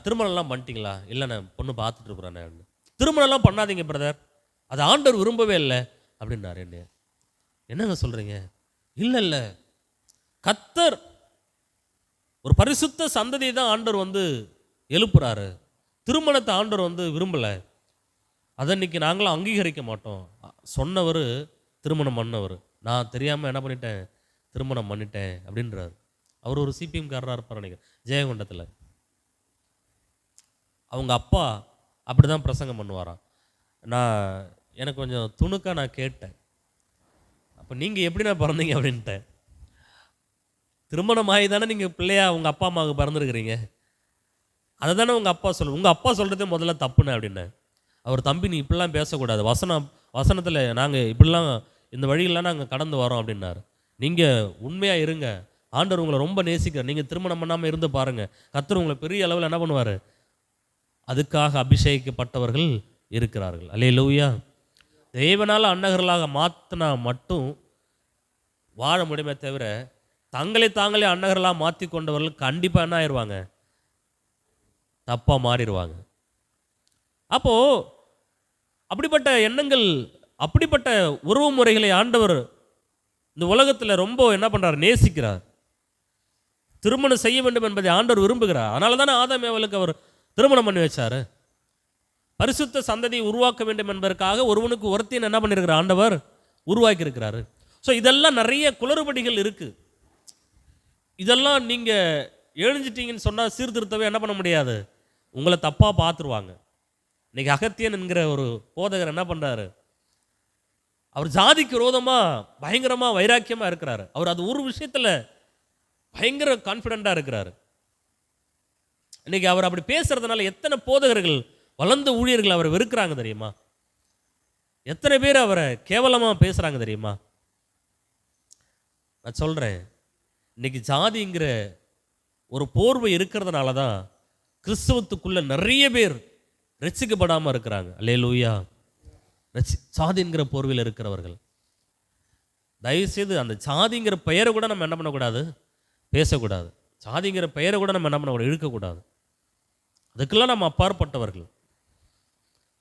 திருமணம்லாம் பண்ணிட்டீங்களா? இல்லை, நான் பொண்ணு பார்த்துட்ருக்குறேனே அப்படின்னு. திருமணம்லாம் பண்ணாதீங்க பிரதர், அது ஆண்டவர் விரும்பவே இல்லை அப்படின்னாரு. என்னங்க சொல்கிறீங்க? இல்லை, கர்த்தர் ஒரு பரிசுத்த சந்ததியை தான் ஆண்டவர் எழுப்புறாரு, திருமணத்தை ஆண்டவர் விரும்பலை, அதை இன்னைக்கு நாங்களும் அங்கீகரிக்க மாட்டோம். சொன்னவர் திருமணம் பண்ணவர், நான் தெரியாமல் என்ன பண்ணிட்டேன், திருமணம் பண்ணிட்டேன் அப்படின்றார். அவர் ஒரு சிபிஎம்காரராக இருப்பார் நினைக்கிறேன், ஜெயங்கொண்டத்தில். அவங்க அப்பா அப்படி தான் பிரசங்கம் பண்ணுவாராம். எனக்கு கொஞ்சம் துணுக்காக நான் கேட்டேன், அப்போ நீங்கள் எப்படி நான் பிறந்தீங்க அப்படின்ட்டேன். திருமணம் ஆகி தானே நீங்கள் பிள்ளையா உங்கள் அப்பா அம்மாவுக்கு பிறந்திருக்கிறீங்க, அதை தானே உங்கள் அப்பா உங்கள் அப்பா சொல்கிறதே முதல்ல தப்புன்னு அப்படின்னேன். அவர், தம்பி நீ இப்படிலாம் பேசக்கூடாது, வசனத்தில் நாங்கள் இப்படிலாம் இந்த வழியெல்லாம் நாங்கள் கடந்து வரோம் அப்படின்னாரு. நீங்கள் உண்மையாக இருங்க, ஆண்டவர் உங்களை ரொம்ப நேசிக்கிறார், நீங்கள் திருமணம் பண்ணாமல் இருந்து பாருங்கள், கர்த்தர் உங்களை பெரிய அளவில் என்ன பண்ணுவார், அதுக்காக அபிஷேகிக்கப்பட்டவர்கள் இருக்கிறார்கள். அல்லேலூயா. தேவனால் அன்னகர்களாக மாற்றினா மட்டும் வாழ முடியுமே தவிர, தங்களை தாங்களே அன்னகர்களாக மாற்றி கொண்டவர்கள் கண்டிப்பாக என்ன ஆயிடுவாங்க, தப்பாக மாறிடுவாங்க. அப்போது அப்படிப்பட்ட எண்ணங்கள், அப்படிப்பட்ட உறவு முறைகளை ஆண்டவர் இந்த உலகத்தில் ரொம்ப என்ன பண்ணுறார், நேசிக்கிறார். திருமணம் செய்ய வேண்டும் என்பதை ஆண்டவர் விரும்புகிறார். அதனால தானே ஆதாம் ஏவாளுக்கு அவர் திருமணம் பண்ணி வச்சார். பரிசுத்த சந்ததியை உருவாக்க வேண்டும் என்பதற்காக ஒருவனுக்கு ஒருத்தின் என்ன பண்ணியிருக்கிறார், ஆண்டவர் உருவாக்கி இருக்கிறாரு. ஸோ இதெல்லாம் நிறைய குளறுபடிகள் இருக்குது. இதெல்லாம் நீங்கள் எழுஞ்சிட்டீங்கன்னு சொன்னால் சீர்திருத்தவே என்ன பண்ண முடியாது, உங்களை தப்பாக பார்த்துருவாங்க. இன்னைக்கு அகத்தியன் என்கிற ஒரு போதகர் என்ன பண்ணுறாரு, அவர் ஜாதிக்கு விரோதமாக பயங்கரமாக வைராக்கியமாக இருக்கிறாரு. அவர் அது ஒரு விஷயத்தில் பயங்கர கான்ஃபிடென்ட்டாக இருக்கிறாரு. இன்னைக்கு அவர் அப்படி பேசுறதுனால எத்தனை போதகர்கள், வளர்ந்த ஊழியர்கள் அவரை வெறுக்கிறாங்க தெரியுமா? எத்தனை பேர் அவரை கேவலமாக பேசுகிறாங்க தெரியுமா? நான் சொல்கிறேன், இன்னைக்கு ஜாதிங்கிற ஒரு போர்வை இருக்கிறதுனால தான் கிறிஸ்தவத்துக்குள்ள நிறைய பேர் ரட்சிக்கப்படாமல் இருக்கிறாங்க. அல்லேலூயா. சாதிங்கிற போர்வையில் இருக்கிறவர்கள் தயவுசெய்து அந்த சாதிங்கிற பெயரை கூட நம்ம என்ன பண்ணக்கூடாது, பேசக்கூடாது. சாதிங்கிற பெயரை கூட நம்ம என்ன பண்ணக்கூடாது, இழுக்கக்கூடாது. அதுக்கெல்லாம் நம்ம அப்பாற்பட்டவர்கள்,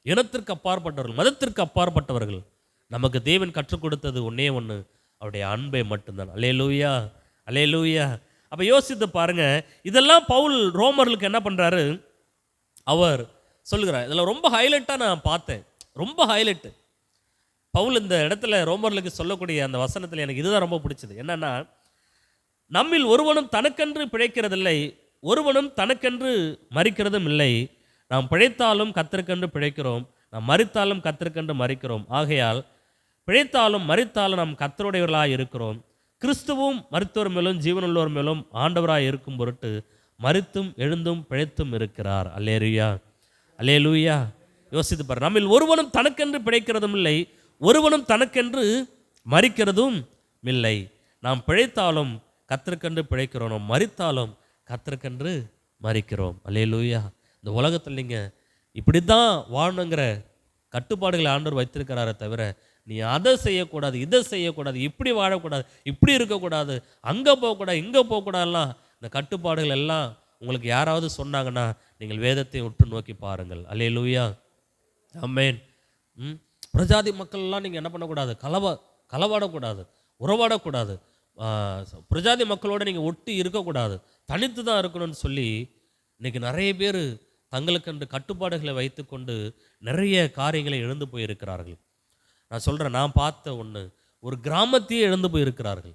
இனத்திற்கு அப்பாற்பட்டவர்கள், மதத்திற்கு அப்பாற்பட்டவர்கள். நமக்கு தேவன் கற்றுக் கொடுத்தது ஒன்றே ஒன்று, அவருடைய அன்பை மட்டும்தான். அல்லேலூயா, அல்லேலூயா. அப்போ யோசித்து பாருங்க, இதெல்லாம் பவுல் ரோமர்களுக்கு என்ன பண்ணுறாரு, அவர் சொல்லுகிறார். இதெல்லாம் ரொம்ப ஹைலைட்டாக நான் பார்த்தேன், ரொம்ப ஹைலைட்டு. பவுல் இந்த இடத்துல ரோமர்களுக்கு சொல்லக்கூடிய அந்த வசனத்தில் எனக்கு இதுதான் ரொம்ப பிடிச்சது. என்னன்னா, நம்மில் ஒருவனும் தனக்கென்று பிழைக்கிறதில்லை, ஒருவனும் தனக்கென்று மரிக்கிறதும் இல்லை. நாம் பிழைத்தாலும் கர்த்தருக்கென்று பிழைக்கிறோம், நாம் மரித்தாலும் கர்த்தருக்கென்று மரிக்கிறோம். ஆகையால் பிழைத்தாலும் மரித்தாலும் நாம் கர்த்தருடையவர்களாக இருக்கிறோம். கிறிஸ்துவும் மரித்தோர் மேலும் ஜீவனுள்ளோர் மேலும் ஆண்டவராக இருக்கும் பொருட்டு மரித்தும் எழுந்தும் பிழைத்தும் இருக்கிறார். அல்லேலூயா, அல்லேலூயா. யோசித்து பாரு, நம்மில் ஒருவனும் தனக்கென்று பிழைக்கிறதும் இல்லை, ஒருவனும் தனக்கென்று மரிக்கிறதும் இல்லை. நாம் பிழைத்தாலும் கர்த்தருக்கென்று பிழைக்கிறோம், நாம் மரித்தாலும் கர்த்தருக்கென்று மரிக்கிறோம். அல்லேலூயா. இந்த உலகத்தில் நீங்கள் இப்படி தான் வாழணுங்கிற கட்டுப்பாடுகளை ஆண்டவர் வைத்திருக்கிறாரே தவிர, நீ அதை செய்யக்கூடாது, இதை செய்யக்கூடாது, இப்படி வாழக்கூடாது, இப்படி இருக்கக்கூடாது, அங்கே போகக்கூடாது, இங்கே போகக்கூடாதுலாம் இந்த கட்டுப்பாடுகள் எல்லாம் உங்களுக்கு யாராவது சொன்னாங்கன்னா நீங்கள் வேதத்தை உற்று நோக்கி பாருங்கள். அல்லேலூயா, ஆமென். பிரஜாதி மக்கள்லாம் நீங்கள் என்ன பண்ணக்கூடாது, களவாடக்கூடாது, உறவாடக்கூடாது, பிரஜாதி மக்களோடு நீங்கள் ஒட்டி இருக்கக்கூடாது, தனித்து தான் இருக்கணும்னு சொல்லி இன்றைக்கி நிறைய பேர் தங்களுக்கென்று கட்டுப்பாடுகளை வைத்துக்கொண்டு நிறைய காரியங்களை இழந்து போயிருக்கிறார்கள். நான் சொல்கிறேன், நான் பார்த்த ஒன்று, ஒரு கிராமத்தையே இழந்து போயிருக்கிறார்கள்.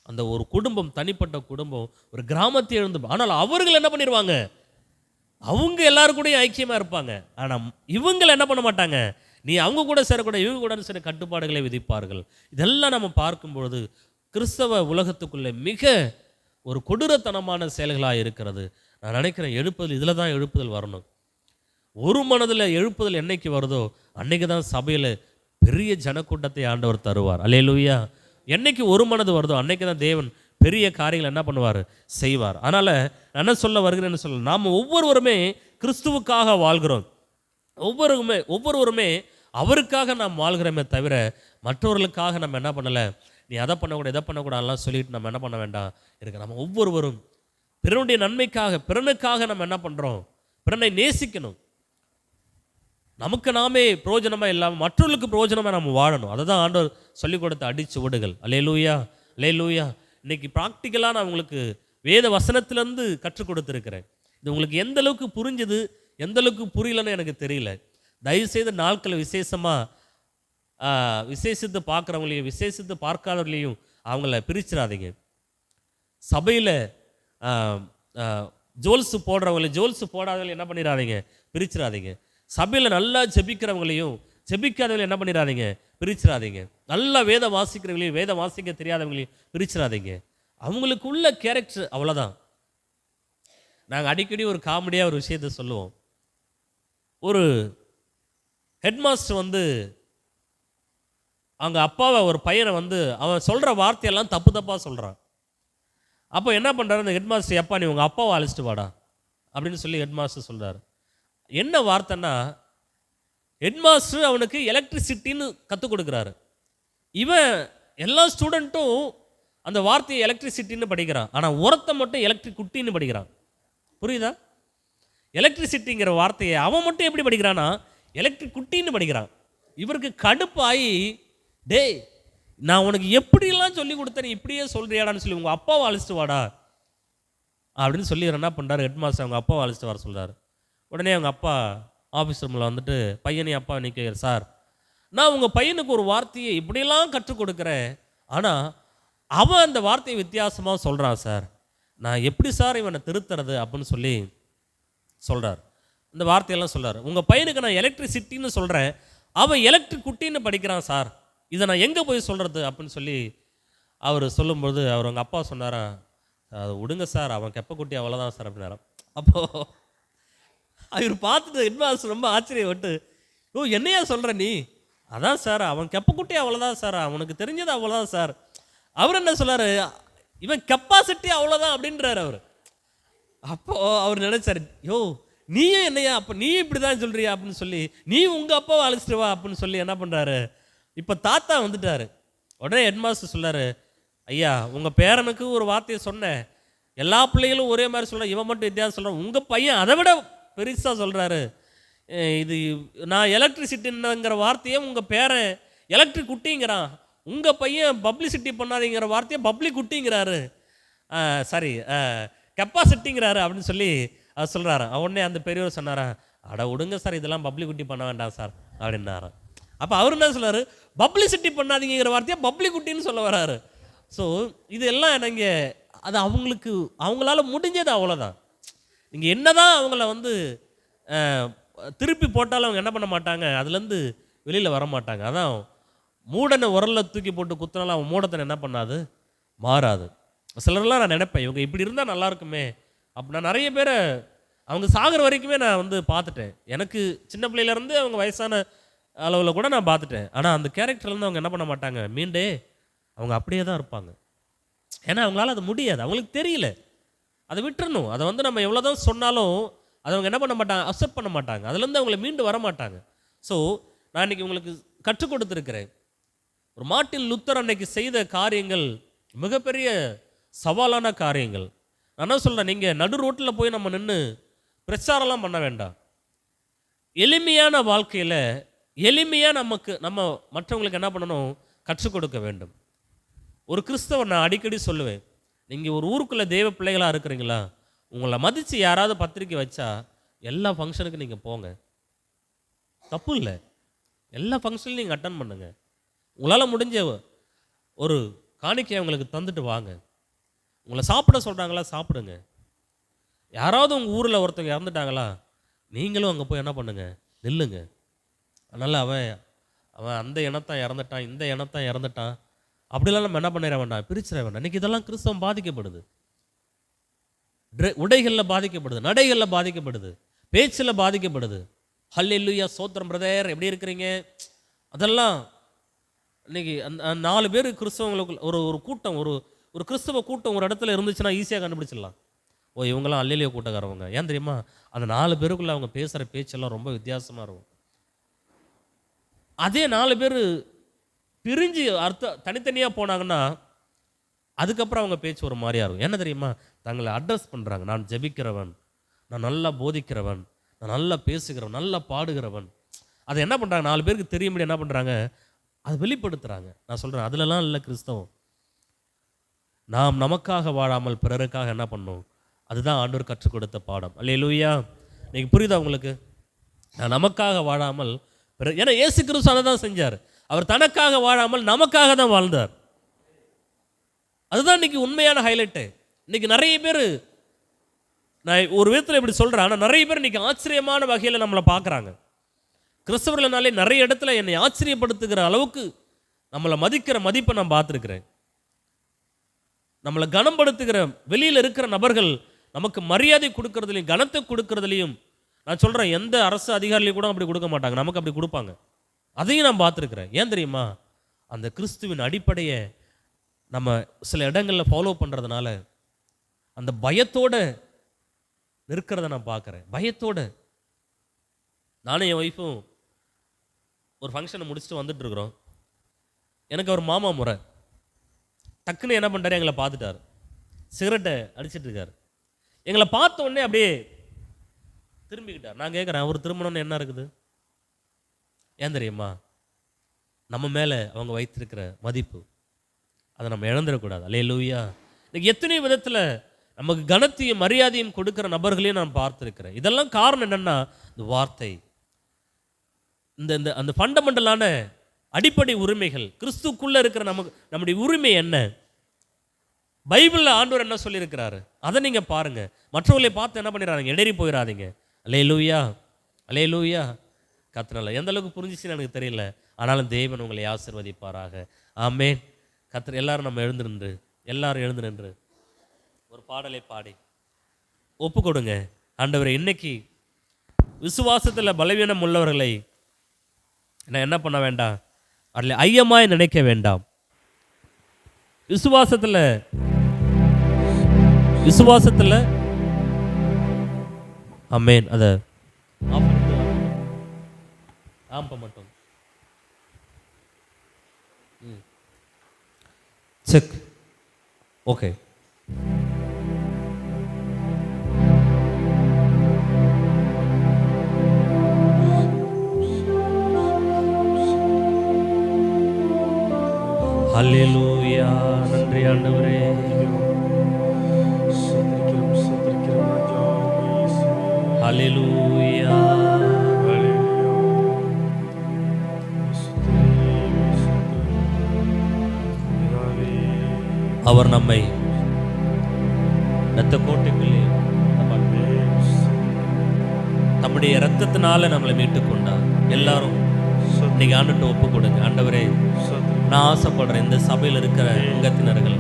அந்த ஒரு குடும்பம், தனிப்பட்ட குடும்பம் ஒரு கிராமத்தையே இழந்து, ஆனால் அவர்கள் என்ன பண்ணிடுவாங்க, அவங்க எல்லாரும் கூட ஐக்கியமாக இருப்பாங்க. ஆனால் இவங்களை என்ன பண்ண மாட்டாங்க, நீ அவங்க கூட சேரக்கூடாது, இவங்க கூட சில கட்டுப்பாடுகளை விதிப்பார்கள். இதெல்லாம் நம்ம பார்க்கும்பொழுது கிறிஸ்தவ உலகத்துக்குள்ளே மிக ஒரு கொடூரத்தனமான செயல்களாக இருக்கிறது. நான் நினைக்கிறேன், எழுப்புதல் இதில் தான் எழுப்புதல் வரணும். ஒரு மனதில் எழுப்புதல் என்னைக்கு வருதோ அன்னைக்கு தான் சபையில் பெரிய ஜனக்கூட்டத்தை ஆண்டவர் தருவார். அல்லேலூயா. என்னைக்கு ஒரு மனது வருதோ அன்னைக்கு தான் தேவன் பெரிய காரியங்கள் என்ன பண்ணுவார், செய்வார். அதனால் என்ன சொல்ல வருகிறேன்னு சொல்ல, நாம் ஒவ்வொருவருமே கிறிஸ்துவுக்காக வாழ்கிறோம். ஒவ்வொருவருமே அவருக்காக நாம் வாழ்கிறோமே தவிர மற்றவர்களுக்காக நம்ம என்ன பண்ணலை, நீ அதை பண்ணக்கூடாது, இதை பண்ணக்கூடாதுலாம் சொல்லிட்டு நம்ம என்ன பண்ண வேண்டாம் இருக்கு. நம்ம ஒவ்வொருவரும் பிறனுடைய நன்மைக்காக, பிறனுக்காக நம்ம என்ன பண்ணுறோம், பிறனை நேசிக்கணும். நமக்கு நாமே பிரயோஜனமாக இல்லாமல் மற்றவர்களுக்கு பிரயோஜனமாக நம்ம வாழணும். அதை தான் ஆண்டவர் சொல்லிக் கொடுத்த அடிச்சுவடுகள். அல்லேலூயா, அல்லேலூயா. இன்னைக்கு ப்ராக்டிக்கலாக நான் உங்களுக்கு வேத வசனத்திலேருந்து கற்றுக் கொடுத்துருக்கிறேன். இது உங்களுக்கு எந்த அளவுக்கு புரிஞ்சுது, எந்த அளவுக்கு புரியலன்னு எனக்கு தெரியல. தயவுசெய்து நாட்களை விசேஷமாக விசேஷித்து பார்க்குறவங்களையும் விசேஷித்து பார்க்காதவர்களையும் அவங்கள பிரிச்சிடாதீங்க. சபையில் ஜோல்ஸு போடுறவங்களையும் ஜோல்ஸு போடாதவங்களையும் என்ன பண்ணிடாதீங்க, பிரிச்சிடாதீங்க. சபையில் நல்லா ஜெபிக்கிறவங்களையும் ஜெபிக்காதவங்களையும் என்ன பண்ணிடாதீங்க, பிரிச்சிடாதீங்க. நல்லா வேதம் வாசிக்கிறவங்களையும் வேதம் வாசிக்க தெரியாதவங்களையும் பிரிச்சிடாதீங்க. அவங்களுக்குள்ள கேரக்டர் அவ்வளோதான். நாங்கள் அடிக்கடி ஒரு காமெடியாக ஒரு விஷயத்தை சொல்லுவோம். ஒரு ஹெட்மாஸ்டர் வந்து அவங்க அப்பாவை ஒரு பையனை வந்து அவன் சொல்கிற வார்த்தையெல்லாம் தப்பு தப்பாக சொல்கிறான். அப்போ என்ன பண்ணுறாரு அந்த ஹெட்மாஸ்டர், எப்பா நீ உங்கள் அப்பாவை அழைச்சிட்டு வாடா அப்படின்னு சொல்லி ஹெட்மாஸ்டர் சொல்கிறார். என்ன வார்த்தைன்னா, ஹெட்மாஸ்டர் அவனுக்கு எலக்ட்ரிசிட்டின்னு கற்றுக் கொடுக்குறாரு. இவன் எல்லா ஸ்டூடெண்ட்டும் அந்த வார்த்தையை எலக்ட்ரிசிட்டின்னு படிக்கிறான். ஆனால் ஒருத்த மட்டும் எலக்ட்ரிக் குட்டின்னு படிக்கிறான். புரியுதா? எலக்ட்ரிசிட்டிங்கிற வார்த்தையை அவன் மட்டும் எப்படி படிக்கிறான்னா எலக்ட்ரிக் குட்டின்னு படிக்கிறான். இவருக்கு கடுப்பாகி, டேய் நான் உனக்கு எப்படிலாம் சொல்லி கொடுத்தேன், நீ இப்படியே சொல்கிறியாடான்னு சொல்லி உங்கள் அப்பாவை அழைச்சிட்டு வாடா அப்படின்னு சொல்லி என்ன பண்ணுறாரு ஹெட்மாஸ்டர் அவங்க அப்பாவை அழைச்சிட்டு வர சொல்கிறார். உடனே அவங்க அப்பா ஆஃபீஸ் ரூமில் வந்துட்டு பையனையும் அப்பா நிற்கிறார். சார், நான் உங்கள் பையனுக்கு ஒரு வார்த்தையை இப்படியெல்லாம் கற்றுக் கொடுக்குறேன், ஆனால் அவன் அந்த வார்த்தையை வித்தியாசமாக சொல்கிறான் சார், நான் எப்படி சார் இவனை திருத்துறது அப்படின்னு சொல்லி சொல்கிறார். இந்த வார்த்தையெல்லாம் சொல்கிறார். உங்கள் பையனுக்கு நான் எலக்ட்ரிசிட்டின்னு சொல்கிறேன், அவன் எலக்ட்ரிக் குட்டின்னு படிக்கிறான் சார், இதை நான் எங்கே போய் சொல்கிறது அப்படின்னு சொல்லி அவர் சொல்லும்போது அவர் அவங்க அப்பா சொன்னாரா, அது விடுங்க சார், அவன் கெப்ப குட்டி அவ்வளோதான் சார் அப்படின்னாராம். அப்போது அவர் பார்த்துட்டு ஹெட்மாஸ்டர் ரொம்ப ஆச்சரியப்பட்டு, ஓ என்னையா சொல்கிற நீ? அதான் சார் அவன் கெப்ப குட்டி அவ்வளோதான் சார், அவனுக்கு தெரிஞ்சது அவ்வளோதான் சார். அவர் என்ன சொன்னார், இவன் கெப்பாசிட்டி அவ்வளோதான் அப்படின்றார் அவர். அப்போது அவர் நினைச்சார், யோ நீயும் என்னையா அப்போ நீ இப்படி தான் சொல்கிறியா அப்படின்னு சொல்லி நீ உங்கள் அப்பாவை அழைச்சிட்டு வா அப்படின்னு சொல்லி என்ன பண்ணுறாரு, இப்போ தாத்தா வந்துட்டார். உடனே ஹெட்மாஸ்டர் சொன்னார், ஐயா உங்கள் பேரனுக்கு ஒரு வார்த்தையை சொன்னேன், எல்லா பிள்ளைகளும் ஒரே மாதிரி சொல்கிறேன், இவன் மட்டும் வித்தியாசம் சொல்கிறேன், உங்கள் பையன் அதை விட பெருசாக சொல்கிறாரு, இது நான் எலக்ட்ரிசிட்டிங்கிற வார்த்தையே உங்கள் பேரன் எலக்ட்ரிக் குட்டிங்கிறான், உங்கள் பையன் பப்ளிசிட்டி பண்ணாதீங்கிற வார்த்தையை பப்ளிக் குட்டிங்கிறாரு, சாரி கெப்பாசிட்டிங்கிறாரு அப்படின்னு சொல்லி அவர் சொல்கிறாரு. உடனே அந்த பெரியவர் சொன்னாரா, அட விடுங்க சார், இதெல்லாம் பப்ளிக் குட்டி பண்ண வேண்டாம் சார் அப்படின்னாராம். அப்போ அவர் என்ன சொல்கிறாரு, பப்ளிசிட்டி பண்ணாதீங்கிற வார்த்தையை பப்ளிக் குட்டின்னு சொல்ல வராரு. ஸோ இதெல்லாம் நீங்கள் அது அவங்களுக்கு அவங்களால முடிஞ்சது அவ்வளோதான். நீங்கள் என்ன தான் அவங்கள வந்து திருப்பி போட்டாலும் அவங்க என்ன பண்ண மாட்டாங்க, அதுலேருந்து வெளியில் வர மாட்டாங்க. அதான் மூடனை உரலில் தூக்கி போட்டு குத்தினாலும் அவன் மூடத்தனை என்ன பண்ணாது, மாறாது. சிலர்லாம் நான் நினைப்பேன், இவங்க இப்படி இருந்தால் நல்லா இருக்குமே அப்படி. நான் நிறைய பேரை அவங்க சாகிற வரைக்குமே நான் வந்து பார்த்துட்டேன். எனக்கு சின்ன பிள்ளையிலேருந்து அவங்க வயசான அளவில் கூட நான் பார்த்துட்டேன். ஆனால் அந்த கேரக்டர்லேருந்து அவங்க என்ன பண்ண மாட்டாங்க, மீண்டே அவங்க அப்படியே தான் இருப்பாங்க. ஏன்னா அவங்களால அது முடியாது, அவங்களுக்கு தெரியல, அதை விட்டுறணும். அதை வந்து நம்ம எவ்வளோ தான் சொன்னாலும் அதை அவங்க என்ன பண்ண மாட்டாங்க, அக்செப்ட் பண்ண மாட்டாங்க, அதுலேருந்து அவங்கள மீண்டு வர மாட்டாங்க. ஸோ நான் இன்றைக்கி உங்களுக்கு கற்றுக் கொடுத்துருக்கிறேன். ஒரு மார்ட்டின் லூத்தர் அன்னைக்கு செய்த காரியங்கள் மிகப்பெரிய சவாலான காரியங்கள். நான் என்ன சொல்கிறேன், நீங்கள் நடு ரோட்டில் போய் நம்ம நின்று பிரச்சாரம்லாம் பண்ண வேண்டாம். எளிமையான வாழ்க்கையில் எளிமையாக நம்ம மற்றவங்களுக்கு என்ன பண்ணணும், கற்றுக் கொடுக்க வேண்டும். ஒரு கிறிஸ்தவன் நான் அடிக்கடி சொல்லுவேன், நீங்கள் ஒரு ஊருக்குள்ளே தெய்வ பிள்ளைகளாக இருக்கிறீங்களா, உங்களை மதித்து யாராவது பத்திரிக்கை வச்சா எல்லா ஃபங்க்ஷனுக்கும் நீங்கள் போங்க, தப்பு இல்லை. எல்லா ஃபங்க்ஷன்லையும் நீங்கள் அட்டன் பண்ணுங்கள். உங்களால் முடிஞ்ச ஒரு காணிக்கையை அவங்களுக்கு தந்துட்டு வாங்க. உங்களை சாப்பிட சொல்கிறாங்களா, சாப்பிடுங்க. யாராவது உங்கள் ஊரில் ஒருத்தவங்க இறந்துட்டாங்களா, நீங்களும் அங்கே போய் என்ன பண்ணுங்க, நில்லுங்க. அதனால் அவன் அந்த இனத்தான் இறந்துட்டான், இந்த இனத்தான் இறந்துட்டான் அப்படிலாம் நம்ம என்ன பண்ணிட வேண்டாம், பிரிச்சிட வேண்டாம். இன்றைக்கி இதெல்லாம் கிறிஸ்தவம் பாதிக்கப்படுது. உடைகளில் பாதிக்கப்படுது, நடைகளில் பாதிக்கப்படுது, பேச்சில் பாதிக்கப்படுது. ஹல்லேலூயா சோத்திரம் பிரதர் எப்படி இருக்கிறீங்க, அதெல்லாம் இன்றைக்கி அந்த 4 பேர் கிறிஸ்தவங்களுக்கு ஒரு கூட்டம், ஒரு கிறிஸ்தவ கூட்டம் ஒரு இடத்துல இருந்துச்சுன்னா ஈஸியாக கண்டுபிடிச்சிடலாம். ஓ இவங்களாம் அல்லேலூயா கூட்டக்காரவங்க. ஏன் தெரியுமா, அந்த 4 பேருக்குள்ளே அவங்க பேசுகிற பேச்செல்லாம் ரொம்ப வித்தியாசமாக இருக்கும். அதே 4 பேர் பிரிஞ்சு தனித்தனியாக போனாங்கன்னா அதுக்கப்புறம் அவங்க பேச்சு ஒரு மாதிரியா இருக்கும். என்ன தெரியுமா, தங்களை அட்ரஸ் பண்ணுறாங்க, நான் ஜெபிக்கிறவன், நான் நல்லா போதிக்கிறவன், நான் நல்லா பேசுகிறவன், நல்லா பாடுகிறவன். அதை என்ன பண்ணுறாங்க, 4 பேருக்கு தெரியும்படி என்ன பண்ணுறாங்க, அதை வெளிப்படுத்துகிறாங்க. நான் சொல்கிறேன், அதிலலாம் இல்லை கிறிஸ்தவம். நாம் நமக்காக வாழாமல் பிறருக்காக என்ன பண்ணோம், அதுதான் ஆண்டவர் கற்றுக் கொடுத்த பாடம். அல்லேலூயா. இன்னைக்கு புரியுதா உங்களுக்கு, நான் நமக்காக வாழாமல் ஏன்னா இயேசு கிறிஸ்து அதை தான் செஞ்சார். அவர் தனக்காக வாழாமல் நமக்காக தான் வாழ்ந்தார். அதுதான் இன்னைக்கு உண்மையான ஹைலைட்டு. இன்னைக்கு நிறைய பேர், நான் ஒரு விதத்தில் இப்படி சொல்கிறேன், ஆனால் நிறைய பேர் இன்னைக்கு ஆச்சரியமான வகையில் நம்மளை பார்க்குறாங்க. கிறிஸ்தவர்கள்னாலே நிறைய இடத்துல என்னை ஆச்சரியப்படுத்துகிற அளவுக்கு நம்மளை மதிக்கிற மதிப்பை நான் பார்த்துருக்கிறேன். நம்மளை கனப்படுத்துகிற வெளியில் இருக்கிற நபர்கள் நமக்கு மரியாதை கொடுக்கறதுலையும் கனத்தை கொடுக்கறதுலையும், நான் சொல்கிறேன், எந்த அரசு அதிகாரிலையும் கூட அப்படி கொடுக்க மாட்டாங்க, நமக்கு அப்படி கொடுப்பாங்க. அதையும் நான் பார்த்துருக்குறேன். ஏன் தெரியுமா? அந்த கிறிஸ்துவின் அடிப்படையை நம்ம சில இடங்களில் ஃபாலோ பண்ணுறதுனால அந்த பயத்தோடு நிற்கிறத நான் பார்க்குறேன். பயத்தோடு நானும் என் ஒய்ஃபும் ஒரு ஃபங்க்ஷனை முடிச்சுட்டு வந்துட்டுருக்குறோம். எனக்கு அவர் மாமா முறை. டக்குன்னு என்ன பண்ணுறாரு, எங்களை பார்த்துட்டார், சிகரெட்டை அடிச்சிட்டு இருக்கார். எங்களை பார்த்த உடனே அப்படியே திரும்பிக்கிட்டார். நான் கேட்குறேன், அவர் திருமணம்னு என்ன இருக்குது? ஏன் தெரியுமா? நம்ம மேலே அவங்க வைத்திருக்கிற மதிப்பு, அதை நம்ம இழந்துடக்கூடாது. அல்லேலூயா. இன்னைக்கு எத்தனை விதத்தில் நமக்கு கனத்தையும் மரியாதையும் கொடுக்குற நபர்களையும் நான் பார்த்துருக்கிறேன். இதெல்லாம் காரணம் என்னென்னா, இந்த வார்த்தை, இந்த அந்த ஃபண்டமெண்டலான அடிப்படை உரிமைகள், கிறிஸ்துக்குள்ளே இருக்கிற நம்முடைய உரிமை என்ன, பைபிளில் ஆண்டவர் என்ன சொல்லியிருக்கிறாரு, அதை நீங்கள் பாருங்கள். மற்றவர்களை பார்த்து என்ன பண்ணிடுறாங்க, இடறி போயிடாதீங்க. அல்லேலூயா, அல்லேலூயா. கர்த்தரால் எந்த அளவுக்கு புரிஞ்சிச்சுன்னு எனக்கு தெரியல, ஆனாலும் தேவன் உங்களை ஆசீர்வதிப்பாராக. ஆமென். கர்த்தர் எல்லாரும் நம்ம எல்லாரும் எழுந்து நின்று ஒரு பாடலை பாடி ஒப்பு கொடுங்க. ஆண்டவரே, இன்னைக்கு விசுவாசத்தில் பலவீனம் உள்ளவர்களை நான் என்ன பண்ண வேண்டாம், அதில் ஐயமாய் நினைக்க வேண்டாம். விசுவாசத்தில் ஆமென். அதை மட்டும் செக். ஓகே. ஹல்லேலூயா. நன்றி ஆண்டவரே. ஹல்லேலூயா. அவர் நம்மை இரத்த கோட்டைக்குள்ளே நம்முடைய இரத்தத்தினால நம்மளை மீட்டுக் கொண்டார். எல்லாரும் இன்னைக்கு ஆண்டுட்டு ஒப்பு கொடுங்க. ஆண்டவரே, நான் ஆசைப்படுறேன் இந்த சபையில் இருக்கிற அங்கத்தினர்கள்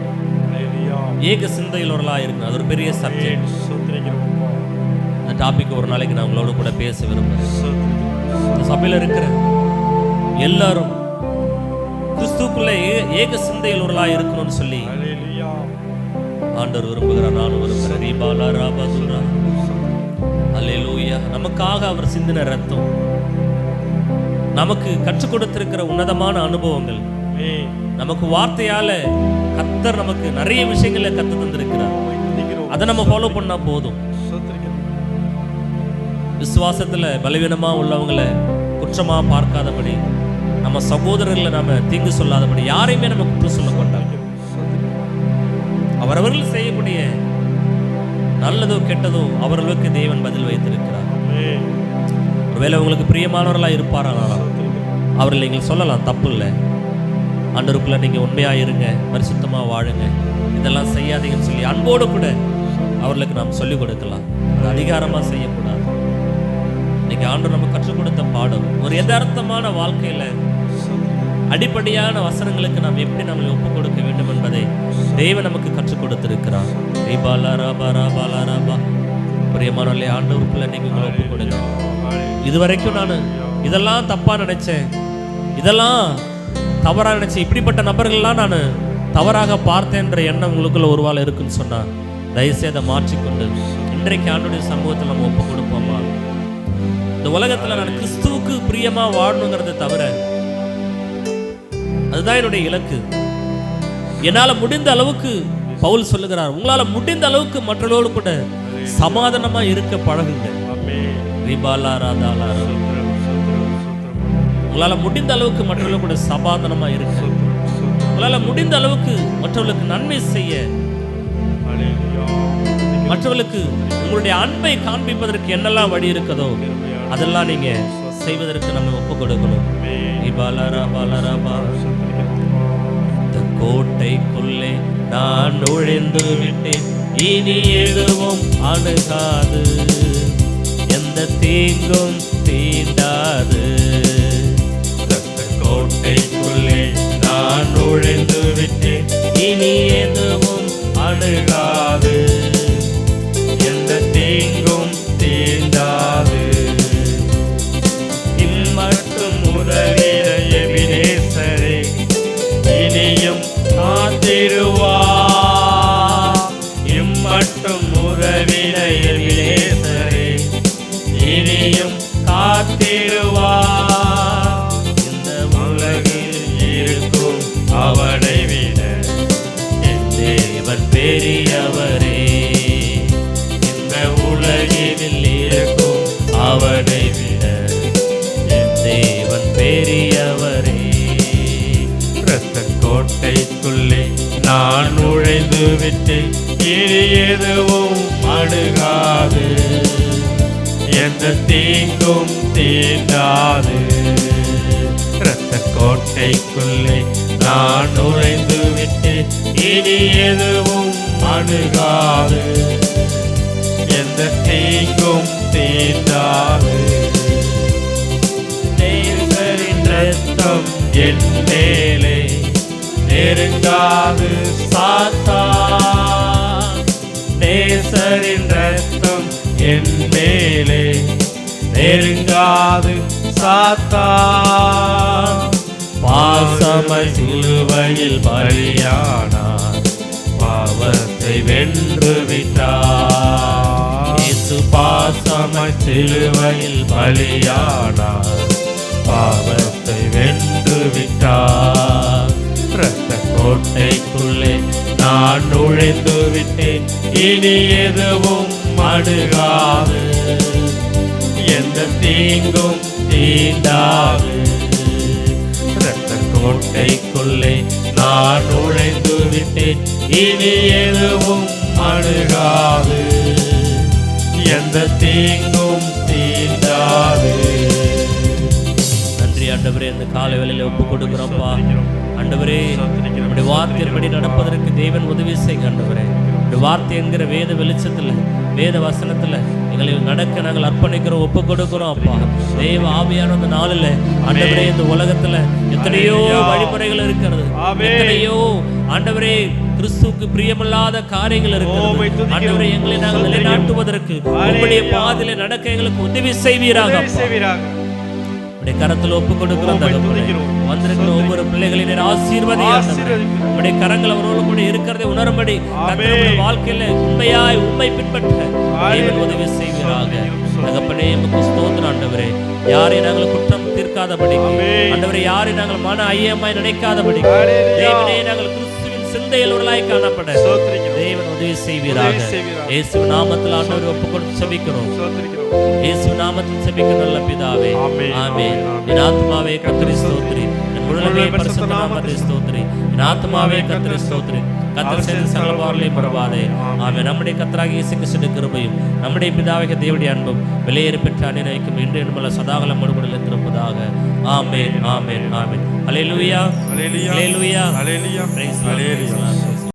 ஏக சிந்தையுள்ளவர்களாக இருக்கணும். அது ஒரு பெரிய சப்ஜெக்ட். இந்த டாபிக் ஒரு நாளைக்கு நான் உங்களோட கூட பேச விரும்புகிறேன். இந்த சபையில் இருக்கிற எல்லாரும் கிறிஸ்துக்குள்ள ஏக சிந்தையுள்ளவர்களாக இருக்கணும்னு சொல்லி ஆண்டவர் விரும்புகிறார், நானும் விரும்புகிறேன். ரீபாலா ராபா சொல்றா. அல்லேலூயா. நமக்காக அவர் சிந்தின ரத்தம், நமக்கு கற்றுக் கொடுத்திருக்கிற உன்னதமான அனுபவங்கள், நமக்கு வார்த்தையால கர்த்தர் நமக்கு நிறைய விஷயங்களை கத்து தந்திருக்கிறார். அதை நம்ம ஃபாலோ பண்ணா போதும். விசுவாசத்துல பலவீனமா உள்ளவங்களை குற்றமா பார்க்காதபடி, நம்ம சகோதரர்களை நம்ம தீங்கு சொல்லாதபடி, யாரையுமே நம்ம குற்றம் சொல்ல மாட்டாங்க. அவரவர்கள் செய்யக்கூடிய நல்லதோ கெட்டதோ அவர்களுக்கு தேவன் பதில் வைத்திருக்கிறார். ஒருவேளை உங்களுக்கு பிரியமானவர்களாக இருப்பாரானாலும் அவர்கள் நீங்கள் சொல்லலாம், தப்பு இல்லை, ஆண்டவருக்குள்ள நீங்கள் உண்மையாக இருங்க, பரிசுத்தமாக வாழுங்க, இதெல்லாம் செய்யாதீங்கன்னு சொல்லி அன்போடு கூட அவர்களுக்கு நாம் சொல்லிக் கொடுக்கலாம். அது அதிகாரமாக செய்யக்கூடாது. இன்னைக்கு ஆண்டவர் நம்ம கற்றுக் கொடுத்த பாடம், ஒரு யதார்த்தமான வாழ்க்கையில் அடிப்படையான வசனங்களுக்கு நாம் எப்படி நம்மளை ஒப்புக் கொடுக்க வேண்டும் என்பதை தேவன் நமக்கு கற்றுக் கொடுத்திருக்கிறார். பிரியமானவர்களே, ஆண்டவருக்குள்ள நீங்க உங்களை ஒப்புக் கொடுங்க. இதுவரைக்கும் நான் இதெல்லாம் தப்பா நினைச்சேன், இதெல்லாம் தவறா நினைச்சேன், இப்படிப்பட்ட நபர்கள்லாம் நான் தவறாக பார்த்தேன்ற எண்ணம் உங்களுக்குள்ள ஒரு வாழ இருக்குன்னு சொன்னா தயவுசெய்து அதை மாற்றிக்கொண்டு இன்றைக்கு ஆண்டவருடைய சமூகத்தில் நம்ம ஒப்புக் கொடுப்போமா. இந்த உலகத்துல நான் கிறிஸ்துவுக்கு பிரியமா வாழணுங்கிறத தவிர, அதுதான் என்னுடைய இலக்கு. என்னால் முடிந்த அளவுக்கு பவுல் சொல்லுகிறார், உங்களால் முடிந்த அளவுக்கு மற்றவர்களோடு கூட சமாதானமா இருக்க பழகுங்க. உங்களால் முடிந்த அளவுக்கு மற்றவர்களோடு கூட சமாதானமா இருக்க, உங்களால் முடிந்த அளவுக்கு மற்றவர்களுக்கு நன்மை செய்ய, மற்றவர்களுக்கு உங்களுடைய அன்பை காண்பிப்பதற்கு என்னெல்லாம் வழி இருக்குதோ அதெல்லாம் நீங்க செய்வதற்கு நம்ம ஒப்புக் கொடுக்கணும். பலரபா. இந்த கோட்டைக்குள்ளே நான் நுழைந்து விட்டேன், இனி எதுவும் அணுகாது, எந்த தீங்கும் தீண்டாது. இந்த கோட்டைக்குள்ளே நான் நுழைந்து விட்டேன், இனி எதுவும் அணுகாது, எந்த தீங்கும் தீண்டாது. இம்மட்டும் உதவிய எபினேசரே, இனியும் காத்திடுவார். இம்மட்டும் உதவிய எபினேசரே, இனியும் காத்திடுவார். இந்த உலகில் இருக்கும் அவனை விட என் தேவன் பெரியவரே. இந்த உலகில் இருக்கும் அவனை விட என் தேவன் பெரியவரே. இரத்த கோட்டைக்குள்ளே நான் நுழைந்து விட்டேன், இனி எதுவும் அணுகாது, எந்த தீங்கும் தீண்டாது. இரத்த கோட்டைக்குள்ளே நான் நுழைந்து விட்டேன், இனி எதுவும் அணுகாது, எந்த தீங்கும் தீண்டாது. நேசரின் இரத்தம் என் மேலே நெருங்காது சாத்தான். நேசரின் இரத்தம் என் மேலே நெருங்காது சாத்தான். பாசமாய் சிலுவையில் பலியானார், பாவத்தை வென்று விட்டார். இயேசு பாசமாய் சிலுவையில் பலியானார், பாவத்தை வென்று விட்டார். இரத்த கோட்டைக்குள்ளே நான் நுழைந்து விட்டேன், இனி எதுவும் அணுகாது, எந்த தீங்கும் தீண்டாது. இரத்த கோட்டைக்குள்ளே நான் நுழைந்து விட்டேன், இனி எதுவும் அணுகாது, எந்த தீங்கும் தீண்டாது. நன்றி ஆண்டவரே, இந்த காலை வேளையில ஒப்பு கொடுக்கிறோம்ப்பா. ஆண்டவரே, நம்முடைய வார்த்தையின்படி நடப்பதற்கு தேவன் உதவி செய்ய. ஆண்டவரே, இந்த வார்த்தை என்கிற வேத வெளிச்சத்துல, வேத வசனத்துல எங்களை நடக்க நாங்கள் அர்ப்பணிக்கிறோம், ஒப்பு கொடுக்கிறோம் அப்பா. தேவ ஆவியான அந்த நாளில் ஆண்டவரே, இந்த உலகத்துல எத்தனையோ வழிமுறைகள் இருக்கிறது, எத்தனையோ ஆண்டவரே கிறிஸ்துவுக்கு பிரியமில்லாத காரியங்கள் இருக்கிறது. ஆண்டவரே, எங்களை நாங்கள் நிலைநாட்டுவதற்கு உங்களுடைய பாதையில நடக்க எங்களுக்கு உதவி செய்வீராக. கரத்தில் ஒப்பு கொடுக்கிறோம். வந்திருக்கிற ஒவ்வொரு பிள்ளைகளின் ஆசீர்வாதம் உடைய கரங்கள் அவரோடு கூட இருக்கிறதை உணரும்படி வாழ்க்கையில உண்மையாய் உண்மை பின்பற்ற உதவி செய்வீராக. தகப்பனே, உமக்கு ஸ்தோத்திரம் ஆண்டவரே. யாரை நாங்கள் குற்றம் தீர்க்காதபடி, ஆண்டவரே, யாரை நாங்கள் மன ஐயமாய் நினைக்காதபடி, தேவனே, நாங்கள் கிறிஸ்துவின் சிந்தையுள்ளவர்களாய் காணப்பட தேவன் உதவி செய்வீராக. இயேசு நாமத்தில் ஆண்டவரை ஒப்பு கொடுத்து செபிக்கிறோம். இயேசு நாமத்தில் செபிக்கிற நல்ல பிதாவே, ஆமென். என் ஆத்துமாவே கர்த்தரை ஸ்தோத்திரி, என் முழுமே பரிசுத்த நாமத்தை ஸ்தோத்திரி. என் ஆத்துமாவே கர்த்தரை ஸ்தோத்திரி, கர்த்தர் செய்த சகல உபகாரங்களையும் மறவாதே. ஆமென். நம்முடைய கர்த்தராகிய இயேசு கிறிஸ்துவின் கிருபையும் நம்முடைய பிதாவாகிய தேவனுடைய அன்பும் வெளியேறி பெற்ற அநினைக்கும் இன்று என்பல சதாகாலம் மறுபடியில் திருப்பதாக. ஆமென், ஆமென், ஆமென். அல்லேலூயா, அல்லேலூயா, அல்லேலூயா. Praise the Lord.